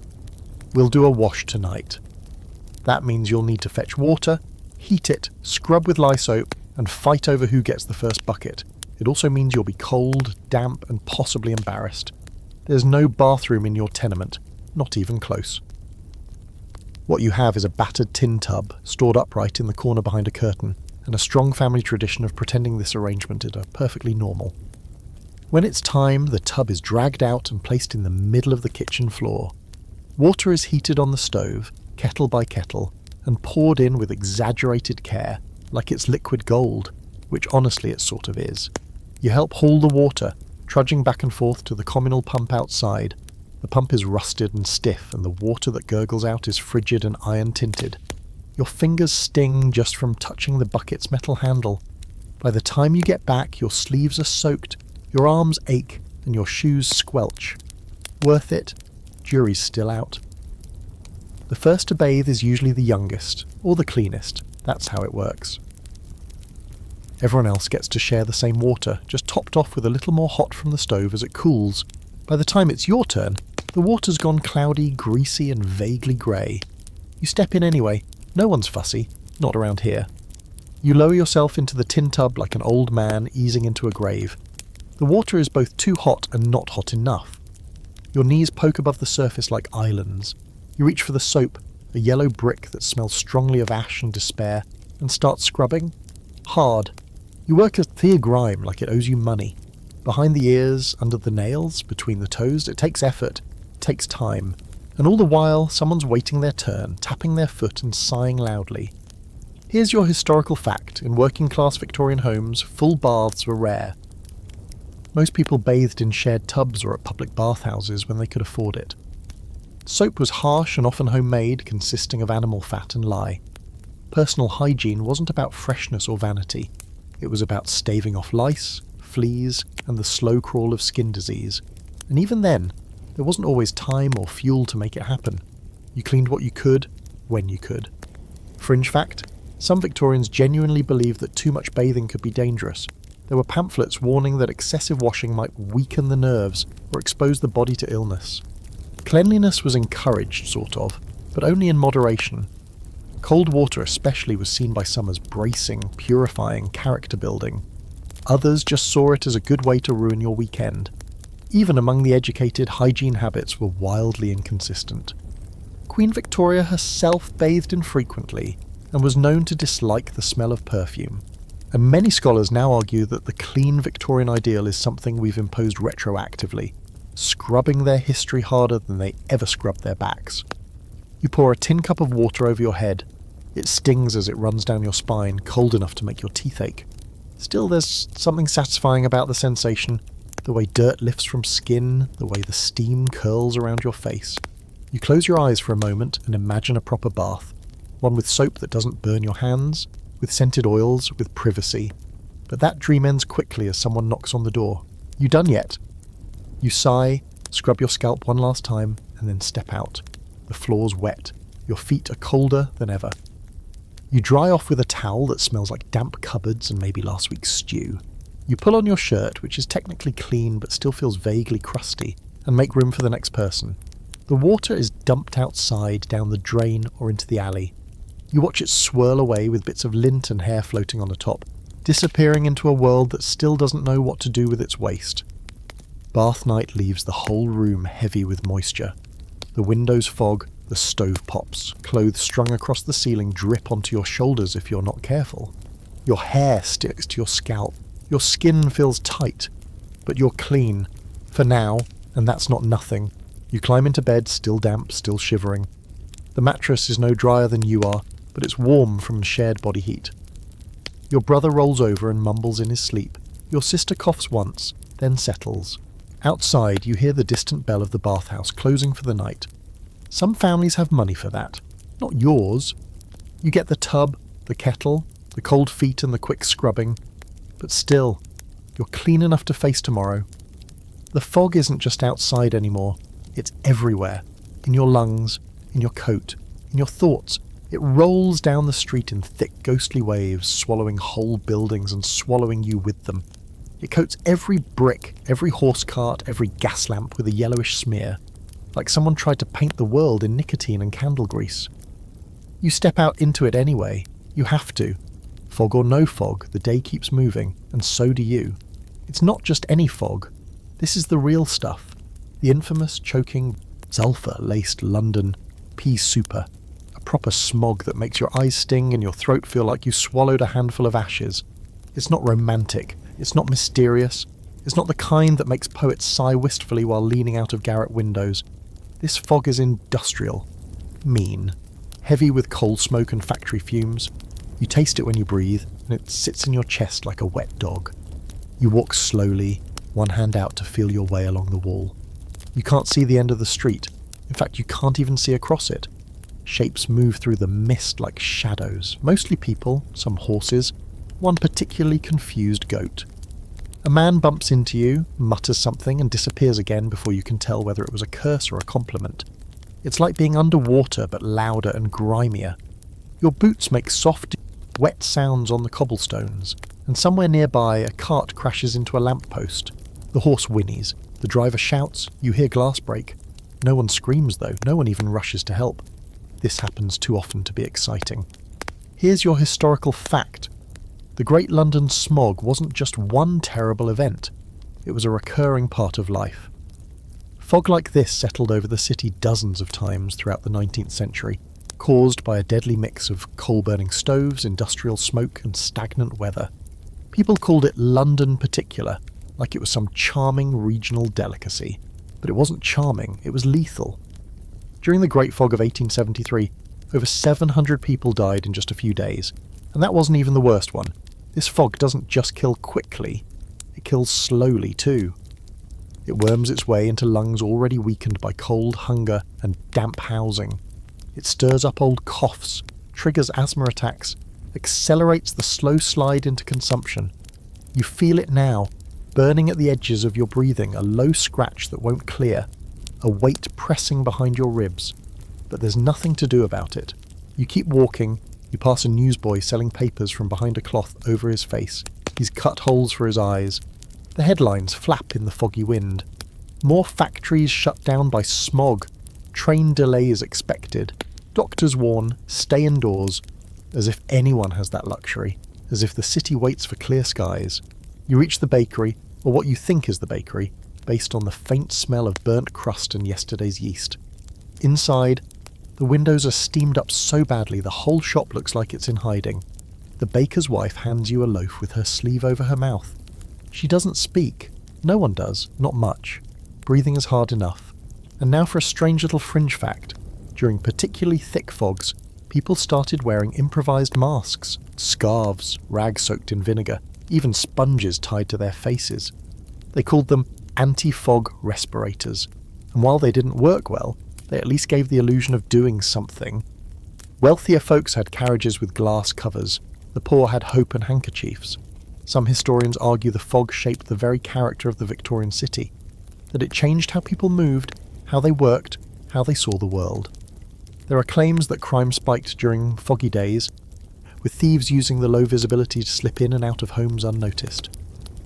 We'll do a wash tonight. That means you'll need to fetch water, heat it, scrub with lye soap, and fight over who gets the first bucket. It also means you'll be cold, damp, and possibly embarrassed. There's no bathroom in your tenement, not even close. What you have is a battered tin tub, stored upright in the corner behind a curtain, and a strong family tradition of pretending this arrangement is perfectly normal. When it's time, the tub is dragged out and placed in the middle of the kitchen floor. Water is heated on the stove, kettle by kettle, and poured in with exaggerated care, like it's liquid gold, which honestly it sort of is. You help haul the water, trudging back and forth to the communal pump outside. The pump is rusted and stiff, and the water that gurgles out is frigid and iron-tinted. Your fingers sting just from touching the bucket's metal handle. By the time you get back, your sleeves are soaked, your arms ache, and your shoes squelch. Worth it? Jury's still out. The first to bathe is usually the youngest, or the cleanest. That's how it works. Everyone else gets to share the same water, just topped off with a little more hot from the stove as it cools. By the time it's your turn, the water's gone cloudy, greasy and vaguely grey. You step in anyway. No one's fussy. Not around here. You lower yourself into the tin tub like an old man easing into a grave. The water is both too hot and not hot enough. Your knees poke above the surface like islands. You reach for the soap, a yellow brick that smells strongly of ash and despair, and start scrubbing. Hard. You work a clear grime like it owes you money. Behind the ears, under the nails, between the toes, it takes effort, it takes time. And all the while, someone's waiting their turn, tapping their foot and sighing loudly. Here's your historical fact. In working-class Victorian homes, full baths were rare. Most people bathed in shared tubs or at public bathhouses when they could afford it. Soap was harsh and often homemade, consisting of animal fat and lye. Personal hygiene wasn't about freshness or vanity. It was about staving off lice, fleas, and the slow crawl of skin disease. And even then, there wasn't always time or fuel to make it happen. You cleaned what you could, when you could. Fringe fact, some Victorians genuinely believed that too much bathing could be dangerous. There were pamphlets warning that excessive washing might weaken the nerves or expose the body to illness. Cleanliness was encouraged, sort of, but only in moderation. Cold water especially was seen by some as bracing, purifying, character building. Others just saw it as a good way to ruin your weekend. Even among the educated, hygiene habits were wildly inconsistent. Queen Victoria herself bathed infrequently and was known to dislike the smell of perfume. And many scholars now argue that the clean Victorian ideal is something we've imposed retroactively, scrubbing their history harder than they ever scrubbed their backs. You pour a tin cup of water over your head. It stings as it runs down your spine, cold enough to make your teeth ache. Still, there's something satisfying about the sensation, the way dirt lifts from skin, the way the steam curls around your face. You close your eyes for a moment and imagine a proper bath, one with soap that doesn't burn your hands, with scented oils, with privacy. But that dream ends quickly as someone knocks on the door. You done yet? You sigh, scrub your scalp one last time, and then step out. The floor's wet. Your feet are colder than ever. You dry off with a towel that smells like damp cupboards and maybe last week's stew. You pull on your shirt, which is technically clean but still feels vaguely crusty, and make room for the next person. The water is dumped outside, down the drain or into the alley. You watch it swirl away with bits of lint and hair floating on the top, disappearing into a world that still doesn't know what to do with its waste. Bath night leaves the whole room heavy with moisture. The windows fog, the stove pops, clothes strung across the ceiling drip onto your shoulders if you're not careful. Your hair sticks to your scalp, your skin feels tight, but you're clean, for now, and that's not nothing. You climb into bed, still damp, still shivering. The mattress is no drier than you are, but it's warm from shared body heat. Your brother rolls over and mumbles in his sleep. Your sister coughs once, then settles. Outside, you hear the distant bell of the bathhouse closing for the night. Some families have money for that. Not yours. You get the tub, the kettle, the cold feet and the quick scrubbing. But still, you're clean enough to face tomorrow. The fog isn't just outside anymore. It's everywhere. In your lungs, in your coat, in your thoughts. It rolls down the street in thick ghostly waves, swallowing whole buildings and swallowing you with them. It coats every brick, every horse cart, every gas lamp with a yellowish smear, like someone tried to paint the world in nicotine and candle grease. You step out into it anyway. You have to. Fog or no fog, the day keeps moving, and so do you. It's not just any fog. This is the real stuff. The infamous, choking, sulphur-laced London pea super. A proper smog that makes your eyes sting and your throat feel like you swallowed a handful of ashes. It's not romantic. It's not mysterious. It's not the kind that makes poets sigh wistfully while leaning out of garret windows. This fog is industrial. Mean. Heavy with coal smoke and factory fumes. You taste it when you breathe, and it sits in your chest like a wet dog. You walk slowly, one hand out to feel your way along the wall. You can't see the end of the street. In fact, you can't even see across it. Shapes move through the mist like shadows, mostly people, some horses, one particularly confused goat. A man bumps into you, mutters something and disappears again before you can tell whether it was a curse or a compliment. It's like being underwater but louder and grimier. Your boots make soft, wet sounds on the cobblestones, and somewhere nearby a cart crashes into a lamppost. The horse whinnies, the driver shouts, you hear glass break. No one screams though, no one even rushes to help. This happens too often to be exciting. Here's your historical fact. The Great London Smog wasn't just one terrible event, it was a recurring part of life. Fog like this settled over the city dozens of times throughout the 19th century, caused by a deadly mix of coal-burning stoves, industrial smoke and stagnant weather. People called it London particular, like it was some charming regional delicacy. But it wasn't charming, it was lethal. During the Great Fog of 1873, over 700 people died in just a few days, and that wasn't even the worst one. This fog doesn't just kill quickly, it kills slowly too. It worms its way into lungs already weakened by cold, hunger, and damp housing. It stirs up old coughs, triggers asthma attacks, accelerates the slow slide into consumption. You feel it now, burning at the edges of your breathing, a low scratch that won't clear, a weight pressing behind your ribs. But there's nothing to do about it. You keep walking, you pass a newsboy selling papers from behind a cloth over his face. He's cut holes for his eyes. The headlines flap in the foggy wind. More factories shut down by smog. Train delays expected. Doctors warn, stay indoors. As if anyone has that luxury. As if the city waits for clear skies. You reach the bakery, or what you think is the bakery, based on the faint smell of burnt crust and yesterday's yeast. Inside, the windows are steamed up so badly the whole shop looks like it's in hiding. The baker's wife hands you a loaf with her sleeve over her mouth. She doesn't speak. No one does, not much. Breathing is hard enough. And now for a strange little fringe fact. During particularly thick fogs, people started wearing improvised masks, scarves, rags soaked in vinegar, even sponges tied to their faces. They called them anti-fog respirators, and while they didn't work well, they at least gave the illusion of doing something. Wealthier folks had carriages with glass covers, the poor had hope and handkerchiefs. Some historians argue the fog shaped the very character of the Victorian city, that it changed how people moved, how they worked, how they saw the world. There are claims that crime spiked during foggy days, with thieves using the low visibility to slip in and out of homes unnoticed.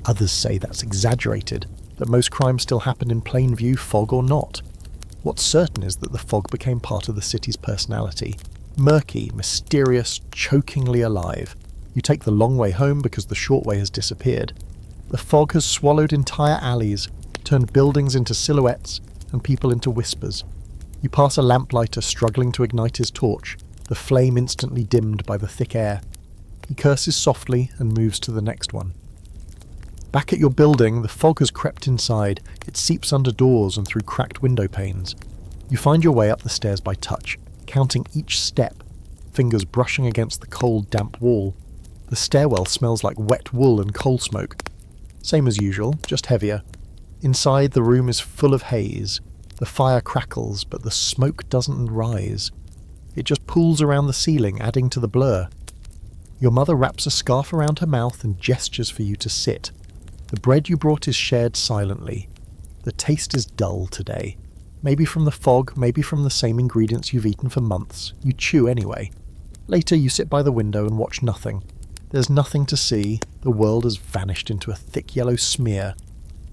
Others say that's exaggerated, that most crimes still happen in plain view, fog or not. What's certain is that the fog became part of the city's personality. Murky, mysterious, chokingly alive. You take the long way home because the short way has disappeared. The fog has swallowed entire alleys, turned buildings into silhouettes and people into whispers. You pass a lamplighter struggling to ignite his torch, the flame instantly dimmed by the thick air. He curses softly and moves to the next one. Back at your building, the fog has crept inside. It seeps under doors and through cracked window panes. You find your way up the stairs by touch, counting each step, fingers brushing against the cold, damp wall. The stairwell smells like wet wool and coal smoke. Same as usual, just heavier. Inside, the room is full of haze. The fire crackles, but the smoke doesn't rise. It just pools around the ceiling, adding to the blur. Your mother wraps a scarf around her mouth and gestures for you to sit. The bread you brought is shared silently. The taste is dull today. Maybe from the fog, maybe from the same ingredients you've eaten for months. You chew anyway. Later you sit by the window and watch nothing. There's nothing to see. The world has vanished into a thick yellow smear.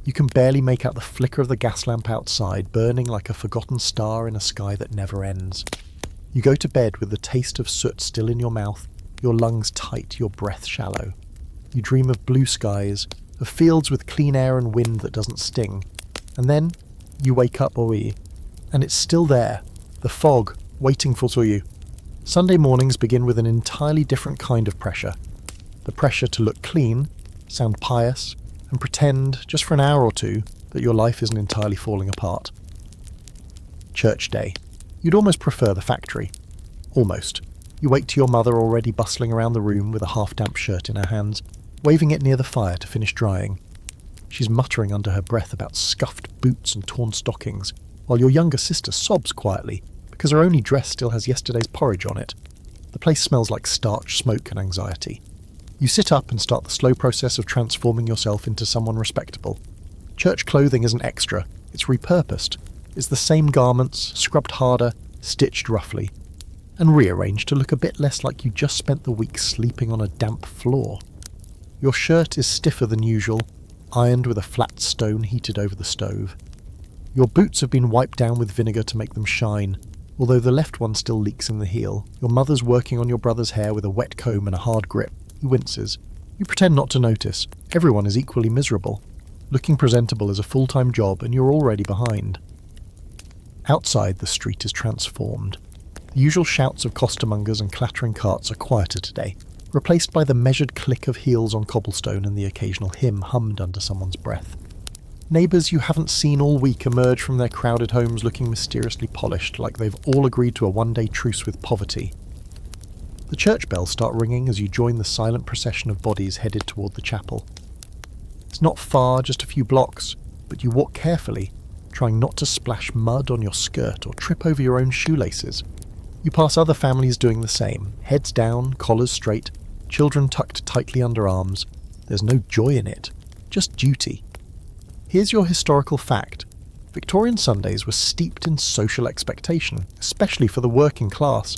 You can barely make out the flicker of the gas lamp outside, burning like a forgotten star in a sky that never ends. You go to bed with the taste of soot still in your mouth, your lungs tight, your breath shallow. You dream of blue skies, of fields with clean air and wind that doesn't sting. And then you wake up, and it's still there, the fog, waiting for you. Sunday mornings begin with an entirely different kind of pressure. The pressure to look clean, sound pious, and pretend, just for an hour or two, that your life isn't entirely falling apart. Church day. You'd almost prefer the factory. Almost. You wait till your mother already bustling around the room with a half-damp shirt in her hands, waving it near the fire to finish drying. She's muttering under her breath about scuffed boots and torn stockings, while your younger sister sobs quietly, because her only dress still has yesterday's porridge on it. The place smells like starch, smoke and anxiety. You sit up and start the slow process of transforming yourself into someone respectable. Church clothing isn't extra, it's repurposed. It's the same garments, scrubbed harder, stitched roughly, and rearranged to look a bit less like you just spent the week sleeping on a damp floor. Your shirt is stiffer than usual, ironed with a flat stone heated over the stove. Your boots have been wiped down with vinegar to make them shine, although the left one still leaks in the heel. Your mother's working on your brother's hair with a wet comb and a hard grip. He winces. You pretend not to notice. Everyone is equally miserable. Looking presentable is a full-time job and you're already behind. Outside, the street is transformed. The usual shouts of costermongers and clattering carts are quieter today, replaced by the measured click of heels on cobblestone and the occasional hymn hummed under someone's breath. Neighbours you haven't seen all week emerge from their crowded homes looking mysteriously polished, like they've all agreed to a one-day truce with poverty. The church bells start ringing as you join the silent procession of bodies headed toward the chapel. It's not far, just a few blocks, but you walk carefully, trying not to splash mud on your skirt or trip over your own shoelaces. You pass other families doing the same, heads down, collars straight, children tucked tightly under arms. There's no joy in it, just duty. Here's your historical fact. Victorian Sundays were steeped in social expectation, especially for the working class.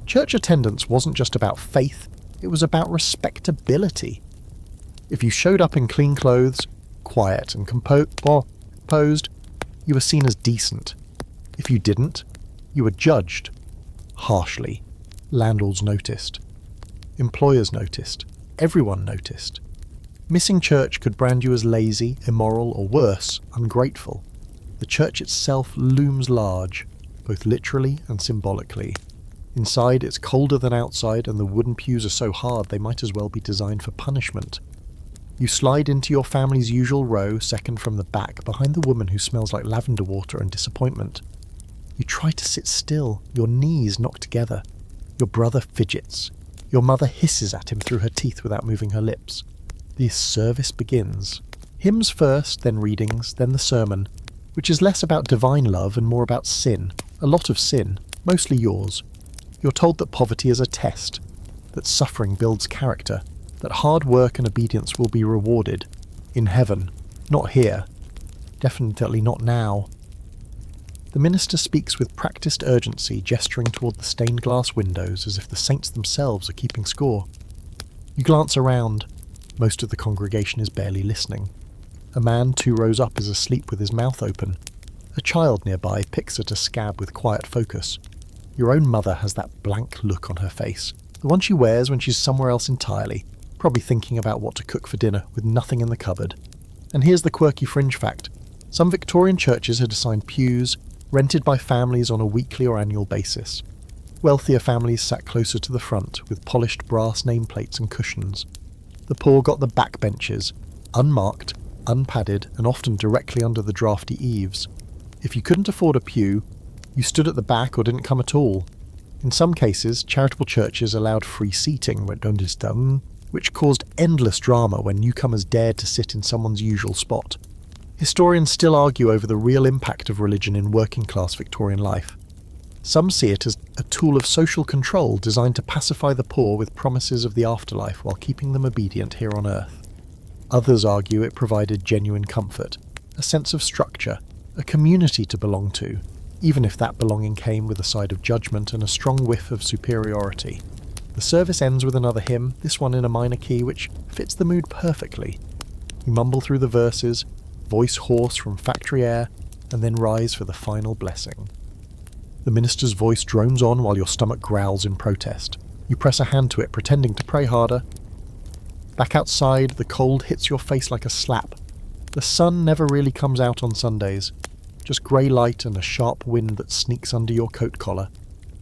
Church attendance wasn't just about faith, it was about respectability. If you showed up in clean clothes, quiet and composed, you were seen as decent. If you didn't, you were judged. Harshly. Landlords noticed. Employers noticed. Everyone noticed. Missing church could brand you as lazy, immoral, or worse, ungrateful. The church itself looms large, both literally and symbolically. Inside, it's colder than outside, and the wooden pews are so hard they might as well be designed for punishment. You slide into your family's usual row, second from the back, behind the woman who smells like lavender water and disappointment. You try to sit still, your knees knock together. Your brother fidgets. Your mother hisses at him through her teeth without moving her lips. The service begins. Hymns first, then readings, then the sermon, which is less about divine love and more about sin. A lot of sin, mostly yours. You're told that poverty is a test, that suffering builds character, that hard work and obedience will be rewarded. In heaven. Not here. Definitely not now. The minister speaks with practiced urgency, gesturing toward the stained glass windows as if the saints themselves are keeping score. You glance around. Most of the congregation is barely listening. A man 2 rows up is asleep with his mouth open. A child nearby picks at a scab with quiet focus. Your own mother has that blank look on her face, the one she wears when she's somewhere else entirely, probably thinking about what to cook for dinner with nothing in the cupboard. And here's the quirky fringe fact. Some Victorian churches had assigned pews, rented by families on a weekly or annual basis. Wealthier families sat closer to the front, with polished brass nameplates and cushions. The poor got the back benches, unmarked, unpadded, and often directly under the drafty eaves. If you couldn't afford a pew, you stood at the back or didn't come at all. In some cases, charitable churches allowed free seating, which caused endless drama when newcomers dared to sit in someone's usual spot. Historians still argue over the real impact of religion in working-class Victorian life. Some see it as a tool of social control designed to pacify the poor with promises of the afterlife while keeping them obedient here on earth. Others argue it provided genuine comfort, a sense of structure, a community to belong to, even if that belonging came with a side of judgment and a strong whiff of superiority. The service ends with another hymn, this one in a minor key, which fits the mood perfectly. You mumble through the verses, voice hoarse from factory air, and then rise for the final blessing. The minister's voice drones on while your stomach growls in protest. You press a hand to it, pretending to pray harder. Back outside, the cold hits your face like a slap. The sun never really comes out on Sundays. Just grey light and a sharp wind that sneaks under your coat collar.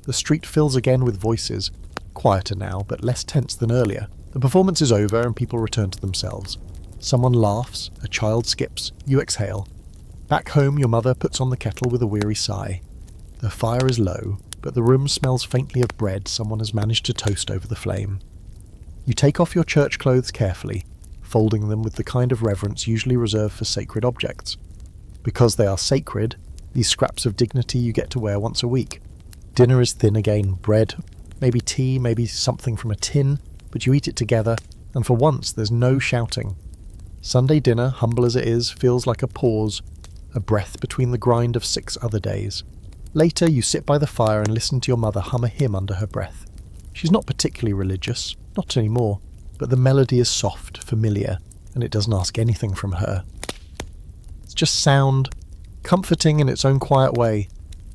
The street fills again with voices, quieter now, but less tense than earlier. The performance is over and people return to themselves. Someone laughs, a child skips, you exhale. Back home, your mother puts on the kettle with a weary sigh. The fire is low, but the room smells faintly of bread someone has managed to toast over the flame. You take off your church clothes carefully, folding them with the kind of reverence usually reserved for sacred objects. Because they are sacred, these scraps of dignity you get to wear once a week. Dinner is thin again, bread, maybe tea, maybe something from a tin, but you eat it together, And for once, there's no shouting. Sunday dinner, humble as it is, feels like a pause, a breath between the grind of 6 other days. Later, you sit by the fire and listen to your mother hum a hymn under her breath. She's not particularly religious, not anymore, but the melody is soft, familiar, and it doesn't ask anything from her. It's just sound, comforting in its own quiet way.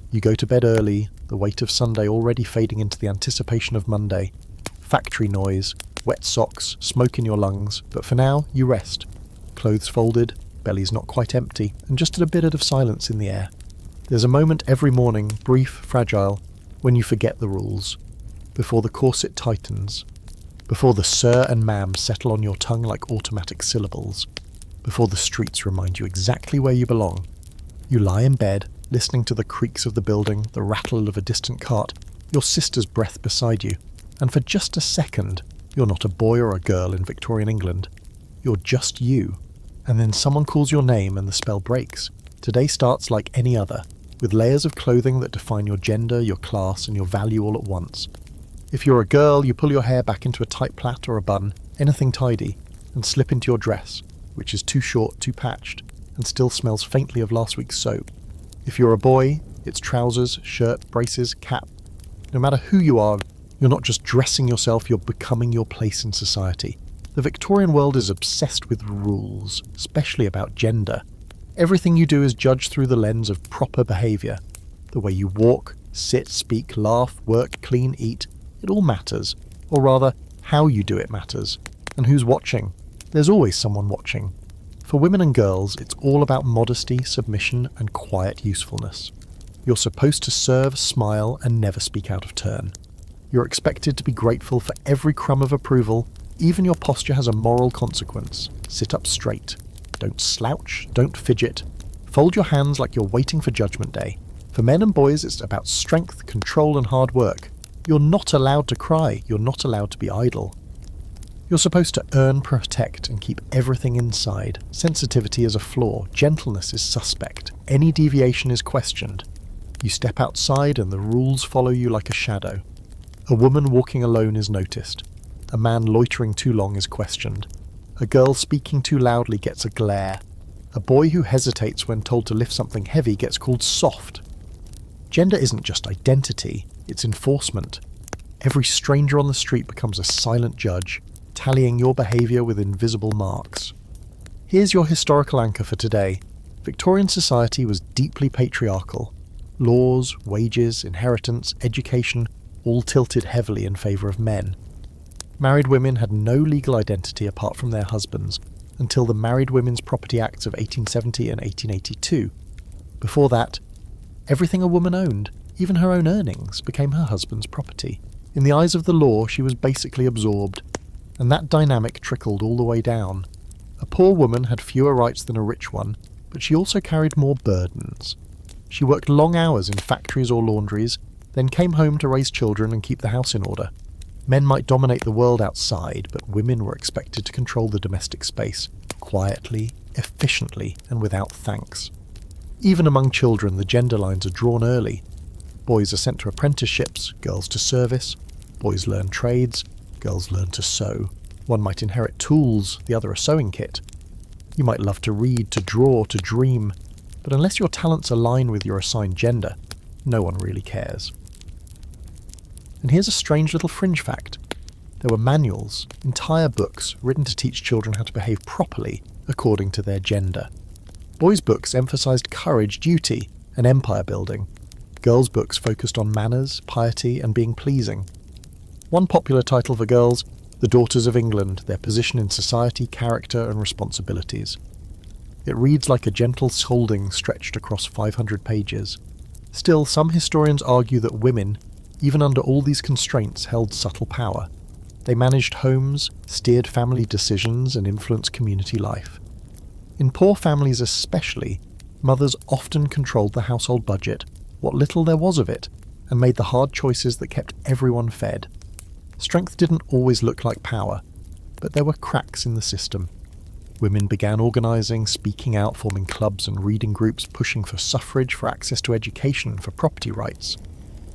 You go to bed early, the weight of Sunday already fading into the anticipation of Monday. Factory noise, wet socks, smoke in your lungs, but for now, you rest. Clothes folded, belly's not quite empty, and just a bit of silence in the air. There's a moment every morning, brief, fragile, when you forget the rules. Before the corset tightens. Before the sir and ma'am settle on your tongue like automatic syllables. Before the streets remind you exactly where you belong. You lie in bed, listening to the creaks of the building, the rattle of a distant cart, your sister's breath beside you, and for just a second, you're not a boy or a girl in Victorian England. You're just you. And then someone calls your name and the spell breaks. Today starts like any other, with layers of clothing that define your gender, your class, and your value all at once. If you're a girl, you pull your hair back into a tight plait or a bun, anything tidy, and slip into your dress, which is too short, too patched, and still smells faintly of last week's soap. If you're a boy, it's trousers, shirt, braces, cap. No matter who you are, you're not just dressing yourself, you're becoming your place in society. The Victorian world is obsessed with rules, especially about gender. Everything you do is judged through the lens of proper behaviour. The way you walk, sit, speak, laugh, work, clean, eat, it all matters. Or rather, how you do it matters. And who's watching? There's always someone watching. For women and girls, it's all about modesty, submission, and quiet usefulness. You're supposed to serve, smile, and never speak out of turn. You're expected to be grateful for every crumb of approval. Even your posture has a moral consequence. Sit up straight. Don't slouch, don't fidget. Fold your hands like you're waiting for Judgment Day. For men and boys, it's about strength, control, and hard work. You're not allowed to cry. You're not allowed to be idle. You're supposed to earn, protect, and keep everything inside. Sensitivity is a flaw. Gentleness is suspect. Any deviation is questioned. You step outside and the rules follow you like a shadow. A woman walking alone is noticed. A man loitering too long is questioned. A girl speaking too loudly gets a glare. A boy who hesitates when told to lift something heavy gets called soft. Gender isn't just identity, it's enforcement. Every stranger on the street becomes a silent judge, tallying your behaviour with invisible marks. Here's your historical anchor for today. Victorian society was deeply patriarchal. Laws, wages, inheritance, education, all tilted heavily in favour of men. Married women had no legal identity apart from their husbands until the Married Women's Property Acts of 1870 and 1882. Before that, everything a woman owned, even her own earnings, became her husband's property. In the eyes of the law, she was basically absorbed, and that dynamic trickled all the way down. A poor woman had fewer rights than a rich one, but she also carried more burdens. She worked long hours in factories or laundries, then came home to raise children and keep the house in order. Men might dominate the world outside, but women were expected to control the domestic space, quietly, efficiently, and without thanks. Even among children, the gender lines are drawn early. Boys are sent to apprenticeships, girls to service. Boys learn trades, girls learn to sew. One might inherit tools, the other a sewing kit. You might love to read, to draw, to dream, but unless your talents align with your assigned gender, no one really cares. And here's a strange little fringe fact. There were manuals, entire books, written to teach children how to behave properly according to their gender. Boys' books emphasised courage, duty, and empire building. Girls' books focused on manners, piety, and being pleasing. One popular title for girls, The Daughters of England, their position in society, character, and responsibilities. It reads like a gentle scolding stretched across 500 pages. Still, some historians argue that women, even under all these constraints, held subtle power. They managed homes, steered family decisions, and influenced community life. In poor families especially, mothers often controlled the household budget, what little there was of it, and made the hard choices that kept everyone fed. Strength didn't always look like power, but there were cracks in the system. Women began organising, speaking out, forming clubs and reading groups, pushing for suffrage, for access to education, for property rights.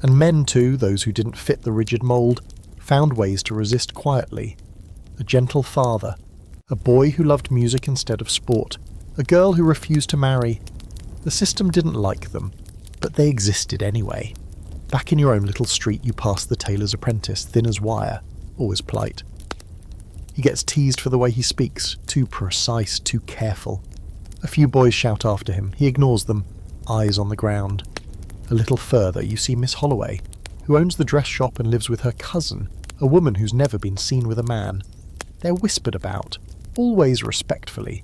And men too, those who didn't fit the rigid mould, found ways to resist quietly. a gentle father, a boy who loved music instead of sport, a girl who refused to marry. The system didn't like them, but they existed anyway. Back in your own little street you pass the tailor's apprentice, thin as wire, always polite. He gets teased for the way he speaks, too precise, too careful. A few boys shout after him, he ignores them, eyes on the ground. A little further you see Miss Holloway, who owns the dress shop and lives with her cousin, a woman who's never been seen with a man. They're whispered about, always respectfully,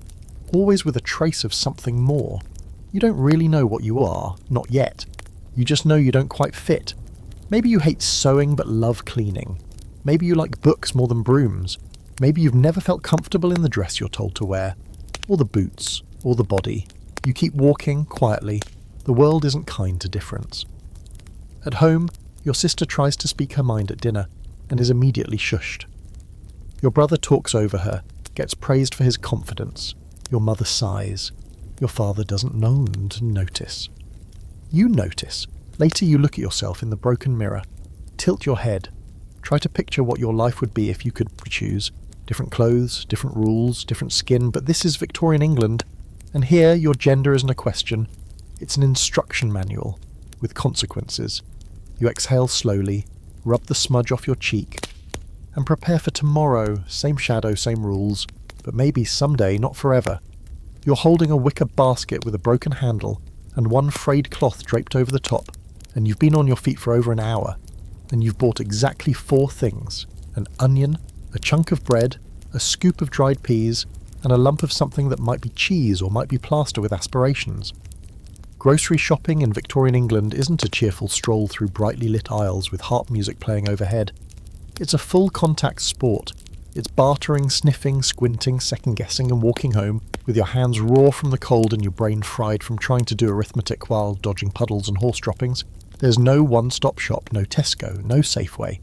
always with a trace of something more. You don't really know what you are, not yet. You just know you don't quite fit. Maybe you hate sewing but love cleaning. Maybe you like books more than brooms. Maybe you've never felt comfortable in the dress you're told to wear, or the boots, or the body. You keep walking quietly. The world isn't kind to difference. At home, your sister tries to speak her mind at dinner, and is immediately shushed. Your brother talks over her, gets praised for his confidence. Your mother sighs. Your father doesn't know to notice. You notice. Later you look at yourself in the broken mirror. Tilt your head. Try to picture what your life would be if you could choose. Different clothes, different rules, different skin, but this is Victorian England, and here your gender isn't a question. It's an instruction manual, with consequences. You exhale slowly, rub the smudge off your cheek, and prepare for tomorrow, same shadow, same rules, but maybe someday, not forever. You're holding a wicker basket with a broken handle, and one frayed cloth draped over the top, and you've been on your feet for over an hour, and you've bought exactly 4 things: an onion, a chunk of bread, a scoop of dried peas, and a lump of something that might be cheese or might be plaster with aspirations. Grocery shopping in Victorian England isn't a cheerful stroll through brightly lit aisles with harp music playing overhead. It's a full-contact sport. It's bartering, sniffing, squinting, second-guessing and walking home, with your hands raw from the cold and your brain fried from trying to do arithmetic while dodging puddles and horse droppings. There's no one-stop shop, no Tesco, no Safeway.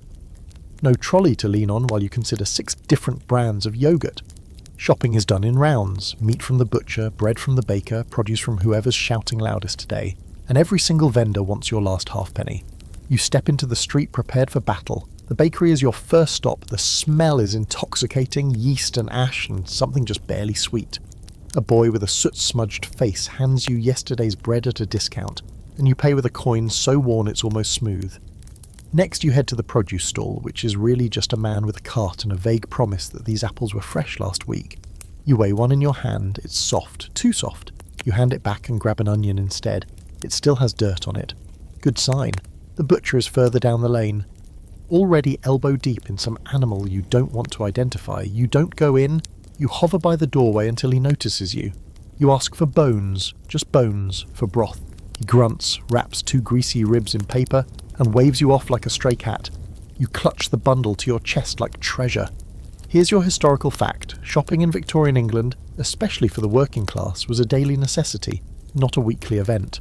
No trolley to lean on while you consider 6 different brands of yoghurt. Shopping is done in rounds, meat from the butcher, bread from the baker, produce from whoever's shouting loudest today, and every single vendor wants your last halfpenny. You step into the street prepared for battle. The bakery is your first stop. The smell is intoxicating, yeast and ash and something just barely sweet. A boy with a soot-smudged face hands you yesterday's bread at a discount, and you pay with a coin so worn it's almost smooth. Next you head to the produce stall, which is really just a man with a cart and a vague promise that these apples were fresh last week. You weigh one in your hand, it's soft, too soft. You hand it back and grab an onion instead. It still has dirt on it. Good sign. The butcher is further down the lane. Already elbow deep in some animal you don't want to identify, you don't go in, you hover by the doorway until he notices you. You ask for bones, just bones, for broth. He grunts, wraps 2 greasy ribs in paper, and waves you off like a stray cat. You clutch the bundle to your chest like treasure. Here's your historical fact. Shopping in Victorian England, especially for the working class, was a daily necessity, not a weekly event.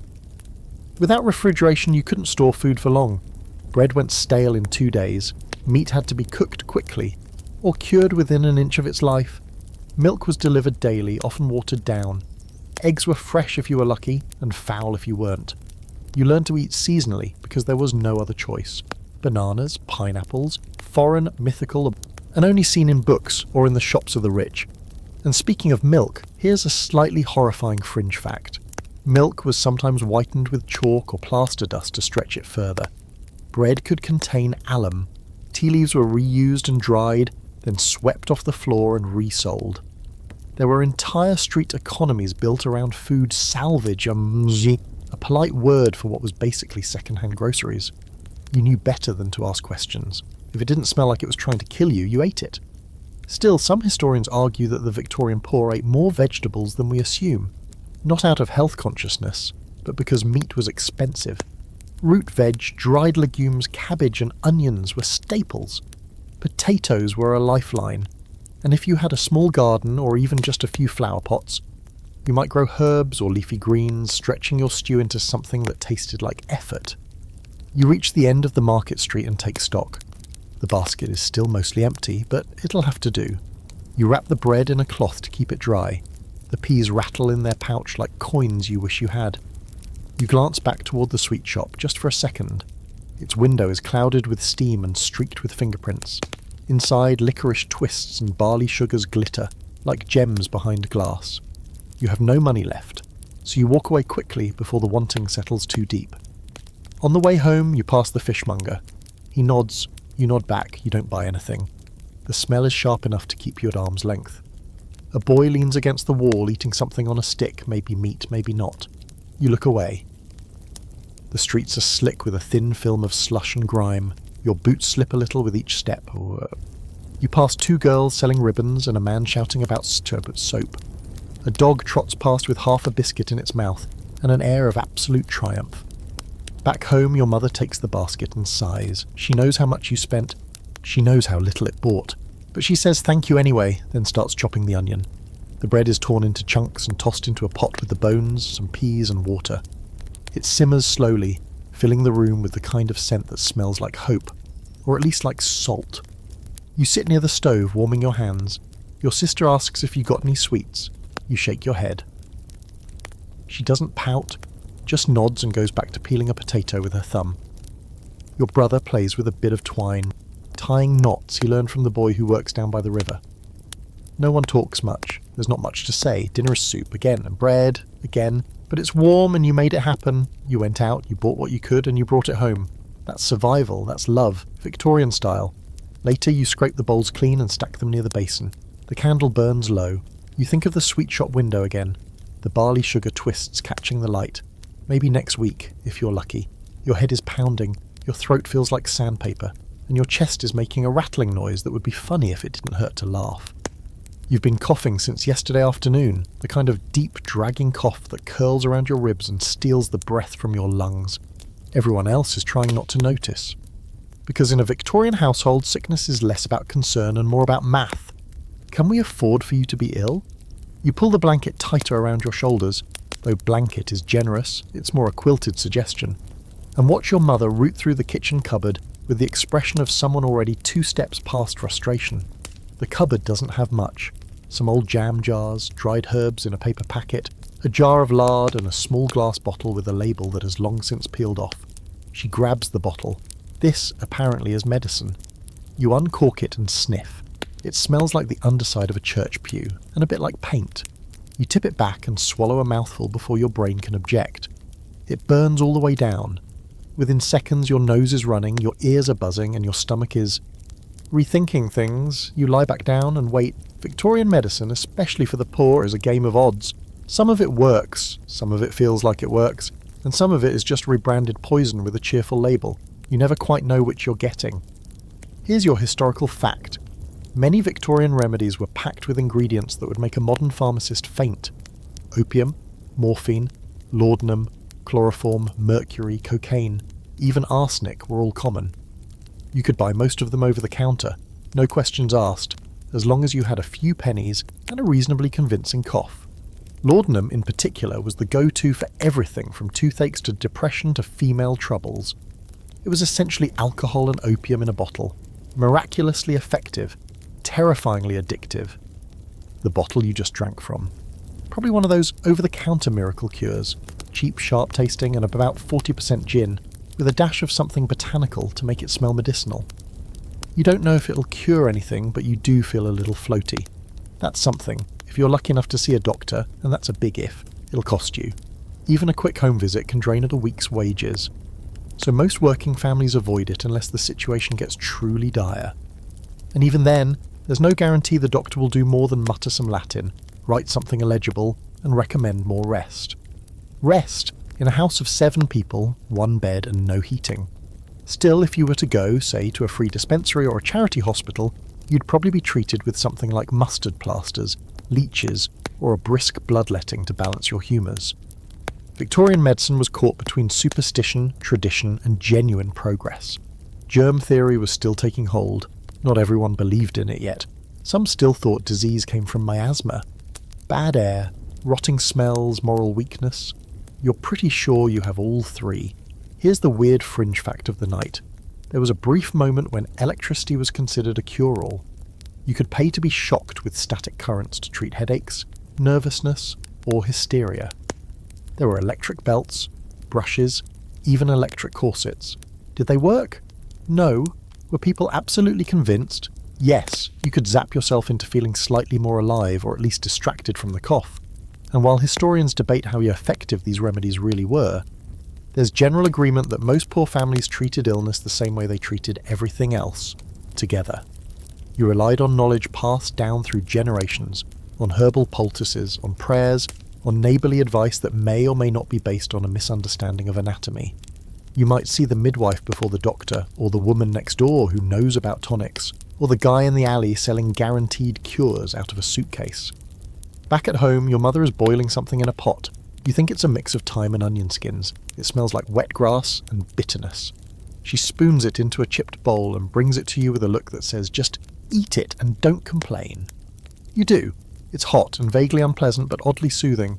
Without refrigeration you couldn't store food for long. Bread went stale in 2 days, meat had to be cooked quickly, or cured within an inch of its life. Milk was delivered daily, often watered down. Eggs were fresh if you were lucky, and foul if you weren't. You learned to eat seasonally because there was no other choice. Bananas, pineapples, foreign, mythical, and only seen in books or in the shops of the rich. And speaking of milk, here's a slightly horrifying fringe fact. Milk was sometimes whitened with chalk or plaster dust to stretch it further. Bread could contain alum. Tea leaves were reused and dried, then swept off the floor and resold. There were entire street economies built around food salvage, a polite word for what was basically second-hand groceries. You knew better than to ask questions. If it didn't smell like it was trying to kill you, you ate it. Still, some historians argue that the Victorian poor ate more vegetables than we assume, not out of health consciousness, but because meat was expensive. Root veg, dried legumes, cabbage and onions were staples. Potatoes were a lifeline, and if you had a small garden or even just a few flower pots, you might grow herbs or leafy greens, stretching your stew into something that tasted like effort. You reach the end of the market street and take stock. The basket is still mostly empty, but it'll have to do. You wrap the bread in a cloth to keep it dry. The peas rattle in their pouch like coins you wish you had. You glance back toward the sweet shop just for a second. Its window is clouded with steam and streaked with fingerprints. Inside, licorice twists and barley sugars glitter like gems behind glass. You have no money left, so you walk away quickly before the wanting settles too deep. On the way home, you pass the fishmonger. He nods, you nod back, you don't buy anything. The smell is sharp enough to keep you at arm's length. A boy leans against the wall eating something on a stick, maybe meat, maybe not. You look away. The streets are slick with a thin film of slush and grime. Your boots slip a little with each step. You pass 2 girls selling ribbons and a man shouting about soap. A dog trots past with half a biscuit in its mouth and an air of absolute triumph. Back home, your mother takes the basket and sighs. She knows how much you spent. She knows how little it bought. But she says thank you anyway, then starts chopping the onion. The bread is torn into chunks and tossed into a pot with the bones, some peas and water. It simmers slowly, filling the room with the kind of scent that smells like hope, or at least like salt. You sit near the stove, warming your hands. Your sister asks if you got any sweets. You shake your head. She doesn't pout, just nods and goes back to peeling a potato with her thumb. Your brother plays with a bit of twine, tying knots he learned from the boy who works down by the river. No one talks much. There's not much to say. Dinner is soup again, and bread again. But it's warm and you made it happen. You went out, you bought what you could, and you brought it home. That's survival, that's love, Victorian style. Later you scrape the bowls clean and stack them near the basin. The candle burns low. You think of the sweet shop window again. The barley sugar twists catching the light. Maybe next week, if you're lucky. Your head is pounding, your throat feels like sandpaper, and your chest is making a rattling noise that would be funny if it didn't hurt to laugh. You've been coughing since yesterday afternoon, the kind of deep, dragging cough that curls around your ribs and steals the breath from your lungs. Everyone else is trying not to notice. Because in a Victorian household, sickness is less about concern and more about math. Can we afford for you to be ill? You pull the blanket tighter around your shoulders. Though blanket is generous, it's more a quilted suggestion. And watch your mother root through the kitchen cupboard with the expression of someone already 2 steps past frustration. The cupboard doesn't have much. Some old jam jars, dried herbs in a paper packet, a jar of lard and a small glass bottle with a label that has long since peeled off. She grabs the bottle. This, apparently, is medicine. You uncork it and sniff. It smells like the underside of a church pew, and a bit like paint. You tip it back and swallow a mouthful before your brain can object. It burns all the way down. Within seconds, your nose is running, your ears are buzzing, and your stomach is... Rethinking things, you lie back down and wait. Victorian medicine, especially for the poor, is a game of odds. Some of it works, some of it feels like it works, and some of it is just rebranded poison with a cheerful label. You never quite know which you're getting. Here's your historical fact. Many Victorian remedies were packed with ingredients that would make a modern pharmacist faint. Opium, morphine, laudanum, chloroform, mercury, cocaine, even arsenic were all common. You could buy most of them over the counter, no questions asked, as long as you had a few pennies and a reasonably convincing cough. Laudanum in particular was the go-to for everything from toothaches to depression to female troubles. It was essentially alcohol and opium in a bottle, miraculously effective, terrifyingly addictive. The bottle you just drank from. Probably one of those over-the-counter miracle cures, cheap, sharp tasting and about 40% gin, with a dash of something botanical to make it smell medicinal. You don't know if it'll cure anything, but you do feel a little floaty. That's something. If you're lucky enough to see a doctor, and that's a big if, it'll cost you. Even a quick home visit can drain at a week's wages. So most working families avoid it unless the situation gets truly dire. And even then, there's no guarantee the doctor will do more than mutter some Latin, write something illegible, and recommend more rest. Rest in a house of 7 people, 1 bed and no heating. Still, if you were to go, say, to a free dispensary or a charity hospital, you'd probably be treated with something like mustard plasters, leeches, or a brisk bloodletting to balance your humours. Victorian medicine was caught between superstition, tradition, and genuine progress. Germ theory was still taking hold. Not everyone believed in it yet. Some still thought disease came from miasma. Bad air, rotting smells, moral weakness. You're pretty sure you have all 3. Here's the weird fringe fact of the night. There was a brief moment when electricity was considered a cure-all. You could pay to be shocked with static currents to treat headaches, nervousness, or hysteria. There were electric belts, brushes, even electric corsets. Did they work? No. Were people absolutely convinced? Yes, you could zap yourself into feeling slightly more alive or at least distracted from the cough. And while historians debate how effective these remedies really were, there's general agreement that most poor families treated illness the same way they treated everything else, together. You relied on knowledge passed down through generations, on herbal poultices, on prayers, on neighbourly advice that may or may not be based on a misunderstanding of anatomy. You might see the midwife before the doctor, or the woman next door who knows about tonics, or the guy in the alley selling guaranteed cures out of a suitcase. Back at home, your mother is boiling something in a pot. You think it's a mix of thyme and onion skins. It smells like wet grass and bitterness. She spoons it into a chipped bowl and brings it to you with a look that says, just eat it and don't complain. You do. It's hot and vaguely unpleasant but oddly soothing.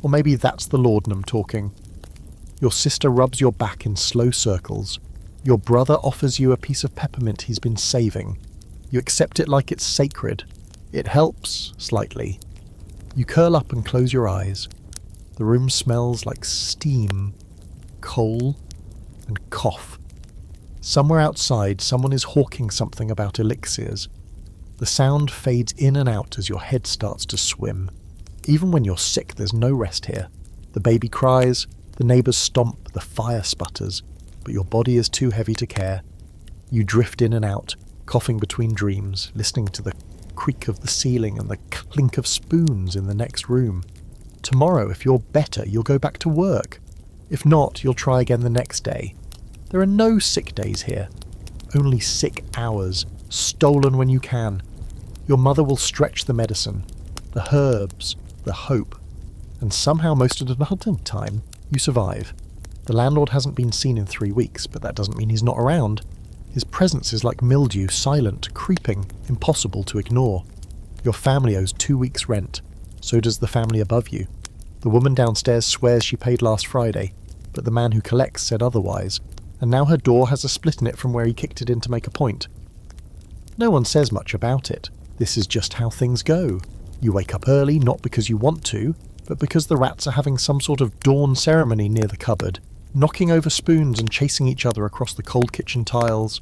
Or maybe that's the laudanum talking. Your sister rubs your back in slow circles. Your brother offers you a piece of peppermint he's been saving. You accept it like it's sacred. It helps, slightly. You curl up and close your eyes. The room smells like steam, coal, and cough. Somewhere outside, someone is hawking something about elixirs. The sound fades in and out as your head starts to swim. Even when you're sick, there's no rest here. The baby cries, the neighbours stomp, the fire sputters, but your body is too heavy to care. You drift in and out, coughing between dreams, listening to the creak of the ceiling and the clink of spoons in the next room. Tomorrow, if you're better, you'll go back to work. If not, you'll try again the next day. There are no sick days here. Only sick hours, stolen when you can. Your mother will stretch the medicine, the herbs, the hope, and somehow most of the time, you survive. The landlord hasn't been seen in 3 weeks, but that doesn't mean he's not around. His presence is like mildew, silent, creeping, impossible to ignore. Your family owes 2 weeks' rent. So does the family above you. The woman downstairs swears she paid last Friday, but the man who collects said otherwise, and now her door has a split in it from where he kicked it in to make a point. No one says much about it. This is just how things go. You wake up early, not because you want to, but because the rats are having some sort of dawn ceremony near the cupboard, knocking over spoons and chasing each other across the cold kitchen tiles.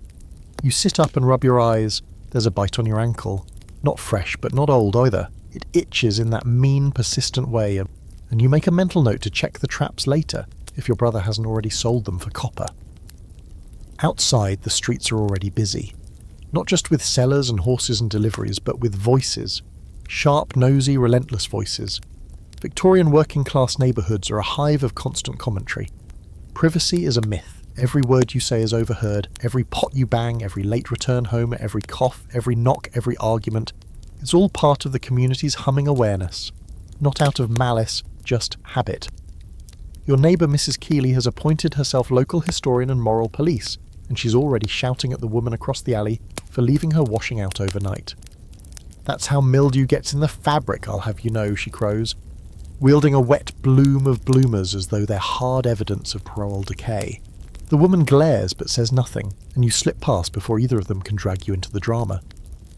You sit up and rub your eyes. There's a bite on your ankle. Not fresh, but not old either. It itches in that mean, persistent way, and you make a mental note to check the traps later, if your brother hasn't already sold them for copper. Outside, the streets are already busy. Not just with sellers and horses and deliveries, but with voices. Sharp, nosy, relentless voices. Victorian working-class neighbourhoods are a hive of constant commentary. Privacy is a myth. Every word you say is overheard, every pot you bang, every late return home, every cough, every knock, every argument. It's all part of the community's humming awareness. Not out of malice, just habit. Your neighbour Mrs. Keeley has appointed herself local historian and moral police, and she's already shouting at the woman across the alley for leaving her washing out overnight. That's how mildew gets in the fabric, I'll have you know, she crows, wielding a wet bloom of bloomers as though they're hard evidence of parole decay. The woman glares but says nothing, and you slip past before either of them can drag you into the drama.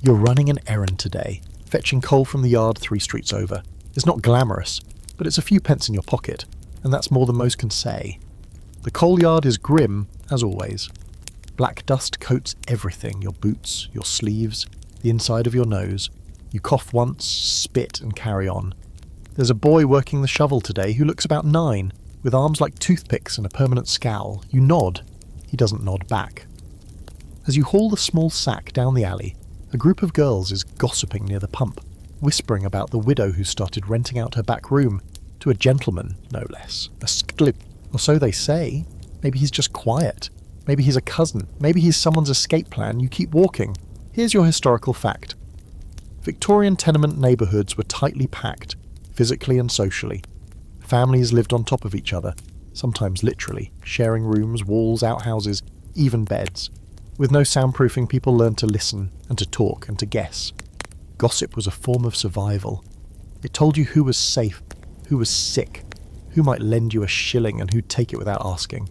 You're running an errand today, fetching coal from the yard 3 streets over. It's not glamorous, but it's a few pence in your pocket, and that's more than most can say. The coal yard is grim, as always. Black dust coats everything, your boots, your sleeves, the inside of your nose. You cough once, spit, and carry on. There's a boy working the shovel today who looks about 9, with arms like toothpicks and a permanent scowl. You nod. He doesn't nod back. As you haul the small sack down the alley, a group of girls is gossiping near the pump, whispering about the widow who started renting out her back room to a gentleman, no less. A sklip. Or so they say. Maybe he's just quiet. Maybe he's a cousin. Maybe he's someone's escape plan. You keep walking. Here's your historical fact. Victorian tenement neighbourhoods were tightly packed, physically and socially. Families lived on top of each other, sometimes literally, sharing rooms, walls, outhouses, even beds. With no soundproofing, people learned to listen and to talk and to guess. Gossip was a form of survival. It told you who was safe, who was sick, who might lend you a shilling and who'd take it without asking.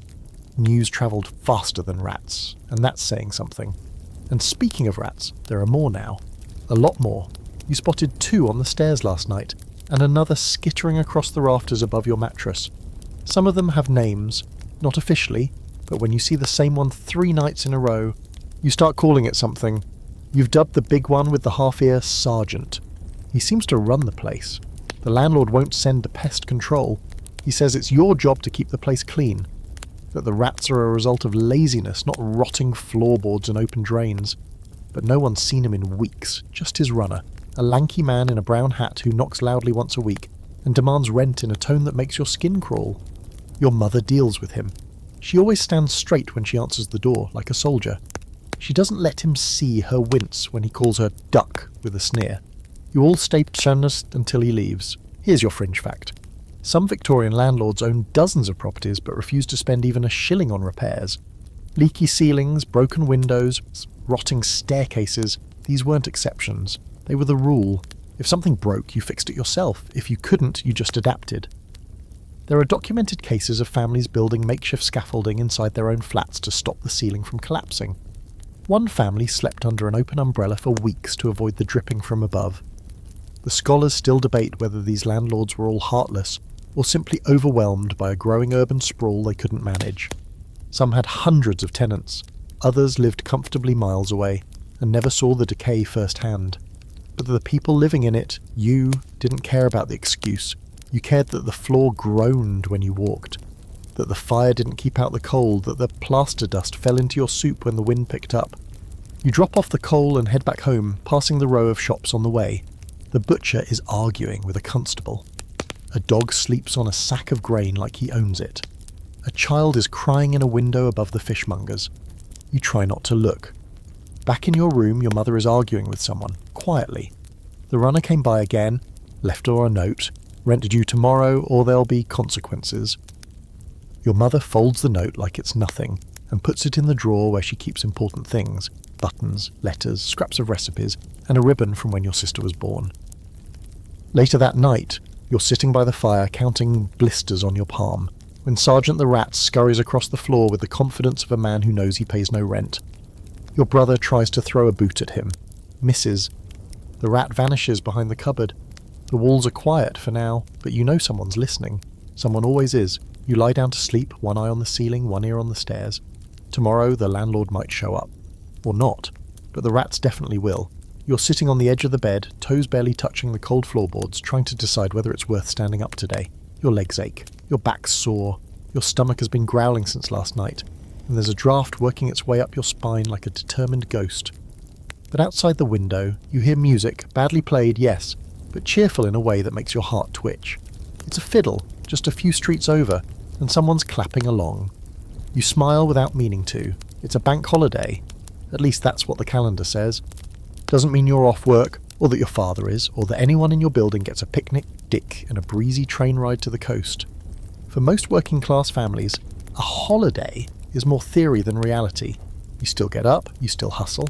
News travelled faster than rats, and that's saying something. And speaking of rats, there are more now. A lot more. You spotted 2 on the stairs last night, and another skittering across the rafters above your mattress. Some of them have names, not officially, but when you see the same one 3 nights in a row, you start calling it something. You've dubbed the big one with the half-ear Sergeant. He seems to run the place. The landlord won't send to pest control. He says it's your job to keep the place clean. That the rats are a result of laziness, not rotting floorboards and open drains. But no one's seen him in weeks, just his runner, a lanky man in a brown hat who knocks loudly once a week and demands rent in a tone that makes your skin crawl. Your mother deals with him. She always stands straight when she answers the door, like a soldier. She doesn't let him see her wince when he calls her duck with a sneer. You all stay churnest until he leaves. Here's your fringe fact. Some Victorian landlords own dozens of properties but refuse to spend even a shilling on repairs. Leaky ceilings, broken windows, rotting staircases, these weren't exceptions. They were the rule. If something broke, you fixed it yourself. If you couldn't, you just adapted. There are documented cases of families building makeshift scaffolding inside their own flats to stop the ceiling from collapsing. One family slept under an open umbrella for weeks to avoid the dripping from above. The scholars still debate whether these landlords were all heartless or simply overwhelmed by a growing urban sprawl they couldn't manage. Some had hundreds of tenants, others lived comfortably miles away and never saw the decay firsthand. But the people living in it, you, didn't care about the excuse. You cared that the floor groaned when you walked, that the fire didn't keep out the cold, that the plaster dust fell into your soup when the wind picked up. You drop off the coal and head back home, passing the row of shops on the way. The butcher is arguing with a constable. A dog sleeps on a sack of grain like he owns it. A child is crying in a window above the fishmonger's. You try not to look. Back in your room, your mother is arguing with someone, quietly. The runner came by again, left her a note, rent due tomorrow or there'll be consequences. Your mother folds the note like it's nothing and puts it in the drawer where she keeps important things, buttons, letters, scraps of recipes, and a ribbon from when your sister was born. Later that night, you're sitting by the fire counting blisters on your palm, when Sergeant the Rat scurries across the floor with the confidence of a man who knows he pays no rent. Your brother tries to throw a boot at him, misses. The rat vanishes behind the cupboard. The walls are quiet for now, but you know someone's listening. Someone always is. You lie down to sleep, one eye on the ceiling, one ear on the stairs. Tomorrow the landlord might show up. Or not, but the rats definitely will. You're sitting on the edge of the bed, toes barely touching the cold floorboards, trying to decide whether it's worth standing up today. Your legs ache, your back's sore, your stomach has been growling since last night, and there's a draft working its way up your spine like a determined ghost. But outside the window, you hear music, badly played, yes, but cheerful in a way that makes your heart twitch. It's a fiddle, just a few streets over, and someone's clapping along. You smile without meaning to. It's a bank holiday. At least that's what the calendar says. Doesn't mean you're off work, or that your father is, or that anyone in your building gets a picnic, dick, and a breezy train ride to the coast. For most working class families, a holiday is more theory than reality. You still get up, you still hustle.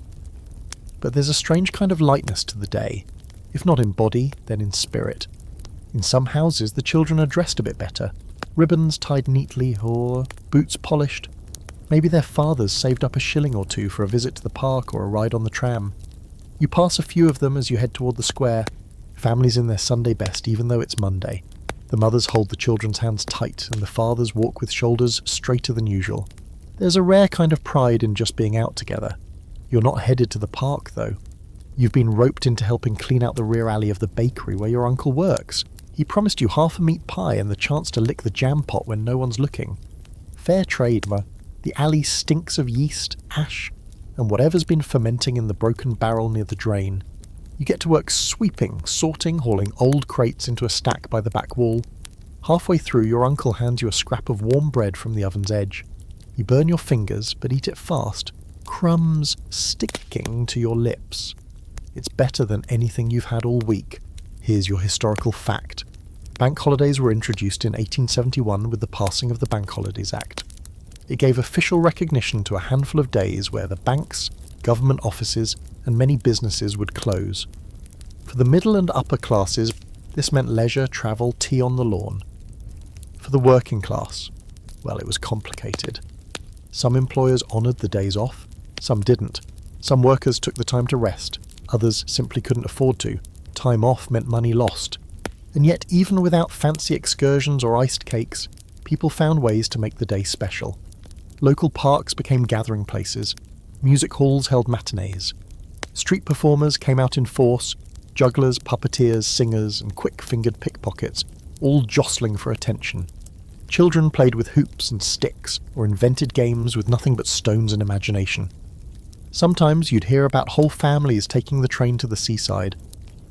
But there's a strange kind of lightness to the day, if not in body, then in spirit. In some houses, the children are dressed a bit better. Ribbons tied neatly, or boots polished. Maybe their fathers saved up a shilling or two for a visit to the park or a ride on the tram. You pass a few of them as you head toward the square, families in their Sunday best even though it's Monday. The mothers hold the children's hands tight and the fathers walk with shoulders straighter than usual. There's a rare kind of pride in just being out together. You're not headed to the park though. You've been roped into helping clean out the rear alley of the bakery where your uncle works. He promised you half a meat pie and the chance to lick the jam pot when no one's looking. Fair trade, ma. The alley stinks of yeast, ash, and whatever's been fermenting in the broken barrel near the drain. You get to work sweeping, sorting, hauling old crates into a stack by the back wall. Halfway through, your uncle hands you a scrap of warm bread from the oven's edge. You burn your fingers, but eat it fast, crumbs sticking to your lips. It's better than anything you've had all week. Here's your historical fact. Bank holidays were introduced in 1871 with the passing of the Bank Holidays Act. It gave official recognition to a handful of days where the banks, government offices, and many businesses would close. For the middle and upper classes, this meant leisure, travel, tea on the lawn. For the working class, well, it was complicated. Some employers honoured the days off, some didn't. Some workers took the time to rest, others simply couldn't afford to. Time off meant money lost. And yet, even without fancy excursions or iced cakes, people found ways to make the day special. Local parks became gathering places. Music halls held matinees. Street performers came out in force, jugglers, puppeteers, singers, and quick-fingered pickpockets, all jostling for attention. Children played with hoops and sticks, or invented games with nothing but stones and imagination. Sometimes you'd hear about whole families taking the train to the seaside.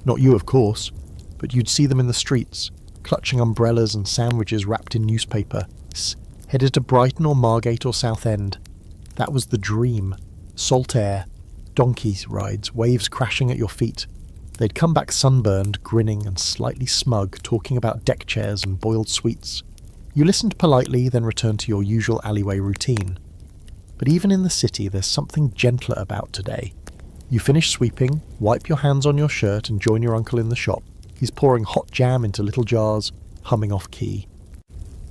Not you, of course, but you'd see them in the streets, clutching umbrellas and sandwiches wrapped in newspaper, headed to Brighton or Margate or Southend. That was the dream. Salt air, donkey rides, waves crashing at your feet. They'd come back sunburned, grinning and slightly smug, talking about deck chairs and boiled sweets. You listened politely, then returned to your usual alleyway routine. But even in the city, there's something gentler about today. You finish sweeping, wipe your hands on your shirt and join your uncle in the shop. He's pouring hot jam into little jars, humming off key.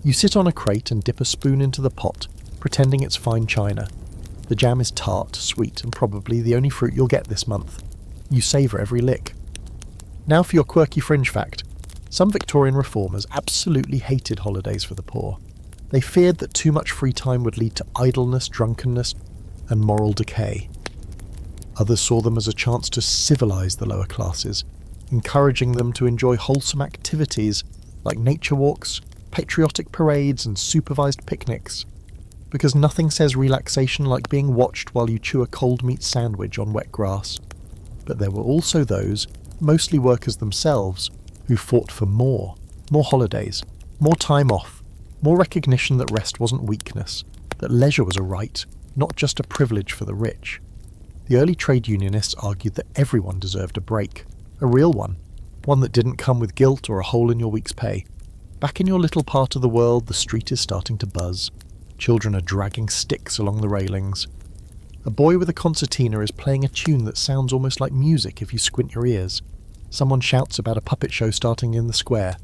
You sit on a crate and dip a spoon into the pot, pretending it's fine china. The jam is tart, sweet, and probably the only fruit you'll get this month. You savour every lick. Now for your quirky fringe fact. Some Victorian reformers absolutely hated holidays for the poor. They feared that too much free time would lead to idleness, drunkenness, and moral decay. Others saw them as a chance to civilise the lower classes, encouraging them to enjoy wholesome activities like nature walks, patriotic parades, and supervised picnics. Because nothing says relaxation like being watched while you chew a cold meat sandwich on wet grass. But there were also those, mostly workers themselves, who fought for more holidays, more time off, more recognition that rest wasn't weakness, that leisure was a right, not just a privilege for the rich. The early trade unionists argued that everyone deserved a break, a real one that didn't come with guilt or a hole in your week's pay. Back in your little part of the world, the street is starting to buzz. Children are dragging sticks along the railings. A boy with a concertina is playing a tune that sounds almost like music if you squint your ears. Someone shouts about a puppet show starting in the square.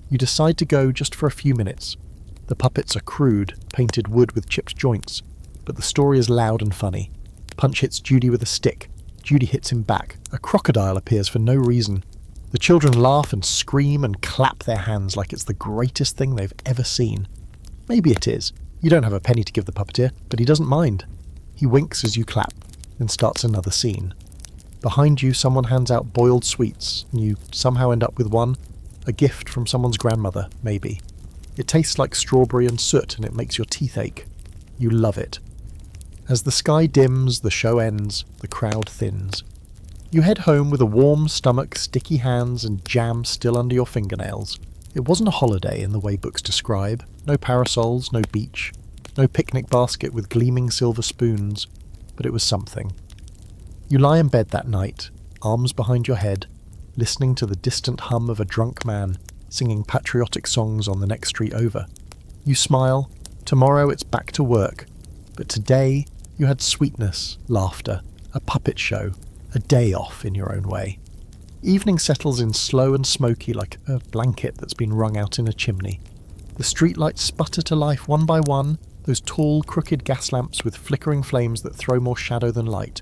You decide to go just for a few minutes. The puppets are crude, painted wood with chipped joints, but the story is loud and funny. Punch hits Judy with a stick. Judy hits him back. A crocodile appears for no reason. The children laugh and scream and clap their hands like it's the greatest thing they've ever seen. Maybe it is. You don't have a penny to give the puppeteer, but he doesn't mind. He winks as you clap, then starts another scene. Behind you, someone hands out boiled sweets, and you somehow end up with one. A gift from someone's grandmother, maybe. It tastes like strawberry and soot, and it makes your teeth ache. You love it. As the sky dims, the show ends, the crowd thins. You head home with a warm stomach, sticky hands, and jam still under your fingernails. It wasn't a holiday in the way books describe. No parasols, no beach, no picnic basket with gleaming silver spoons, but it was something. You lie in bed that night, arms behind your head, listening to the distant hum of a drunk man singing patriotic songs on the next street over. You smile. Tomorrow it's back to work. But today you had sweetness, laughter, a puppet show, a day off in your own way. Evening settles in slow and smoky like a blanket that's been wrung out in a chimney. The streetlights sputter to life one by one, those tall, crooked gas lamps with flickering flames that throw more shadow than light.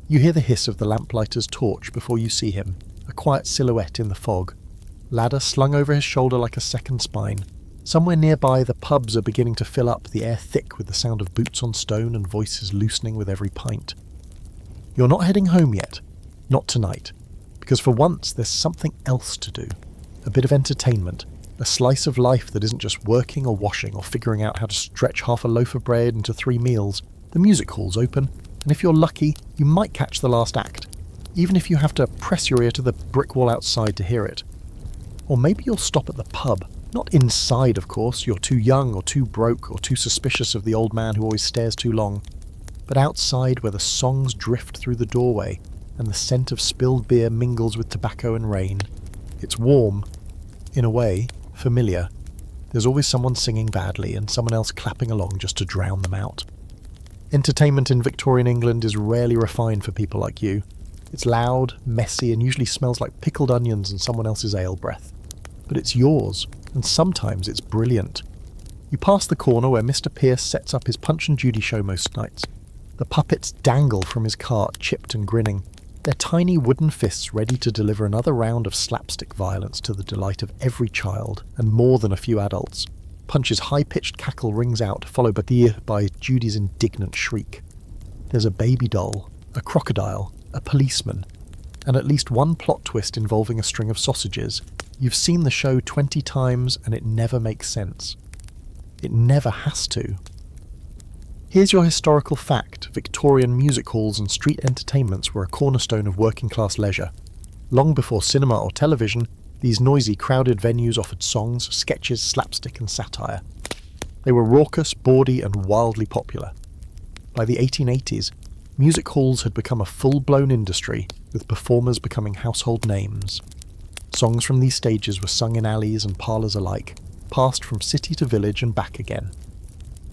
You hear the hiss of the lamplighter's torch before you see him, a quiet silhouette in the fog. Ladder slung over his shoulder like a second spine. Somewhere nearby, the pubs are beginning to fill up, the air thick with the sound of boots on stone and voices loosening with every pint. You're not heading home yet. Not tonight. Because for once, there's something else to do. A bit of entertainment. A slice of life that isn't just working or washing or figuring out how to stretch half a loaf of bread into 3 meals. The music hall's open, and if you're lucky, you might catch the last act, even if you have to press your ear to the brick wall outside to hear it. Or maybe you'll stop at the pub. Not inside, of course, you're too young or too broke or too suspicious of the old man who always stares too long. But outside where the songs drift through the doorway and the scent of spilled beer mingles with tobacco and rain. It's warm. In a way, familiar. There's always someone singing badly and someone else clapping along just to drown them out. Entertainment in Victorian England is rarely refined for people like you. It's loud, messy, and usually smells like pickled onions and someone else's ale breath. But it's yours, and sometimes it's brilliant. You pass the corner where Mr. Pierce sets up his Punch and Judy show most nights. The puppets dangle from his cart, chipped and grinning, their tiny wooden fists ready to deliver another round of slapstick violence to the delight of every child, and more than a few adults. Punch's high-pitched cackle rings out, followed by Judy's indignant shriek. There's a baby doll, a crocodile, a policeman, and at least one plot twist involving a string of sausages. You've seen the show 20 times and it never makes sense. It never has to. Here's your historical fact. Victorian music halls and street entertainments were a cornerstone of working-class leisure. Long before cinema or television, these noisy, crowded venues offered songs, sketches, slapstick and satire. They were raucous, bawdy and wildly popular. By the 1880s, music halls had become a full-blown industry, with performers becoming household names. Songs from these stages were sung in alleys and parlours alike, passed from city to village and back again.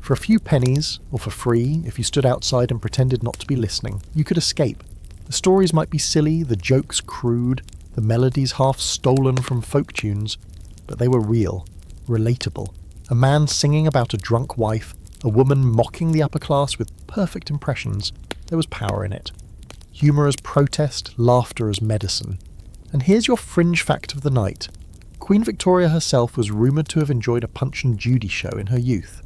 For a few pennies, or for free, if you stood outside and pretended not to be listening, you could escape. The stories might be silly, the jokes crude, the melodies half stolen from folk tunes, but they were real, relatable. A man singing about a drunk wife, a woman mocking the upper class with perfect impressions. There was power in it. Humour as protest, laughter as medicine. And here's your fringe fact of the night. Queen Victoria herself was rumoured to have enjoyed a Punch and Judy show in her youth.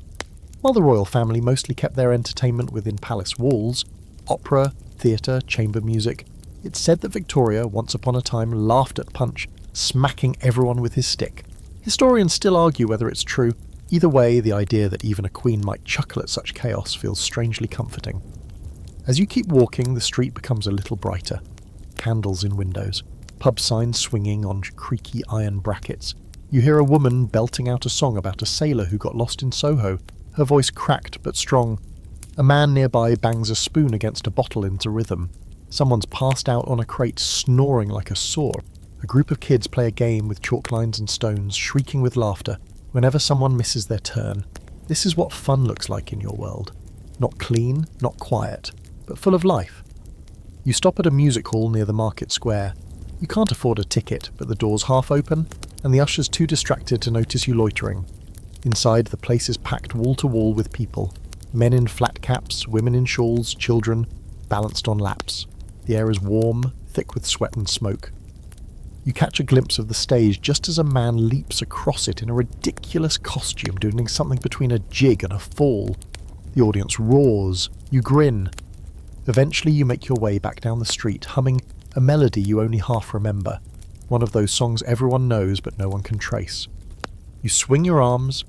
While the royal family mostly kept their entertainment within palace walls, opera, theatre, chamber music, it's said that Victoria, once upon a time, laughed at Punch, smacking everyone with his stick. Historians still argue whether it's true. Either way, the idea that even a queen might chuckle at such chaos feels strangely comforting. As you keep walking, the street becomes a little brighter. Candles in windows, pub signs swinging on creaky iron brackets. You hear a woman belting out a song about a sailor who got lost in Soho, her voice cracked but strong. A man nearby bangs a spoon against a bottle into rhythm. Someone's passed out on a crate, snoring like a saw. A group of kids play a game with chalk lines and stones, shrieking with laughter whenever someone misses their turn. This is what fun looks like in your world. Not clean, not quiet, but full of life. You stop at a music hall near the market square. You can't afford a ticket, but the door's half open, and the usher's too distracted to notice you loitering. Inside, the place is packed wall to wall with people. Men in flat caps, women in shawls, children, balanced on laps. The air is warm, thick with sweat and smoke. You catch a glimpse of the stage just as a man leaps across it in a ridiculous costume, doing something between a jig and a fall. The audience roars. You grin. Eventually you make your way back down the street, humming a melody you only half remember, one of those songs everyone knows but no one can trace. You swing your arms,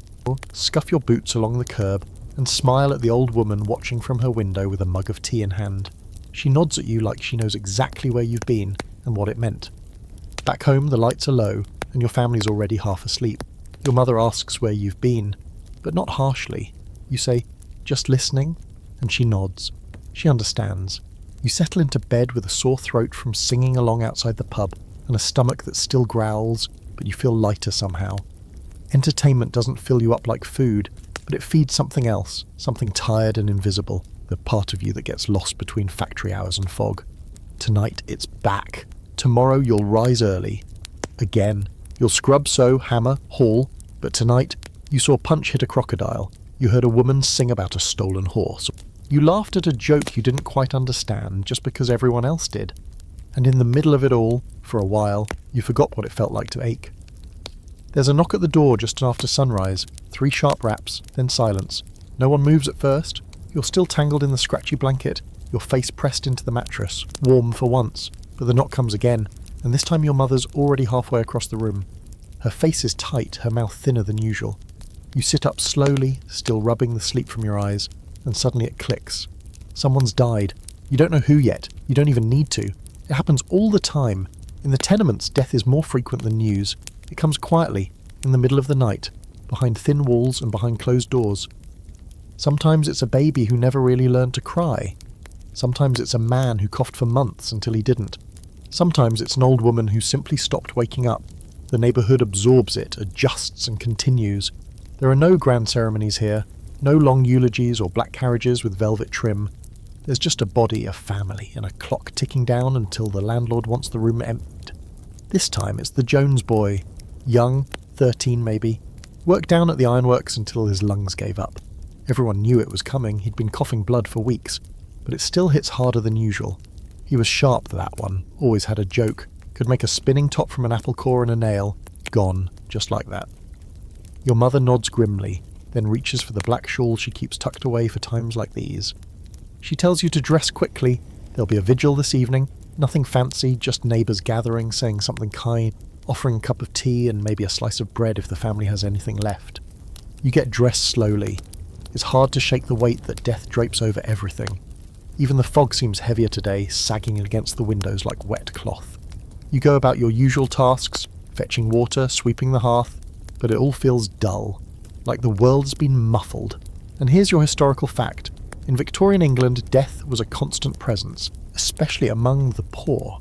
scuff your boots along the curb, and smile at the old woman watching from her window with a mug of tea in hand. She nods at you like she knows exactly where you've been and what it meant. Back home, the lights are low, and your family's already half asleep. Your mother asks where you've been, but not harshly. You say, "Just listening?" and she nods. She understands. You settle into bed with a sore throat from singing along outside the pub, and a stomach that still growls, but you feel lighter somehow. Entertainment doesn't fill you up like food, but it feeds something else, something tired and invisible, the part of you that gets lost between factory hours and fog. Tonight, it's back. Tomorrow, you'll rise early. Again. You'll scrub, sew, hammer, haul, but tonight, you saw Punch hit a crocodile. You heard a woman sing about a stolen horse. You laughed at a joke you didn't quite understand just because everyone else did. And in the middle of it all, for a while, you forgot what it felt like to ache. There's a knock at the door just after sunrise, 3 sharp raps, then silence. No one moves at first. You're still tangled in the scratchy blanket, your face pressed into the mattress, warm for once. But the knock comes again, and this time your mother's already halfway across the room. Her face is tight, her mouth thinner than usual. You sit up slowly, still rubbing the sleep from your eyes, and suddenly it clicks. Someone's died. You don't know who yet. You don't even need to. It happens all the time. In the tenements, death is more frequent than news. It comes quietly, in the middle of the night, behind thin walls and behind closed doors. Sometimes it's a baby who never really learned to cry. Sometimes it's a man who coughed for months until he didn't. Sometimes it's an old woman who simply stopped waking up. The neighbourhood absorbs it, adjusts and continues. There are no grand ceremonies here, no long eulogies or black carriages with velvet trim. There's just a body, a family, and a clock ticking down until the landlord wants the room emptied. This time it's the Jones boy, young, 13 maybe, worked down at the ironworks until his lungs gave up. Everyone knew it was coming, he'd been coughing blood for weeks, but it still hits harder than usual. He was sharp, that one, always had a joke, could make a spinning top from an apple core and a nail, gone, just like that. Your mother nods grimly, then reaches for the black shawl she keeps tucked away for times like these. She tells you to dress quickly, There'll be a vigil this evening, nothing fancy, just neighbours gathering, saying something kind, offering a cup of tea and maybe a slice of bread if the family has anything left. You get dressed slowly. It's hard to shake the weight that death drapes over everything. Even the fog seems heavier today, sagging against the windows like wet cloth. You go about your usual tasks, fetching water, sweeping the hearth, but it all feels dull, like the world's been muffled. And here's your historical fact. In Victorian England, death was a constant presence, especially among the poor.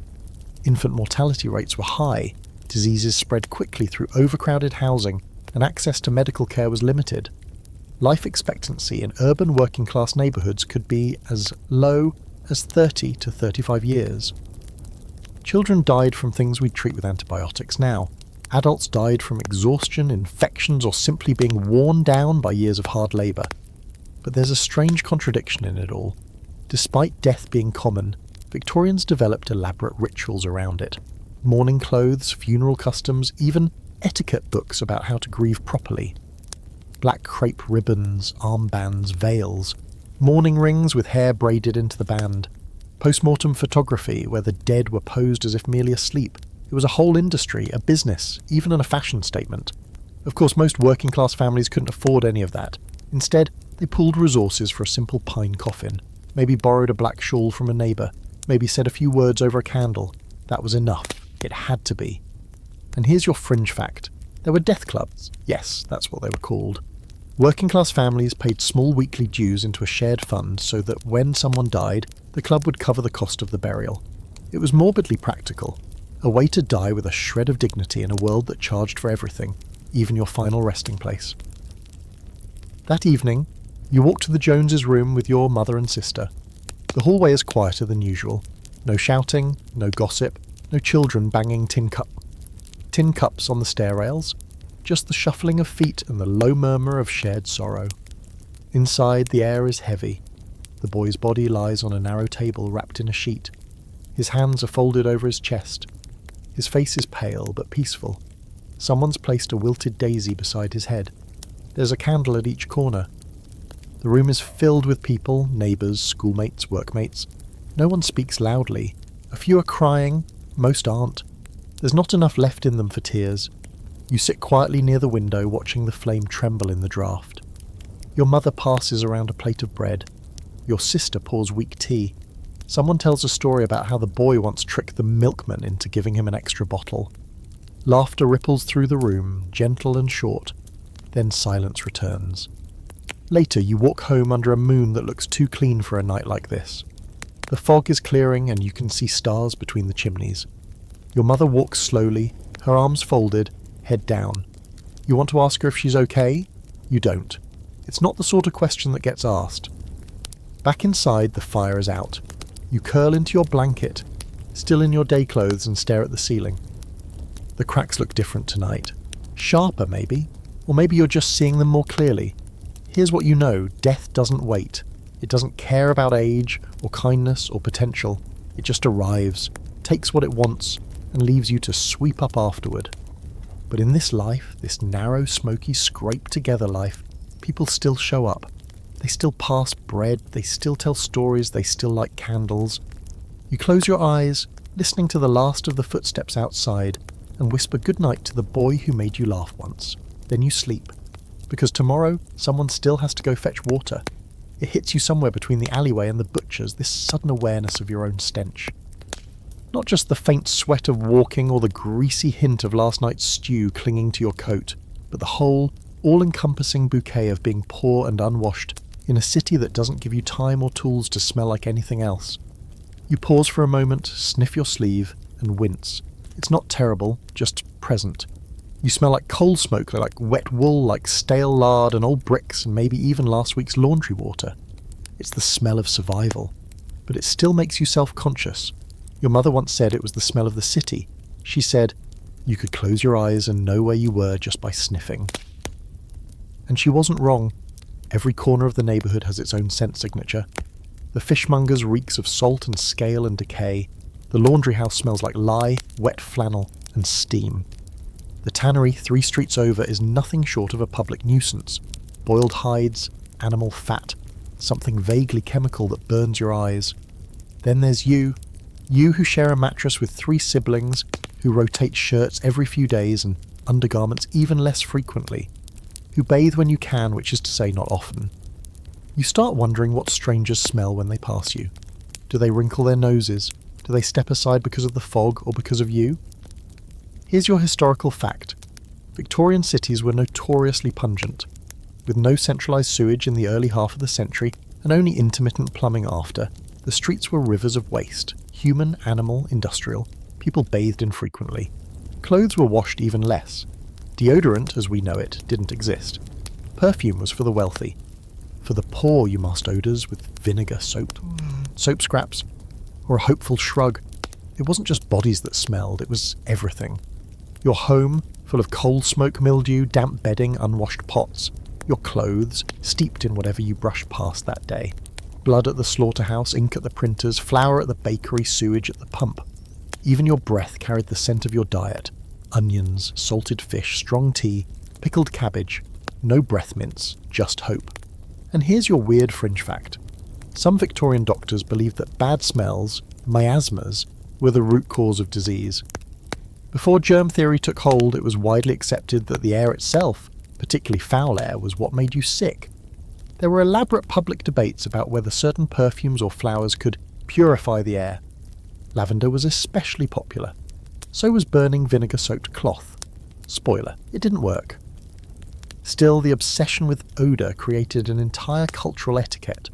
Infant mortality rates were high, diseases spread quickly through overcrowded housing, and access to medical care was limited. Life expectancy in urban working-class neighbourhoods could be as low as 30 to 35 years. Children died from things we treat with antibiotics now. Adults died from exhaustion, infections, or simply being worn down by years of hard labour. But there's a strange contradiction in it all. Despite death being common, Victorians developed elaborate rituals around it. Mourning clothes, funeral customs, even etiquette books about how to grieve properly. Black crepe ribbons, armbands, veils, mourning rings with hair braided into the band, post-mortem photography where the dead were posed as if merely asleep. It was a whole industry, a business, even a fashion statement. Of course, most working-class families couldn't afford any of that. Instead, they pooled resources for a simple pine coffin, maybe borrowed a black shawl from a neighbour, maybe said a few words over a candle. That was enough. It had to be. And here's your fringe fact. There were death clubs. Yes, that's what they were called. Working-class families paid small weekly dues into a shared fund so that when someone died, the club would cover the cost of the burial. It was morbidly practical, a way to die with a shred of dignity in a world that charged for everything, even your final resting place. That evening, you walk to the Joneses' room with your mother and sister. The hallway is quieter than usual. No shouting, no gossip, no children banging tin cups on the stair rails, just the shuffling of feet and the low murmur of shared sorrow. Inside, the air is heavy. The boy's body lies on a narrow table wrapped in a sheet. His hands are folded over his chest. His face is pale but peaceful. Someone's placed a wilted daisy beside his head. There's a candle at each corner. The room is filled with people, neighbours, schoolmates, workmates. No one speaks loudly. A few are crying, most aren't. There's not enough left in them for tears. You sit quietly near the window watching the flame tremble in the draught. Your mother passes around a plate of bread. Your sister pours weak tea. Someone tells a story about how the boy once tricked the milkman into giving him an extra bottle. Laughter ripples through the room, gentle and short. Then silence returns. Later you walk home under a moon that looks too clean for a night like this. The fog is clearing and you can see stars between the chimneys. Your mother walks slowly, her arms folded, head down. You want to ask her if she's okay? You don't. It's not the sort of question that gets asked. Back inside, the fire is out. You curl into your blanket, still in your day clothes, and stare at the ceiling. The cracks look different tonight. Sharper, maybe. Or maybe you're just seeing them more clearly. Here's what you know. Death doesn't wait. It doesn't care about age, or kindness, or potential. It just arrives, takes what it wants, and leaves you to sweep up afterward. But in this life, this narrow, smoky, scraped-together life, people still show up. They still pass bread, they still tell stories, they still light candles. You close your eyes, listening to the last of the footsteps outside, and whisper goodnight to the boy who made you laugh once. Then you sleep. Because tomorrow, someone still has to go fetch water. It hits you somewhere between the alleyway and the butcher's, this sudden awareness of your own stench. Not just the faint sweat of walking or the greasy hint of last night's stew clinging to your coat, but the whole, all-encompassing bouquet of being poor and unwashed in a city that doesn't give you time or tools to smell like anything else. You pause for a moment, sniff your sleeve, and wince. It's not terrible, just present. You smell like coal smoke, like wet wool, like stale lard and old bricks, and maybe even last week's laundry water. It's the smell of survival. But it still makes you self-conscious. Your mother once said it was the smell of the city. She said, you could close your eyes and know where you were just by sniffing. And she wasn't wrong. Every corner of the neighbourhood has its own scent signature. The fishmonger's reeks of salt and scale and decay. The laundry house smells like lye, wet flannel, and steam. The tannery 3 streets over is nothing short of a public nuisance. Boiled hides, animal fat, something vaguely chemical that burns your eyes. Then there's you who share a mattress with 3 siblings, who rotate shirts every few days and undergarments even less frequently, who bathe when you can, which is to say not often. You start wondering what strangers smell when they pass you. Do they wrinkle their noses? Do they step aside because of the fog or because of you? Here's your historical fact. Victorian cities were notoriously pungent. With no centralised sewage in the early half of the century and only intermittent plumbing after, the streets were rivers of waste, human, animal, industrial. People bathed infrequently. Clothes were washed even less. Deodorant, as we know it, didn't exist. Perfume was for the wealthy. For the poor, you masked odours with vinegar soap scraps, or a hopeful shrug. It wasn't just bodies that smelled, it was everything. Your home, full of coal smoke mildew, damp bedding, unwashed pots. Your clothes, steeped in whatever you brushed past that day. Blood at the slaughterhouse, ink at the printers, flour at the bakery, sewage at the pump. Even your breath carried the scent of your diet. Onions, salted fish, strong tea, pickled cabbage. No breath mints, just hope. And here's your weird fringe fact. Some Victorian doctors believed that bad smells, miasmas, were the root cause of disease. Before germ theory took hold, it was widely accepted that the air itself, particularly foul air, was what made you sick. There were elaborate public debates about whether certain perfumes or flowers could purify the air. Lavender was especially popular. So was burning vinegar-soaked cloth. Spoiler, it didn't work. Still, the obsession with odour created an entire cultural etiquette.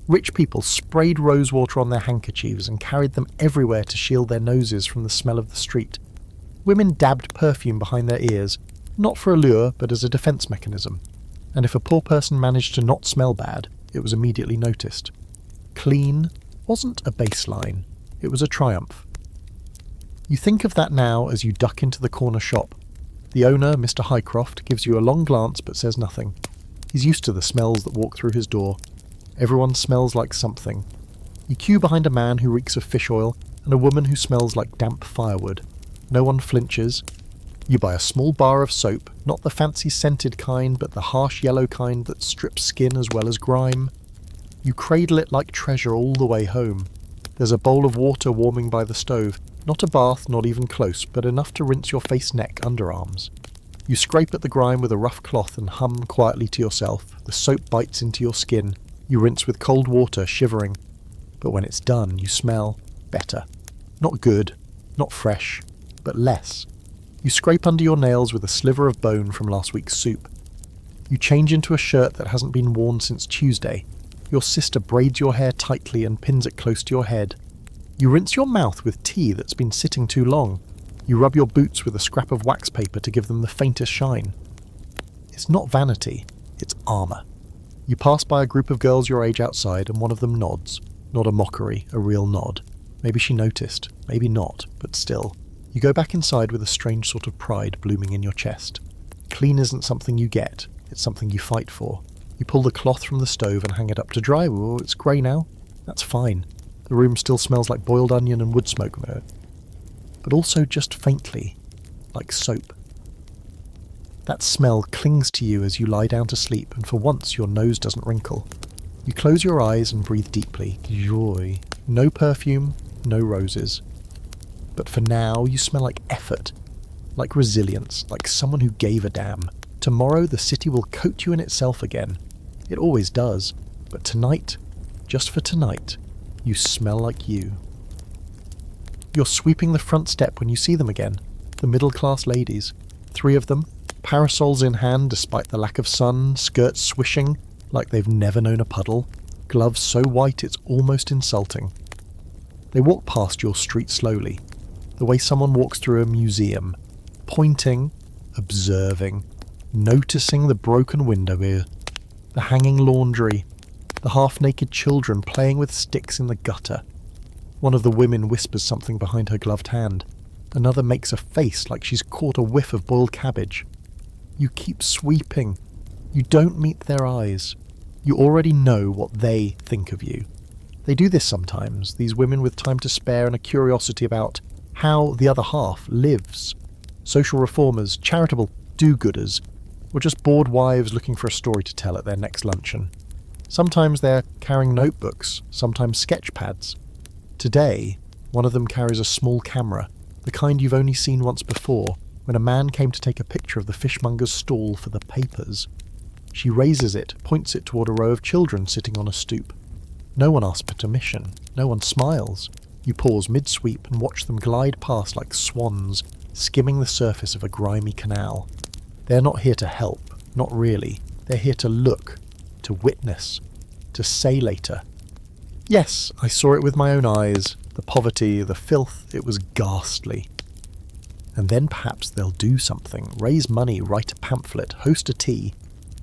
Rich people sprayed rosewater on their handkerchiefs and carried them everywhere to shield their noses from the smell of the street. Women dabbed perfume behind their ears, not for allure, but as a defence mechanism. And if a poor person managed to not smell bad, it was immediately noticed. Clean wasn't a baseline, it was a triumph. You think of that now as you duck into the corner shop. The owner, Mr. Highcroft, gives you a long glance but says nothing. He's used to the smells that walk through his door. Everyone smells like something. You queue behind a man who reeks of fish oil and a woman who smells like damp firewood. No one flinches. You buy a small bar of soap, not the fancy scented kind, but the harsh yellow kind that strips skin as well as grime. You cradle it like treasure all the way home. There's a bowl of water warming by the stove, not a bath, not even close, but enough to rinse your face, neck, underarms. You scrape at the grime with a rough cloth and hum quietly to yourself. The soap bites into your skin. You rinse with cold water, shivering. But when it's done, you smell better. Not good, not fresh, but less. You scrape under your nails with a sliver of bone from last week's soup. You change into a shirt that hasn't been worn since Tuesday. Your sister braids your hair tightly and pins it close to your head. You rinse your mouth with tea that's been sitting too long. You rub your boots with a scrap of wax paper to give them the faintest shine. It's not vanity, it's armour. You pass by a group of girls your age outside and one of them nods. Not a mockery, a real nod. Maybe she noticed, maybe not, but still. You go back inside with a strange sort of pride blooming in your chest. Clean isn't something you get, it's something you fight for. You pull the cloth from the stove and hang it up to dry. Oh, it's grey now. That's fine. The room still smells like boiled onion and wood smoke, but also just faintly, like soap. That smell clings to you as you lie down to sleep, and for once your nose doesn't wrinkle. You close your eyes and breathe deeply. Joy. No perfume, no roses. But for now, you smell like effort, like resilience, like someone who gave a damn. Tomorrow the city will coat you in itself again. It always does. But tonight, just for tonight, you smell like you. You're sweeping the front step when you see them again. The middle-class ladies. 3 of them, parasols in hand despite the lack of sun, skirts swishing like they've never known a puddle, gloves so white it's almost insulting. They walk past your street slowly, the way someone walks through a museum, pointing, observing, noticing the broken window here, the hanging laundry, the half-naked children playing with sticks in the gutter. One of the women whispers something behind her gloved hand. Another makes a face like she's caught a whiff of boiled cabbage. You keep sweeping. You don't meet their eyes. You already know what they think of you. They do this sometimes, these women with time to spare and a curiosity about how the other half lives. Social reformers, charitable do-gooders, or just bored wives looking for a story to tell at their next luncheon. Sometimes they're carrying notebooks, sometimes sketch pads. Today, one of them carries a small camera, the kind you've only seen once before, when a man came to take a picture of the fishmonger's stall for the papers. She raises it, points it toward a row of children sitting on a stoop. No one asks for permission, no one smiles. You pause mid-sweep and watch them glide past like swans, skimming the surface of a grimy canal. They're not here to help, not really. They're here to look, to witness, to say later, "Yes, I saw it with my own eyes. The poverty, the filth, it was ghastly." And then perhaps they'll do something, raise money, write a pamphlet, host a tea.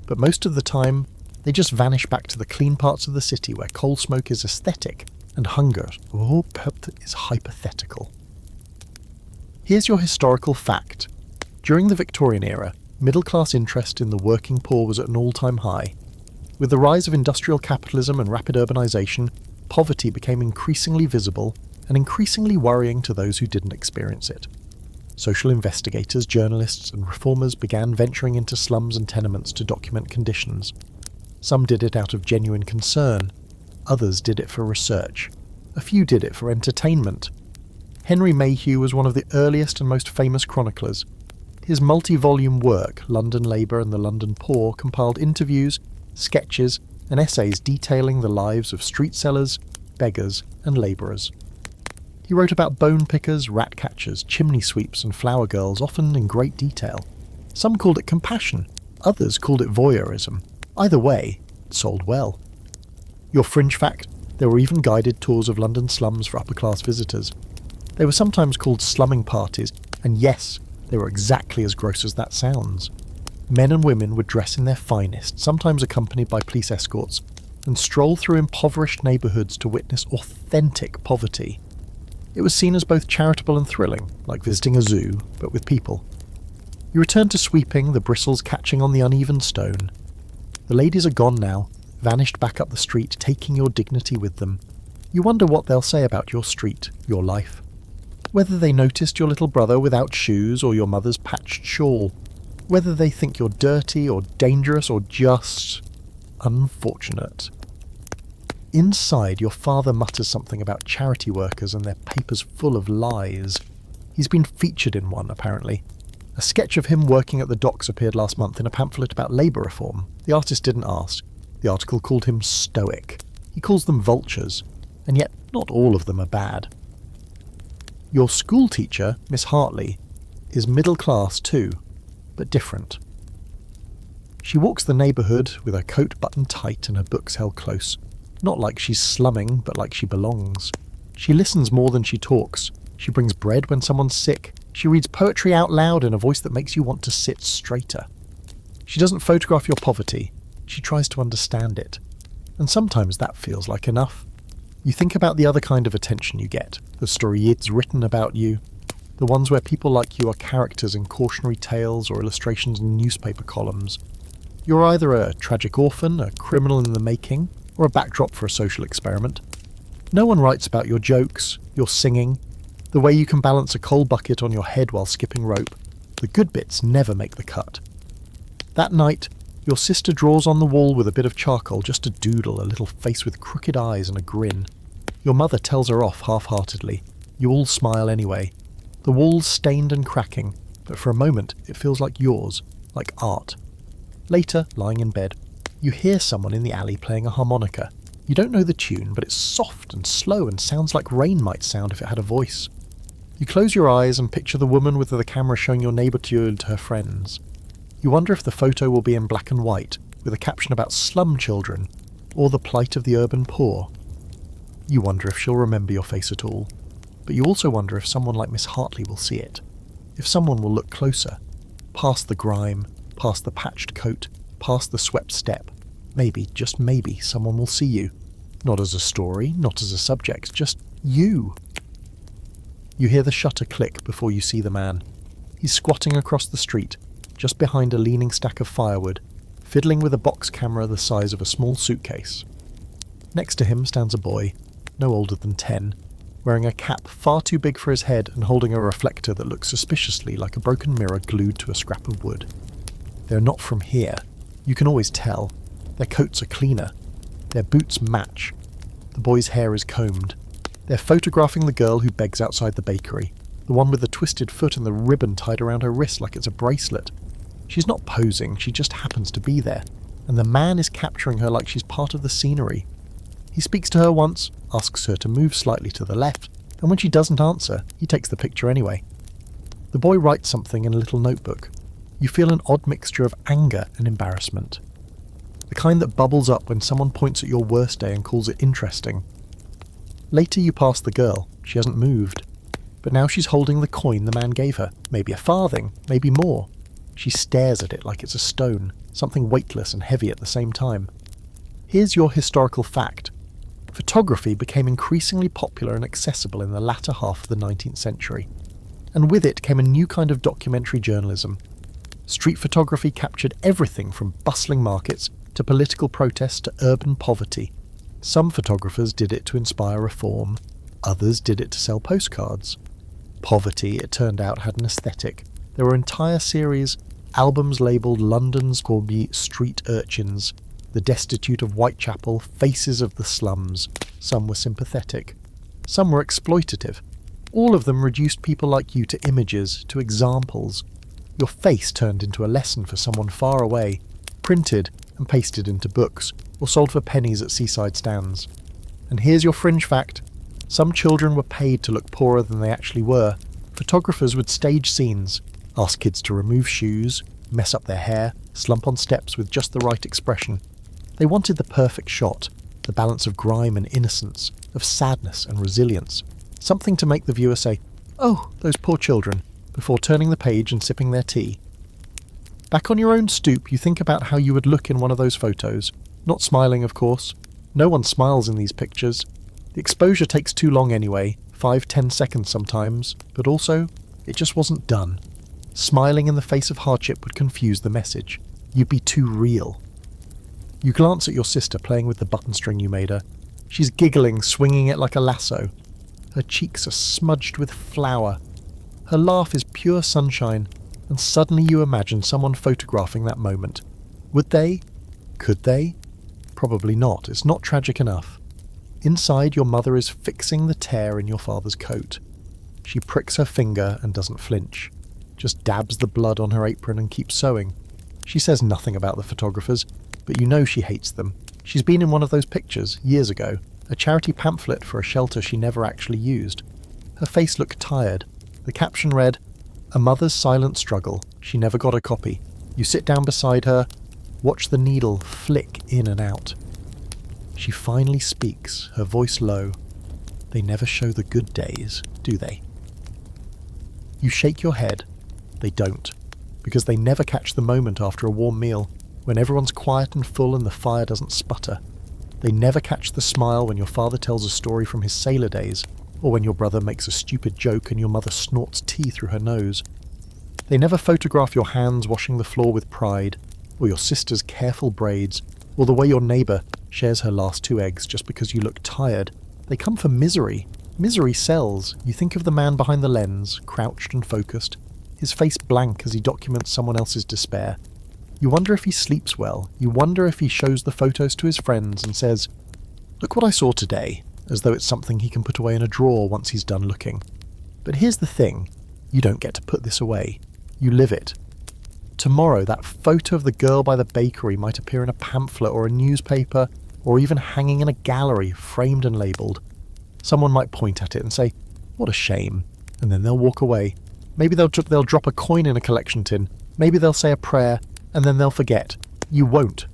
But most of the time, they just vanish back to the clean parts of the city where coal smoke is aesthetic and hunger, oh, is hypothetical. Here's your historical fact. During the Victorian era, middle-class interest in the working poor was at an all-time high. With the rise of industrial capitalism and rapid urbanisation, poverty became increasingly visible and increasingly worrying to those who didn't experience it. Social investigators, journalists and reformers began venturing into slums and tenements to document conditions. Some did it out of genuine concern, others did it for research, a few did it for entertainment. Henry Mayhew was one of the earliest and most famous chroniclers. His multi-volume work, London Labour and the London Poor, compiled interviews, sketches and essays detailing the lives of street sellers, beggars and labourers. He wrote about bone pickers, rat catchers, chimney sweeps and flower girls, often in great detail. Some called it compassion, others called it voyeurism. Either way, it sold well. Your fringe fact, there were even guided tours of London slums for upper-class visitors. They were sometimes called slumming parties, and yes, they were exactly as gross as that sounds. Men and women would dress in their finest, sometimes accompanied by police escorts, and stroll through impoverished neighbourhoods to witness authentic poverty. It was seen as both charitable and thrilling, like visiting a zoo, but with people. You return to sweeping, the bristles catching on the uneven stone. The ladies are gone now, vanished back up the street, taking your dignity with them. You wonder what they'll say about your street, your life. Whether they noticed your little brother without shoes or your mother's patched shawl. Whether they think you're dirty or dangerous or just unfortunate. Inside, your father mutters something about charity workers and their papers full of lies. He's been featured in one, apparently. A sketch of him working at the docks appeared last month in a pamphlet about labour reform. The artist didn't ask. The article called him stoic. He calls them vultures. And yet, not all of them are bad. Your school teacher, Miss Hartley, is middle class too, but different. She walks the neighbourhood with her coat buttoned tight and her books held close. Not like she's slumming, but like she belongs. She listens more than she talks. She brings bread when someone's sick. She reads poetry out loud in a voice that makes you want to sit straighter. She doesn't photograph your poverty. She tries to understand it. And sometimes that feels like enough. You think about the other kind of attention you get, the storiettes written about you, the ones where people like you are characters in cautionary tales or illustrations in newspaper columns. You're either a tragic orphan, a criminal in the making, or a backdrop for a social experiment. No one writes about your jokes, your singing, the way you can balance a coal bucket on your head while skipping rope. The good bits never make the cut. That night, your sister draws on the wall with a bit of charcoal just to doodle a little face with crooked eyes and a grin. Your mother tells her off half-heartedly. You all smile anyway. The wall's stained and cracking, but for a moment it feels like yours, like art. Later, lying in bed, you hear someone in the alley playing a harmonica. You don't know the tune, but it's soft and slow and sounds like rain might sound if it had a voice. You close your eyes and picture the woman with the camera showing your neighbourhood to her friends. You wonder if the photo will be in black and white, with a caption about slum children, or the plight of the urban poor. You wonder if she'll remember your face at all. But you also wonder if someone like Miss Hartley will see it. If someone will look closer, past the grime, past the patched coat, past the swept step. Maybe, just maybe, someone will see you. Not as a story, not as a subject, just you. You hear the shutter click before you see the man. He's squatting across the street, just behind a leaning stack of firewood, fiddling with a box camera the size of a small suitcase. Next to him stands a boy, no older than 10, wearing a cap far too big for his head and holding a reflector that looks suspiciously like a broken mirror glued to a scrap of wood. They're not from here. You can always tell. Their coats are cleaner. Their boots match. The boy's hair is combed. They're photographing the girl who begs outside the bakery, the one with the twisted foot and the ribbon tied around her wrist like it's a bracelet. She's not posing, she just happens to be there, and the man is capturing her like she's part of the scenery. He speaks to her once, asks her to move slightly to the left, and when she doesn't answer, he takes the picture anyway. The boy writes something in a little notebook. You feel an odd mixture of anger and embarrassment. The kind that bubbles up when someone points at your worst day and calls it interesting. Later you pass the girl. She hasn't moved. But now she's holding the coin the man gave her. Maybe a farthing, maybe more. She stares at it like it's a stone, something weightless and heavy at the same time. Here's your historical fact. Photography became increasingly popular and accessible in the latter half of the 19th century. And with it came a new kind of documentary journalism. Street photography captured everything from bustling markets to political protests to urban poverty. Some photographers did it to inspire reform, others did it to sell postcards. Poverty, it turned out, had an aesthetic. There were entire series, albums labelled London's Corby Street Urchins, the destitute of Whitechapel, faces of the slums. Some were sympathetic. Some were exploitative. All of them reduced people like you to images, to examples. Your face turned into a lesson for someone far away, printed and pasted into books, or sold for pennies at seaside stands. And here's your fringe fact. Some children were paid to look poorer than they actually were. Photographers would stage scenes, ask kids to remove shoes, mess up their hair, slump on steps with just the right expression. They wanted the perfect shot, the balance of grime and innocence, of sadness and resilience. Something to make the viewer say, "Oh, those poor children," before turning the page and sipping their tea. Back on your own stoop, you think about how you would look in one of those photos. Not smiling, of course. No one smiles in these pictures. The exposure takes too long anyway, 5-10 seconds sometimes, but also, it just wasn't done. Smiling in the face of hardship would confuse the message. You'd be too real. You glance at your sister playing with the button string you made her. She's giggling, swinging it like a lasso. Her cheeks are smudged with flour. Her laugh is pure sunshine, and suddenly you imagine someone photographing that moment. Would they? Could they? Probably not. It's not tragic enough. Inside, your mother is fixing the tear in your father's coat. She pricks her finger and doesn't flinch. Just dabs the blood on her apron and keeps sewing. She says nothing about the photographers, but you know she hates them. She's been in one of those pictures, years ago, a charity pamphlet for a shelter she never actually used. Her face looked tired. The caption read, "A mother's silent struggle. She never got a copy. You sit down beside her, watch the needle flick in and out." She finally speaks, her voice low. They never show the good days, do they? You shake your head. They don't, because they never catch the moment after a warm meal, when everyone's quiet and full and the fire doesn't sputter. They never catch the smile when your father tells a story from his sailor days, or when your brother makes a stupid joke and your mother snorts tea through her nose. They never photograph your hands washing the floor with pride, or your sister's careful braids, or the way your neighbour shares her last 2 eggs just because you look tired. They come for misery. Misery sells. You think of the man behind the lens, crouched and focused, his face blank as he documents someone else's despair. You wonder if he sleeps well. You wonder if he shows the photos to his friends and says, "Look what I saw today," as though it's something he can put away in a drawer once he's done looking. But here's the thing. You don't get to put this away. You live it. Tomorrow, that photo of the girl by the bakery might appear in a pamphlet or a newspaper, or even hanging in a gallery, framed and labelled. Someone might point at it and say, "What a shame," and then they'll walk away. Maybe they'll drop a coin in a collection tin. Maybe they'll say a prayer, and then they'll forget. You won't.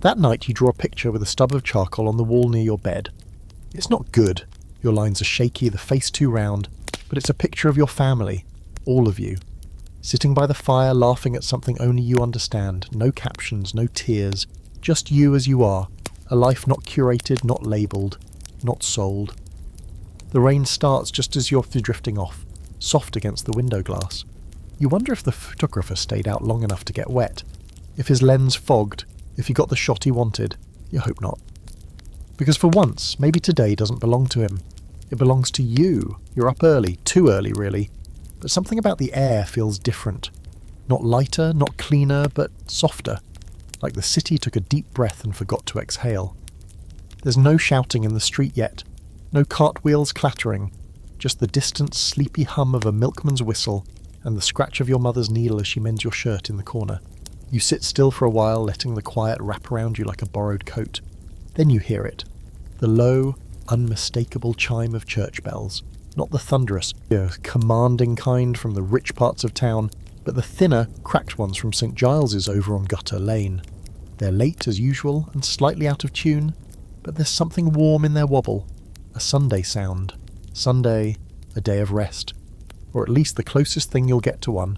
That night you draw a picture with a stub of charcoal on the wall near your bed. It's not good. Your lines are shaky, the face too round, but it's a picture of your family, all of you, sitting by the fire laughing at something only you understand. No captions, no tears, just you as you are, a life not curated, not labelled, not sold. The rain starts just as you're drifting off, soft against the window glass. You wonder if the photographer stayed out long enough to get wet, if his lens fogged, if he got the shot he wanted. You hope not. Because for once, maybe today doesn't belong to him. It belongs to you. You're up early, too early really, but something about the air feels different. Not lighter, not cleaner, but softer, like the city took a deep breath and forgot to exhale. There's no shouting in the street yet. No cartwheels clattering, just the distant sleepy hum of a milkman's whistle and the scratch of your mother's needle as she mends your shirt in the corner. You sit still for a while, letting the quiet wrap around you like a borrowed coat. Then you hear it. The low, unmistakable chime of church bells. Not the thunderous, commanding kind from the rich parts of town, but the thinner, cracked ones from St. Giles's over on Gutter Lane. They're late as usual and slightly out of tune, but there's something warm in their wobble. A Sunday sound. Sunday, a day of rest. Or at least the closest thing you'll get to one.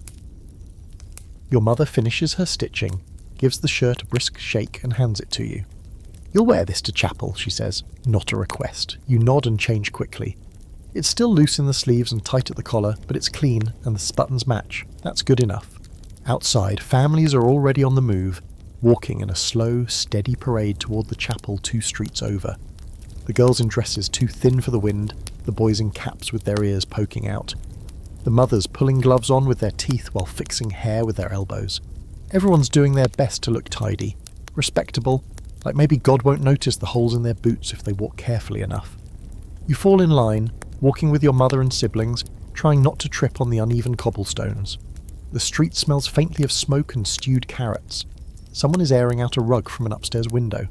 Your mother finishes her stitching, gives the shirt a brisk shake and hands it to you. "You'll wear this to chapel," she says. Not a request. You nod and change quickly. It's still loose in the sleeves and tight at the collar, but it's clean and the buttons match. That's good enough. Outside, families are already on the move, walking in a slow, steady parade toward the chapel 2 streets over. The girls in dresses too thin for the wind, the boys in caps with their ears poking out. The mothers pulling gloves on with their teeth while fixing hair with their elbows. Everyone's doing their best to look tidy, respectable, like maybe God won't notice the holes in their boots if they walk carefully enough. You fall in line, walking with your mother and siblings, trying not to trip on the uneven cobblestones. The street smells faintly of smoke and stewed carrots. Someone is airing out a rug from an upstairs window.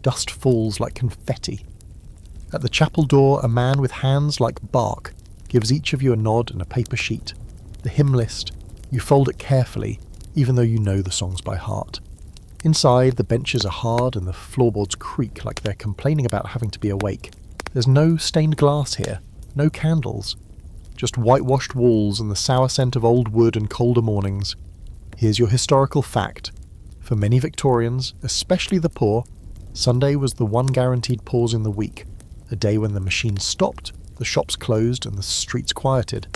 Dust falls like confetti. At the chapel door, a man with hands like bark gives each of you a nod and a paper sheet. The hymn list. You fold it carefully, even though you know the songs by heart. Inside, the benches are hard and the floorboards creak like they're complaining about having to be awake. There's no stained glass here, no candles. Just whitewashed walls and the sour scent of old wood and colder mornings. Here's your historical fact. For many Victorians, especially the poor, Sunday was the one guaranteed pause in the week, a day when the machines stopped, the shops closed and the streets quieted.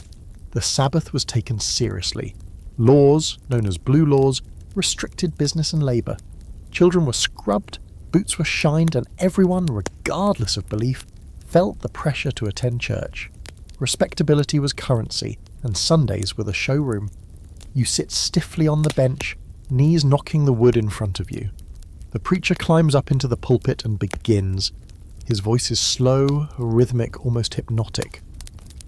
The Sabbath was taken seriously. Laws, known as blue laws, restricted business and labour. Children were scrubbed, boots were shined, and everyone, regardless of belief, felt the pressure to attend church. Respectability was currency, and Sundays were the showroom. You sit stiffly on the bench, knees knocking the wood in front of you. The preacher climbs up into the pulpit and begins. His voice is slow, rhythmic, almost hypnotic.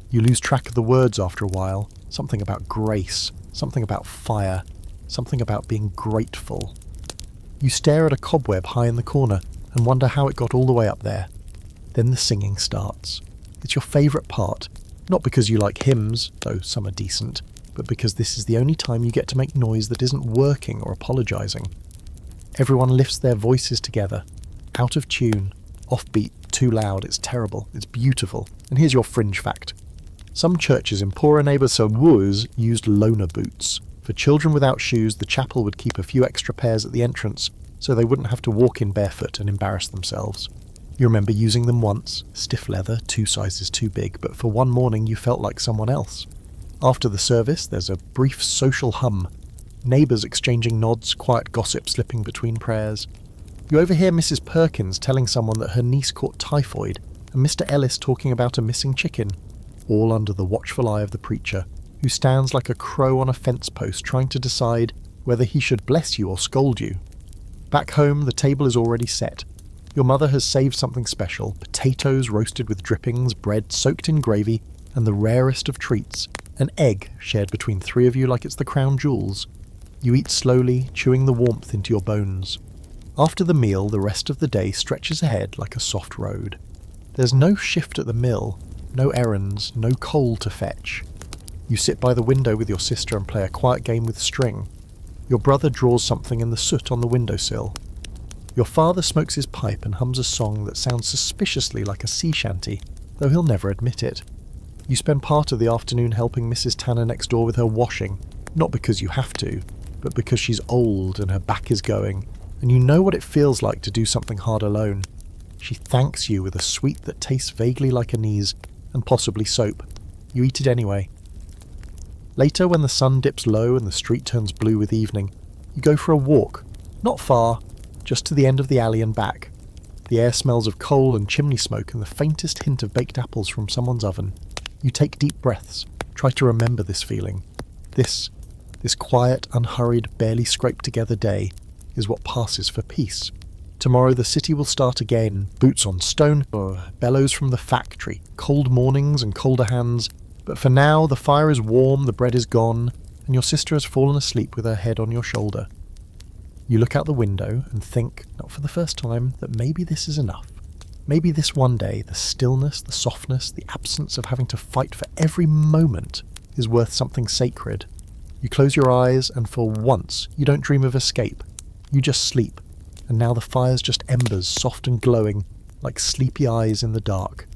You lose track of the words after a while. Something about grace, something about fire, something about being grateful. You stare at a cobweb high in the corner and wonder how it got all the way up there. Then the singing starts. It's your favourite part, not because you like hymns, though some are decent, but because this is the only time you get to make noise that isn't working or apologising. Everyone lifts their voices together, out of tune, offbeat, too loud. It's terrible, it's beautiful. And here's your fringe fact. Some churches in poorer neighbourhoods used loaner boots. For children without shoes, the chapel would keep a few extra pairs at the entrance, so they wouldn't have to walk in barefoot and embarrass themselves. You remember using them once, stiff leather, 2 sizes too big, but for one morning you felt like someone else. After the service, there's a brief social hum. Neighbours exchanging nods, quiet gossip slipping between prayers. You overhear Mrs. Perkins telling someone that her niece caught typhoid, and Mr. Ellis talking about a missing chicken, all under the watchful eye of the preacher, who stands like a crow on a fence post trying to decide whether he should bless you or scold you. Back home, the table is already set. Your mother has saved something special, potatoes roasted with drippings, bread soaked in gravy, and the rarest of treats, an egg shared between 3 of you like it's the crown jewels. You eat slowly, chewing the warmth into your bones. After the meal, the rest of the day stretches ahead like a soft road. There's no shift at the mill, no errands, no coal to fetch. You sit by the window with your sister and play a quiet game with string. Your brother draws something in the soot on the windowsill. Your father smokes his pipe and hums a song that sounds suspiciously like a sea shanty, though he'll never admit it. You spend part of the afternoon helping Mrs. Tanner next door with her washing, not because you have to, but because she's old and her back is going, and you know what it feels like to do something hard alone. She thanks you with a sweet that tastes vaguely like anise, and possibly soap. You eat it anyway. Later, when the sun dips low and the street turns blue with evening, you go for a walk, not far, just to the end of the alley and back. The air smells of coal and chimney smoke and the faintest hint of baked apples from someone's oven. You take deep breaths, try to remember this feeling. This quiet, unhurried, barely scraped together day is what passes for peace. Tomorrow the city will start again, boots on stone, bellows from the factory, cold mornings and colder hands, but for now the fire is warm, the bread is gone, and your sister has fallen asleep with her head on your shoulder. You look out the window and think, not for the first time, that maybe this is enough. Maybe this one day, the stillness, the softness, the absence of having to fight for every moment is worth something sacred. You close your eyes and for once you don't dream of escape. You just sleep, and now the fire's just embers, soft and glowing, like sleepy eyes in the dark.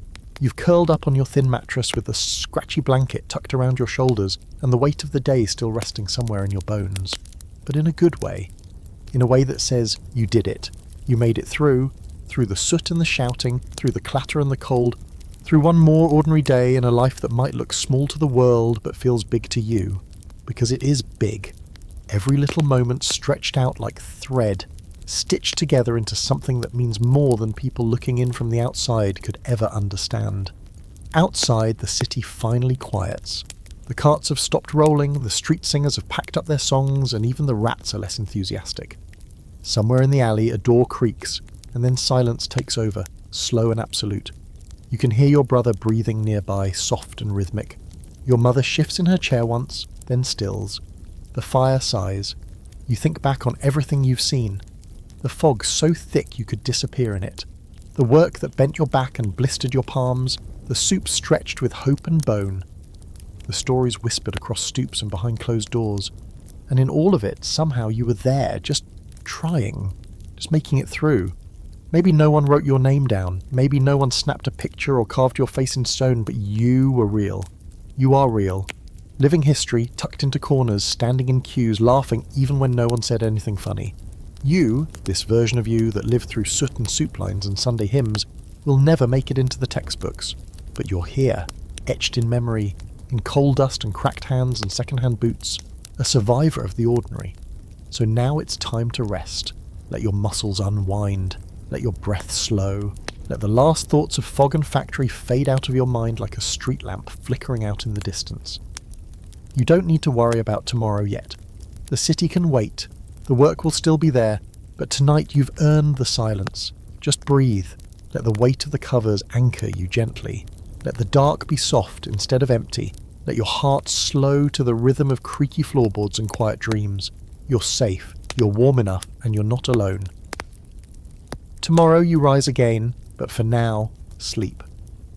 You've curled up on your thin mattress with the scratchy blanket tucked around your shoulders and the weight of the day still resting somewhere in your bones. But in a good way. In a way that says, you did it. You made it through the soot and the shouting, through the clatter and the cold, through one more ordinary day in a life that might look small to the world but feels big to you. Because it is big. Every little moment stretched out like thread, stitched together into something that means more than people looking in from the outside could ever understand. Outside, the city finally quiets. The carts have stopped rolling, the street singers have packed up their songs, and even the rats are less enthusiastic. Somewhere in the alley, a door creaks, and then silence takes over, slow and absolute. You can hear your brother breathing nearby, soft and rhythmic. Your mother shifts in her chair once, then stills. The fire sighs. You think back on everything you've seen. The fog so thick you could disappear in it. The work that bent your back and blistered your palms. The soup stretched with hope and bone. The stories whispered across stoops and behind closed doors. And in all of it, somehow you were there, just trying, just making it through. Maybe no one wrote your name down. Maybe no one snapped a picture or carved your face in stone, but you were real. You are real. Living history, tucked into corners, standing in queues, laughing even when no one said anything funny. You, this version of you that lived through soot and soup lines and Sunday hymns, will never make it into the textbooks. But you're here, etched in memory, in coal dust and cracked hands and second-hand boots, a survivor of the ordinary. So now it's time to rest. Let your muscles unwind. Let your breath slow. Let the last thoughts of fog and factory fade out of your mind like a street lamp flickering out in the distance. You don't need to worry about tomorrow yet. The city can wait. The work will still be there, but tonight you've earned the silence. Just breathe. Let the weight of the covers anchor you gently. Let the dark be soft instead of empty. Let your heart slow to the rhythm of creaky floorboards and quiet dreams. You're safe, you're warm enough, and you're not alone. Tomorrow you rise again, but for now, sleep.